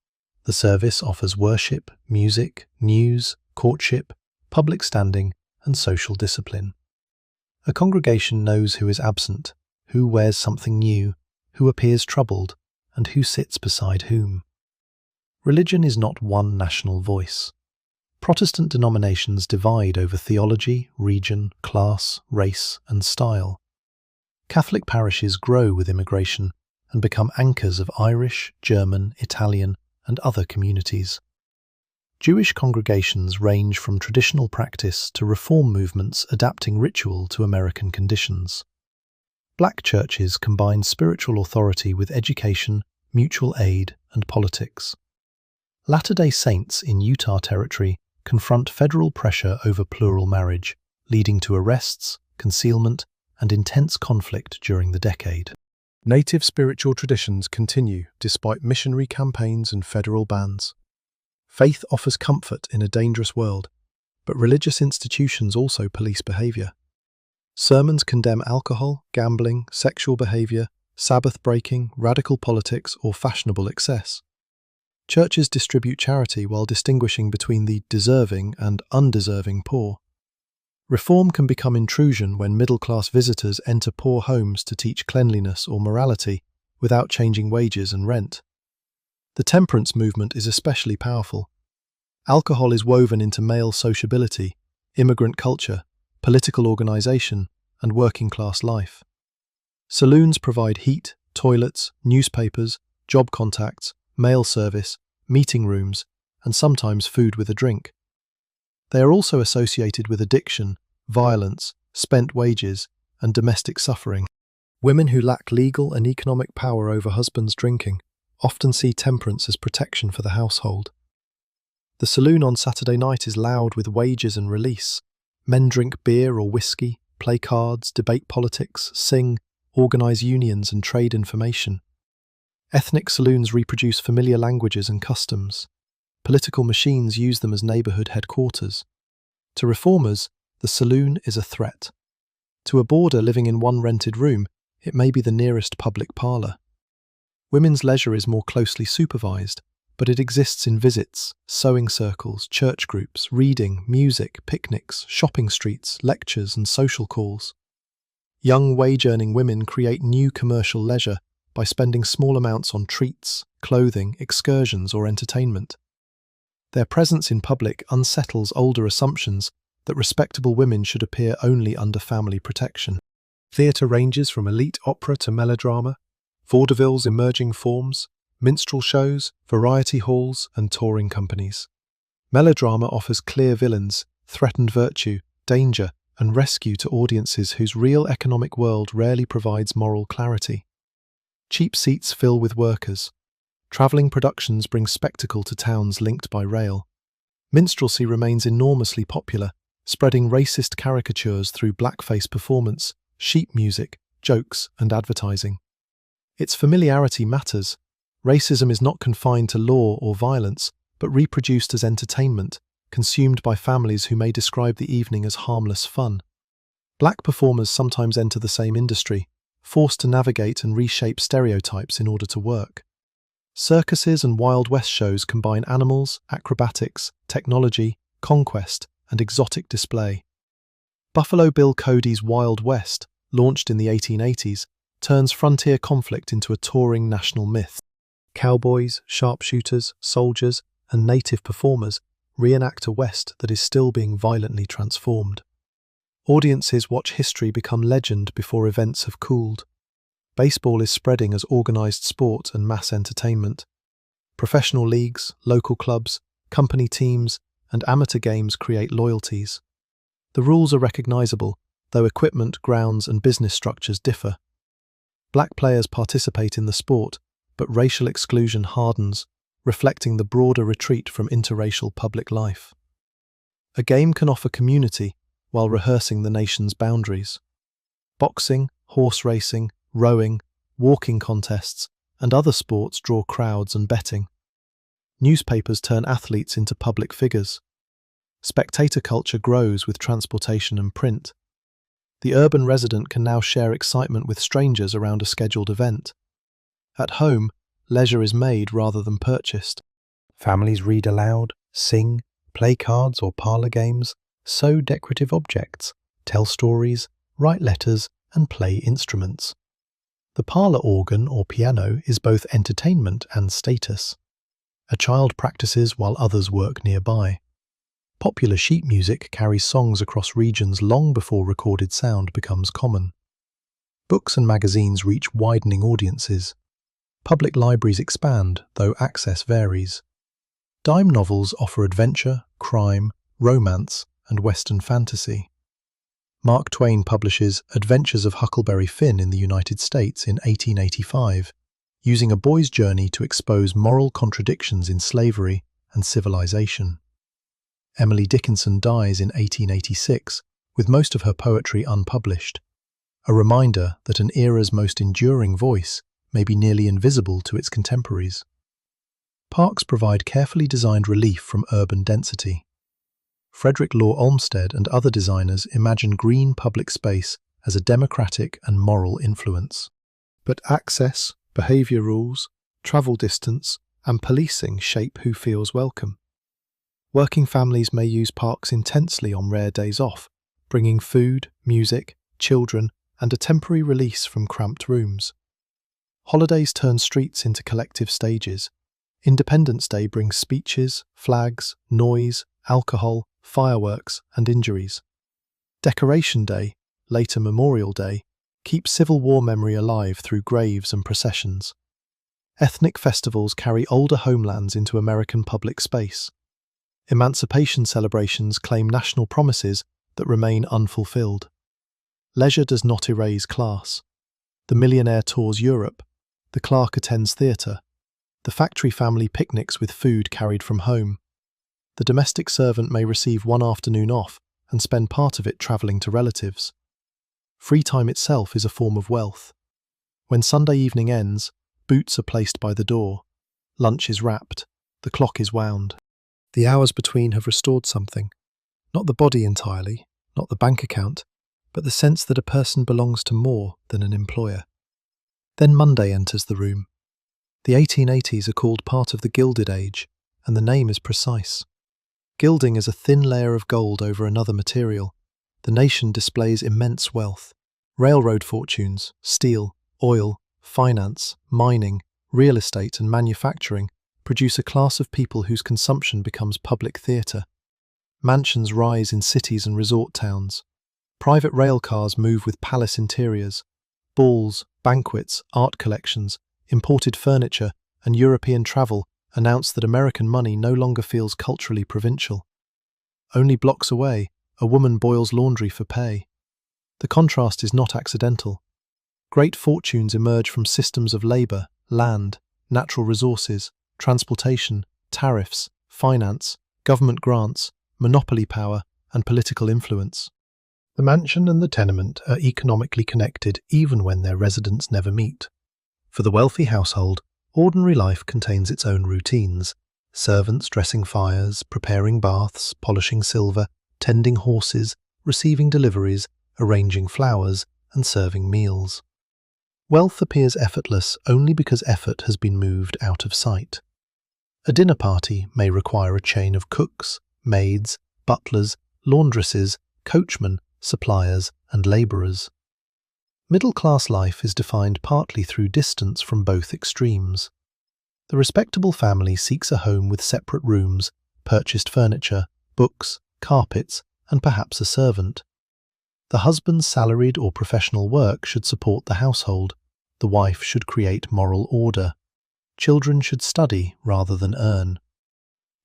Speaker 1: The service offers worship, music, news, courtship, public standing, and social discipline. A congregation knows who is absent, who wears something new, who appears troubled, and who sits beside whom. Religion is not one national voice. Protestant denominations divide over theology, region, class, race, and style. Catholic parishes grow with immigration and become anchors of Irish, German, Italian, and other communities. Jewish congregations range from traditional practice to reform movements adapting ritual to American conditions. Black churches combine spiritual authority with education, mutual aid, and politics. Latter-day Saints in Utah Territory confront federal pressure over plural marriage, leading to arrests, concealment, and intense conflict during the decade. Native spiritual traditions continue despite missionary campaigns and federal bans. Faith offers comfort in a dangerous world, but religious institutions also police behavior. Sermons condemn alcohol, gambling, sexual behavior, Sabbath breaking, radical politics, or fashionable excess. Churches distribute charity while distinguishing between the deserving and undeserving poor. Reform can become intrusion when middle-class visitors enter poor homes to teach cleanliness or morality without changing wages and rent. The temperance movement is especially powerful. Alcohol is woven into male sociability, immigrant culture, political organisation, and working-class life. Saloons provide heat, toilets, newspapers, job contacts, mail service, meeting rooms, and sometimes food with a drink. They are also associated with addiction, violence, spent wages, and domestic suffering. Women who lack legal and economic power over husbands drinking often see temperance as protection for the household. The saloon on Saturday night is loud with wages and release. Men drink beer or whiskey, play cards, debate politics, sing, organise unions and trade information. Ethnic saloons reproduce familiar languages and customs. Political machines use them as neighbourhood headquarters. To reformers, the saloon is a threat. To a boarder living in one rented room, it may be the nearest public parlour. Women's leisure is more closely supervised, but it exists in visits, sewing circles, church groups, reading, music, picnics, shopping streets, lectures and social calls. Young wage-earning women create new commercial leisure by spending small amounts on treats, clothing, excursions or entertainment. Their presence in public unsettles older assumptions that respectable women should appear only under family protection. Theatre ranges from elite opera to melodrama, vaudeville's emerging forms, minstrel shows, variety halls, and touring companies. Melodrama offers clear villains, threatened virtue, danger, and rescue to audiences whose real economic world rarely provides moral clarity. Cheap seats fill with workers. Travelling productions bring spectacle to towns linked by rail. Minstrelsy remains enormously popular, spreading racist caricatures through blackface performance, sheet music, jokes, and advertising. Its familiarity matters. Racism is not confined to law or violence, but reproduced as entertainment, consumed by families who may describe the evening as harmless fun. Black performers sometimes enter the same industry, forced to navigate and reshape stereotypes in order to work. Circuses and Wild West shows combine animals, acrobatics, technology, conquest, and exotic display. Buffalo Bill Cody's Wild West, launched in the 1880s, turns frontier conflict into a touring national myth. Cowboys, sharpshooters, soldiers, and native performers reenact a West that is still being violently transformed. Audiences watch history become legend before events have cooled. Baseball is spreading as organised sport and mass entertainment. Professional leagues, local clubs, company teams, and amateur games create loyalties. The rules are recognisable, though equipment, grounds, and business structures differ. Black players participate in the sport, but racial exclusion hardens, reflecting the broader retreat from interracial public life. A game can offer community while rehearsing the nation's boundaries. Boxing, horse racing, rowing, walking contests, and other sports draw crowds and betting. Newspapers turn athletes into public figures. Spectator culture grows with transportation and print. The urban resident can now share excitement with strangers around a scheduled event. At home, leisure is made rather than purchased. Families read aloud, sing, play cards or parlour games, sew decorative objects, tell stories, write letters, and play instruments. The parlour organ or piano is both entertainment and status. A child practices while others work nearby. Popular sheet music carries songs across regions long before recorded sound becomes common. Books and magazines reach widening audiences. Public libraries expand, though access varies. Dime novels offer adventure, crime, romance, and Western fantasy. Mark Twain publishes Adventures of Huckleberry Finn in the United States in 1885, using a boy's journey to expose moral contradictions in slavery and civilization. Emily Dickinson dies in 1886, with most of her poetry unpublished, a reminder that an era's most enduring voice may be nearly invisible to its contemporaries. Parks provide carefully designed relief from urban density. Frederick Law Olmsted and other designers imagine green public space as a democratic and moral influence. But access, behaviour rules, travel distance, and policing shape who feels welcome. Working families may use parks intensely on rare days off, bringing food, music, children, and a temporary release from cramped rooms. Holidays turn streets into collective stages. Independence Day brings speeches, flags, noise, alcohol, fireworks, and injuries. Decoration Day, later Memorial Day, keeps Civil War memory alive through graves and processions. Ethnic festivals carry older homelands into American public space. Emancipation celebrations claim national promises that remain unfulfilled. Leisure does not erase class. The millionaire tours Europe. The clerk attends theatre. The factory family picnics with food carried from home. The domestic servant may receive one afternoon off and spend part of it travelling to relatives. Free time itself is a form of wealth. When Sunday evening ends, boots are placed by the door. Lunch is wrapped. The clock is wound. The hours between have restored something. Not the body entirely, not the bank account, but the sense that a person belongs to more than an employer. Then Monday enters the room. The 1880s are called part of the Gilded Age, and the name is precise. Gilding is a thin layer of gold over another material. The nation displays immense wealth. Railroad fortunes, steel, oil, finance, mining, real estate and manufacturing produce a class of people whose consumption becomes public theatre. Mansions rise in cities and resort towns. Private rail cars move with palace interiors. Balls, banquets, art collections, imported furniture, and European travel announce that American money no longer feels culturally provincial. Only blocks away, a woman boils laundry for pay. The contrast is not accidental. Great fortunes emerge from systems of labour, land, natural resources, transportation, tariffs, finance, government grants, monopoly power, and political influence. The mansion and the tenement are economically connected even when their residents never meet. For the wealthy household, ordinary life contains its own routines. Servants dressing fires, preparing baths, polishing silver, tending horses, receiving deliveries, arranging flowers, and serving meals. Wealth appears effortless only because effort has been moved out of sight. A dinner party may require a chain of cooks, maids, butlers, laundresses, coachmen, suppliers, and labourers. Middle-class life is defined partly through distance from both extremes. The respectable family seeks a home with separate rooms, purchased furniture, books, carpets, and perhaps a servant. The husband's salaried or professional work should support the household. The wife should create moral order. Children should study rather than earn.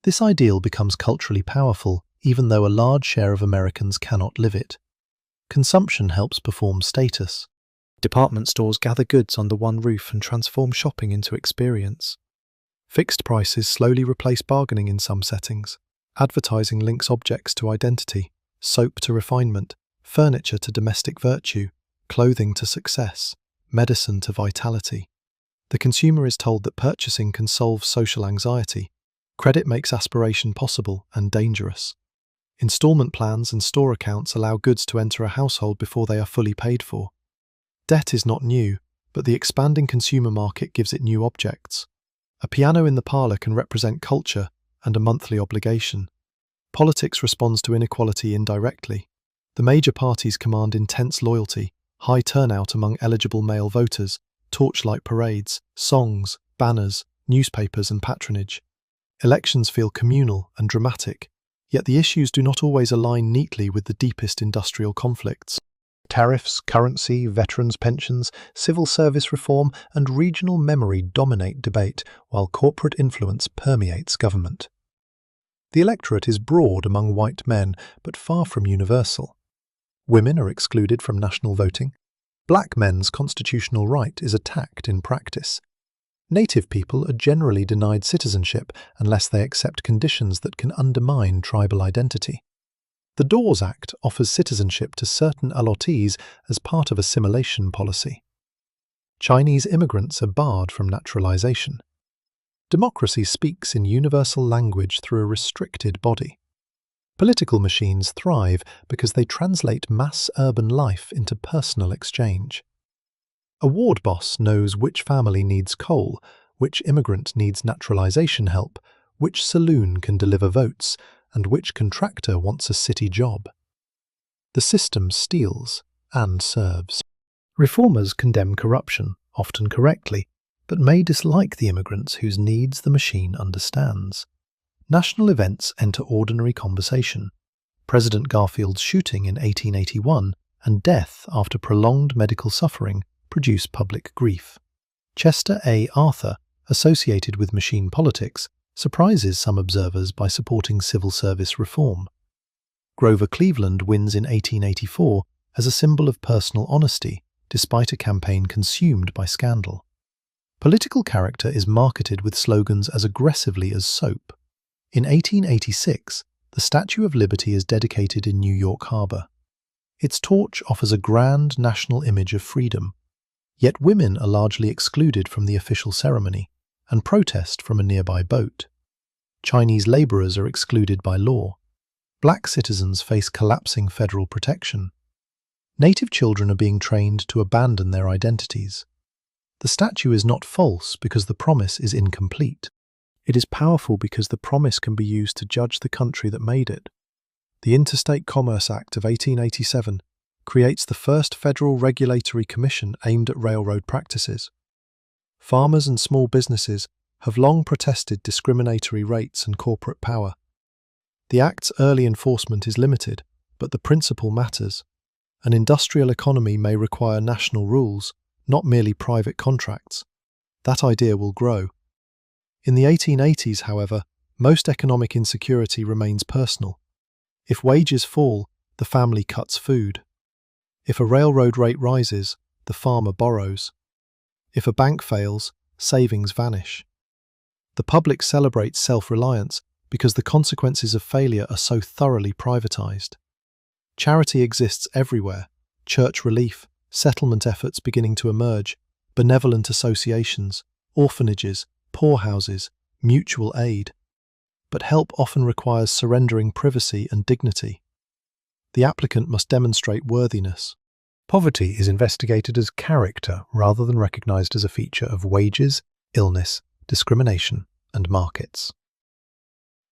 Speaker 1: This ideal becomes culturally powerful, even though a large share of Americans cannot live it. Consumption helps perform status. Department stores gather goods under one roof and transform shopping into experience. Fixed prices slowly replace bargaining in some settings. Advertising links objects to identity, soap to refinement, furniture to domestic virtue, clothing to success, medicine to vitality. The consumer is told that purchasing can solve social anxiety. Credit makes aspiration possible and dangerous. Installment plans and store accounts allow goods to enter a household before they are fully paid for. Debt is not new, but the expanding consumer market gives it new objects. A piano in the parlour can represent culture and a monthly obligation. Politics responds to inequality indirectly. The major parties command intense loyalty, high turnout among eligible male voters, torchlight parades, songs, banners, newspapers and patronage. Elections feel communal and dramatic, yet the issues do not always align neatly with the deepest industrial conflicts. Tariffs, currency, veterans' pensions, civil service reform, and regional memory dominate debate, while corporate influence permeates government. The electorate is broad among white men, but far from universal. Women are excluded from national voting. Black men's constitutional right is attacked in practice. Native people are generally denied citizenship unless they accept conditions that can undermine tribal identity. The Dawes Act offers citizenship to certain allottees as part of assimilation policy. Chinese immigrants are barred from naturalization. Democracy speaks in universal language through a restricted body. Political machines thrive because they translate mass urban life into personal exchange. A ward boss knows which family needs coal, which immigrant needs naturalization help, which saloon can deliver votes, and which contractor wants a city job. The system steals and serves. Reformers condemn corruption, often correctly, but may dislike the immigrants whose needs the machine understands. National events enter ordinary conversation. President Garfield's shooting in 1881 and death after prolonged medical suffering produce public grief. Chester A. Arthur, associated with machine politics, surprises some observers by supporting civil service reform. Grover Cleveland wins in 1884 as a symbol of personal honesty, despite a campaign consumed by scandal. Political character is marketed with slogans as aggressively as soap. In 1886, the Statue of Liberty is dedicated in New York Harbor. Its torch offers a grand national image of freedom. Yet women are largely excluded from the official ceremony and protest from a nearby boat. Chinese laborers are excluded by law. Black citizens face collapsing federal protection. Native children are being trained to abandon their identities. The statue is not false because the promise is incomplete. It is powerful because the promise can be used to judge the country that made it. The Interstate Commerce Act of 1887 creates the first federal regulatory commission aimed at railroad practices. Farmers and small businesses have long protested discriminatory rates and corporate power. The Act's early enforcement is limited, but the principle matters. An industrial economy may require national rules, not merely private contracts. That idea will grow. In the 1880s, however, most economic insecurity remains personal. If wages fall, the family cuts food. If a railroad rate rises, the farmer borrows. If a bank fails, savings vanish. The public celebrates self-reliance because the consequences of failure are so thoroughly privatized. Charity exists everywhere: church relief, settlement efforts beginning to emerge, benevolent associations, orphanages, poorhouses, mutual aid. But help often requires surrendering privacy and dignity. The applicant must demonstrate worthiness. Poverty is investigated as character rather than recognized as a feature of wages, illness, discrimination, and markets.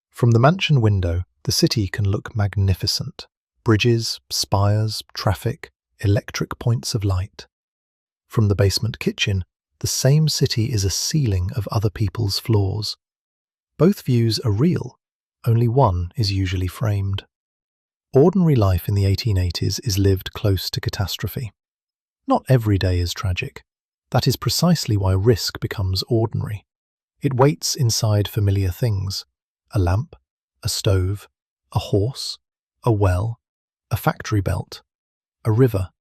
Speaker 1: From the mansion window, the city can look magnificent. Bridges, spires, traffic, electric points of light. From the basement kitchen, the same city is a ceiling of other people's floors. Both views are real, only one is usually framed. Ordinary life in the 1880s is lived close to catastrophe. Not every day is tragic. That is precisely why risk becomes ordinary. It waits inside familiar things: a lamp, a stove, a horse, a well, a factory belt, a river,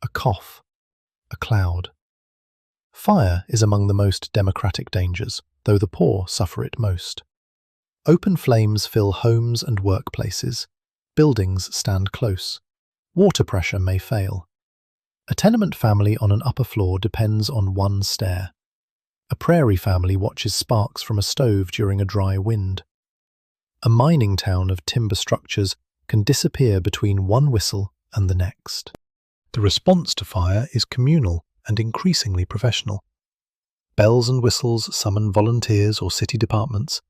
Speaker 1: a cough, a cloud. Fire is among the most democratic dangers, though the poor suffer it most. Open flames fill homes and workplaces. Buildings stand close. Water pressure may fail. A tenement family on an upper floor depends on one stair. A prairie family watches sparks from a stove during a dry wind. A mining town of timber structures can disappear between one whistle and the next. The response to fire is communal and increasingly professional. Bells and whistles summon volunteers or city departments.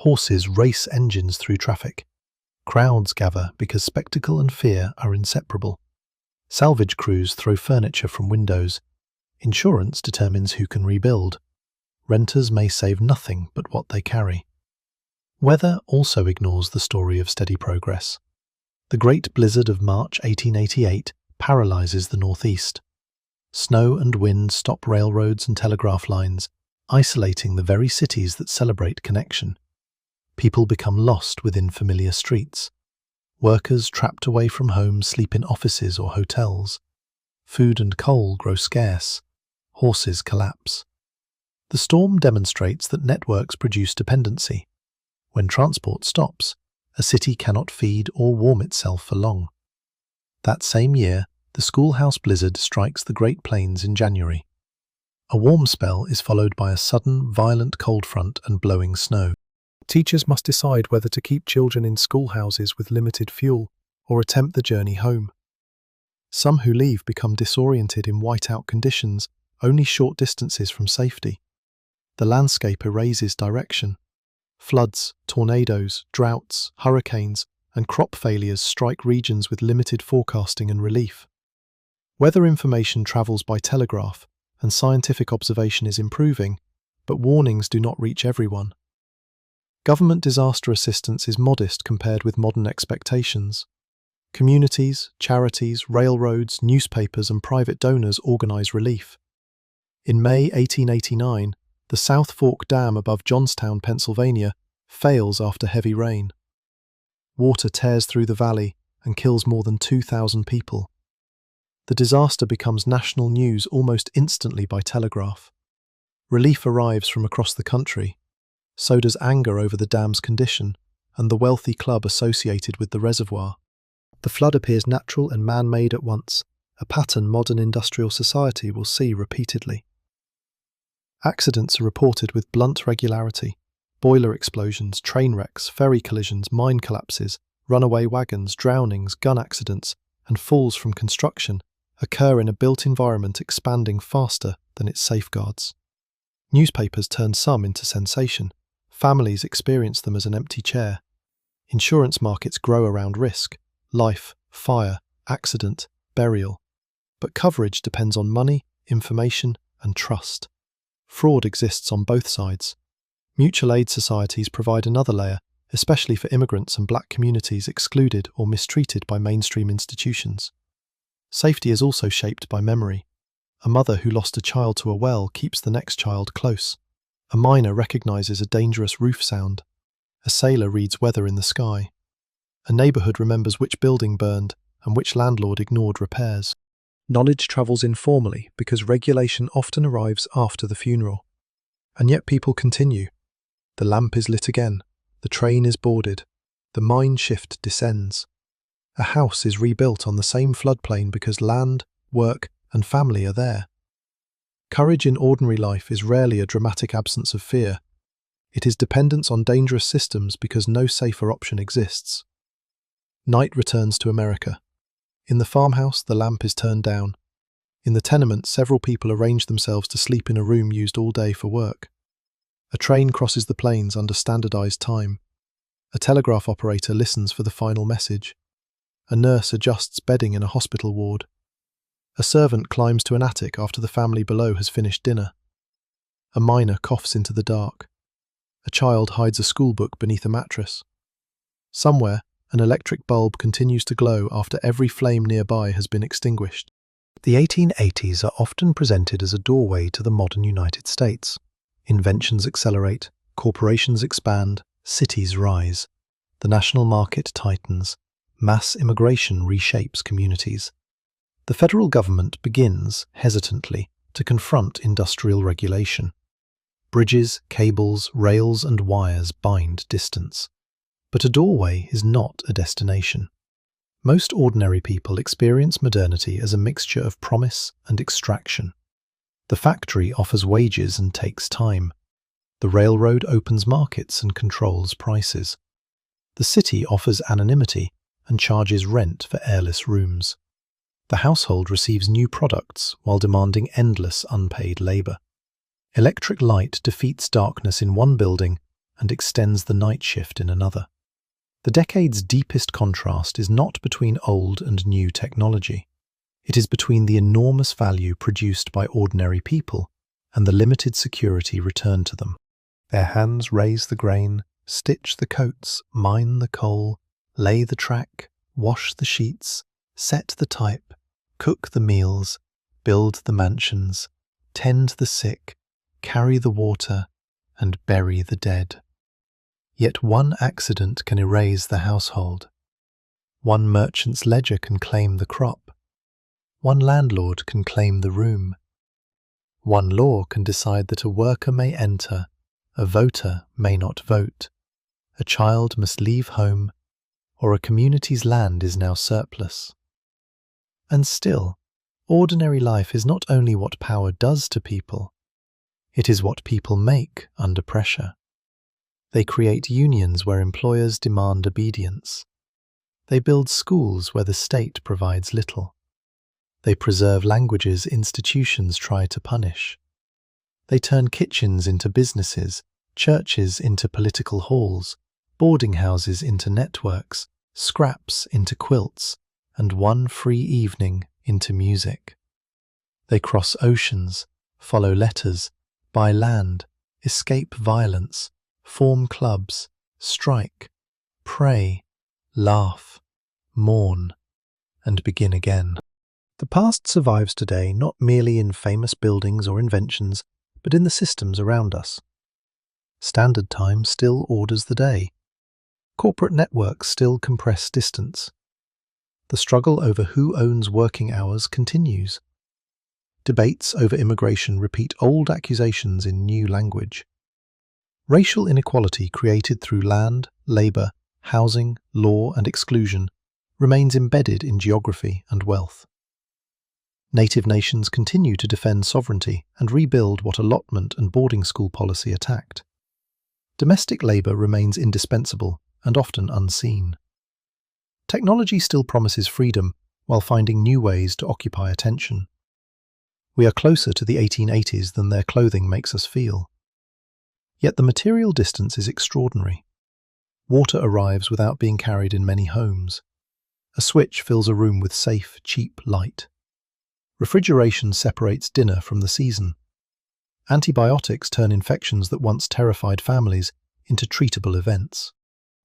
Speaker 1: Horses race engines through traffic. Crowds gather because spectacle and fear are inseparable. Salvage crews throw furniture from windows. Insurance determines who can rebuild. Renters may save nothing but what they carry. Weather also ignores the story of steady progress. The Great Blizzard of March 1888 paralyzes the northeast. Snow and wind stop railroads and telegraph lines, isolating the very cities that celebrate connection. People become lost within familiar streets. Workers trapped away from home sleep in offices or hotels. Food and coal grow scarce. Horses collapse. The storm demonstrates that networks produce dependency. When transport stops, a city cannot feed or warm itself for long. That same year, the Schoolhouse Blizzard strikes the Great Plains in January. A warm spell is followed by a sudden, violent cold front and blowing snow. Teachers must decide whether to keep children in schoolhouses with limited fuel or attempt the journey home. Some who leave become disoriented in whiteout conditions, only short distances from safety. The landscape erases direction. Floods, tornadoes, droughts, hurricanes, and crop failures strike regions with limited forecasting and relief. Weather information travels by telegraph, and scientific observation is improving, but warnings do not reach everyone. Government disaster assistance is modest compared with modern expectations. Communities, charities, railroads, newspapers, and private donors organize relief. In May 1889, the South Fork Dam above Johnstown, Pennsylvania, fails after heavy rain. Water tears through the valley and kills more than 2,000 people. The disaster becomes national news almost instantly by telegraph. Relief arrives from across the country. So does anger over the dam's condition and the wealthy club associated with the reservoir. The flood appears natural and man-made at once, a pattern modern industrial society will see repeatedly. Accidents are reported with blunt regularity. Boiler explosions, train wrecks, ferry collisions, mine collapses, runaway wagons, drownings, gun accidents, and falls from construction occur in a built environment expanding faster than its safeguards. Newspapers turn some into sensation. Families experience them as an empty chair. Insurance markets grow around risk, life, fire, accident, burial. But coverage depends on money, information, and trust. Fraud exists on both sides. Mutual aid societies provide another layer, especially for immigrants and black communities excluded or mistreated by mainstream institutions. Safety is also shaped by memory. A mother who lost a child to a well keeps the next child close. A miner recognizes a dangerous roof sound. A sailor reads weather in the sky. A neighborhood remembers which building burned and which landlord ignored repairs. Knowledge travels informally because regulation often arrives after the funeral. And yet people continue. The lamp is lit again. The train is boarded. The mine shift descends. A house is rebuilt on the same floodplain because land, work, and family are there. Courage in ordinary life is rarely a dramatic absence of fear. It is dependence on dangerous systems because no safer option exists. Night returns to America. In the farmhouse, the lamp is turned down. In the tenement, several people arrange themselves to sleep in a room used all day for work. A train crosses the plains under standardized time. A telegraph operator listens for the final message. A nurse adjusts bedding in a hospital ward. A servant climbs to an attic after the family below has finished dinner. A miner coughs into the dark. A child hides a schoolbook beneath a mattress. Somewhere, an electric bulb continues to glow after every flame nearby has been extinguished. The 1880s are often presented as a doorway to the modern United States. Inventions accelerate, corporations expand, cities rise. The national market tightens. Mass immigration reshapes communities. The federal government begins, hesitantly, to confront industrial regulation. Bridges, cables, rails, and wires bind distance. But a doorway is not a destination. Most ordinary people experience modernity as a mixture of promise and extraction. The factory offers wages and takes time. The railroad opens markets and controls prices. The city offers anonymity and charges rent for airless rooms. The household receives new products while demanding endless unpaid labor. Electric light defeats darkness in one building and extends the night shift in another. The decade's deepest contrast is not between old and new technology. It is between the enormous value produced by ordinary people and the limited security returned to them. Their hands raise the grain, stitch the coats, mine the coal, lay the track, wash the sheets, set the type, cook the meals, build the mansions, tend the sick, carry the water, and bury the dead. Yet one accident can erase the household. One merchant's ledger can claim the crop. One landlord can claim the room. One law can decide that a worker may enter, a voter may not vote, a child must leave home, or a community's land is now surplus. And still, ordinary life is not only what power does to people, it is what people make under pressure. They create unions where employers demand obedience. They build schools where the state provides little. They preserve languages institutions try to punish. They turn kitchens into businesses, churches into political halls, boarding houses into networks, scraps into quilts, and one free evening into music. They cross oceans, follow letters, buy land, escape violence, form clubs, strike, pray, laugh, mourn, and begin again. The past survives today not merely in famous buildings or inventions, but in the systems around us. Standard Time still orders the day. Corporate networks still compress distance. The struggle over who owns working hours continues. Debates over immigration repeat old accusations in new language. Racial inequality created through land, labour, housing, law and exclusion remains embedded in geography and wealth. Native nations continue to defend sovereignty and rebuild what allotment and boarding school policy attacked. Domestic labour remains indispensable and often unseen. Technology still promises freedom while finding new ways to occupy attention. We are closer to the 1880s than their clothing makes us feel. Yet the material distance is extraordinary. Water arrives without being carried in many homes. A switch fills a room with safe, cheap light. Refrigeration separates dinner from the season. Antibiotics turn infections that once terrified families into treatable events.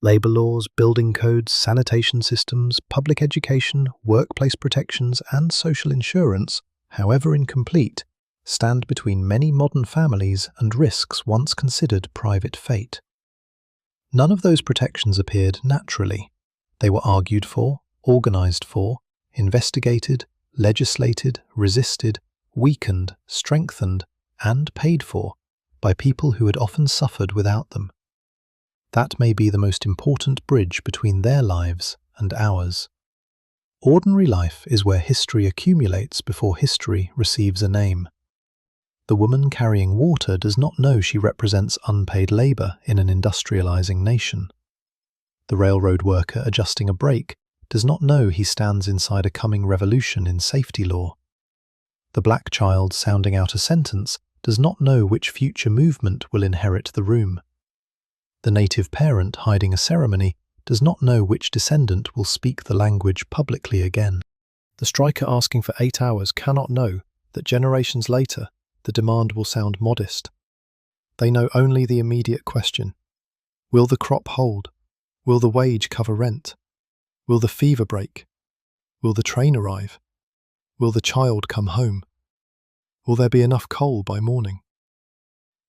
Speaker 1: Labour laws, building codes, sanitation systems, public education, workplace protections, and social insurance, however incomplete, stand between many modern families and risks once considered private fate. None of those protections appeared naturally. They were argued for, organised for, investigated, legislated, resisted, weakened, strengthened, and paid for by people who had often suffered without them. That may be the most important bridge between their lives and ours. Ordinary life is where history accumulates before history receives a name. The woman carrying water does not know she represents unpaid labour in an industrialising nation. The railroad worker adjusting a brake does not know he stands inside a coming revolution in safety law. The black child sounding out a sentence does not know which future movement will inherit the room. The native parent hiding a ceremony does not know which descendant will speak the language publicly again. The striker asking for 8 hours cannot know that generations later the demand will sound modest. They know only the immediate question: will the crop hold? Will the wage cover rent? Will the fever break? Will the train arrive? Will the child come home? Will there be enough coal by morning?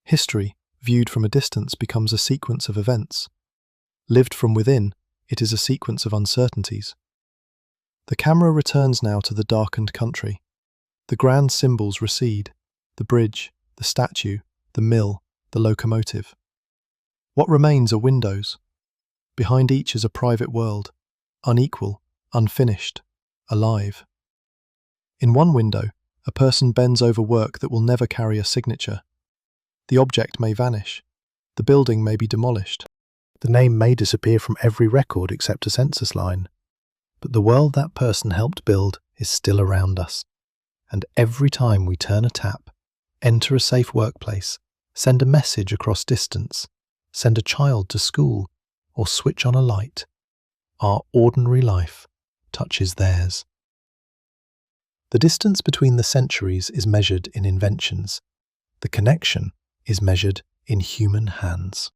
Speaker 1: History, viewed from a distance, becomes a sequence of events. Lived from within, it is a sequence of uncertainties. The camera returns now to the darkened country. The grand symbols recede: the bridge, the statue, the mill, the locomotive. What remains are windows. Behind each is a private world, unequal, unfinished, alive. In one window, a person bends over work that will never carry a signature. The object may vanish. The building may be demolished. The name may disappear from every record except a census line. But the world that person helped build is still around us. And every time we turn a tap, enter a safe workplace, send a message across distance, send a child to school, or switch on a light, our ordinary life touches theirs. The distance between the centuries is measured in inventions. The connection is measured in human hands.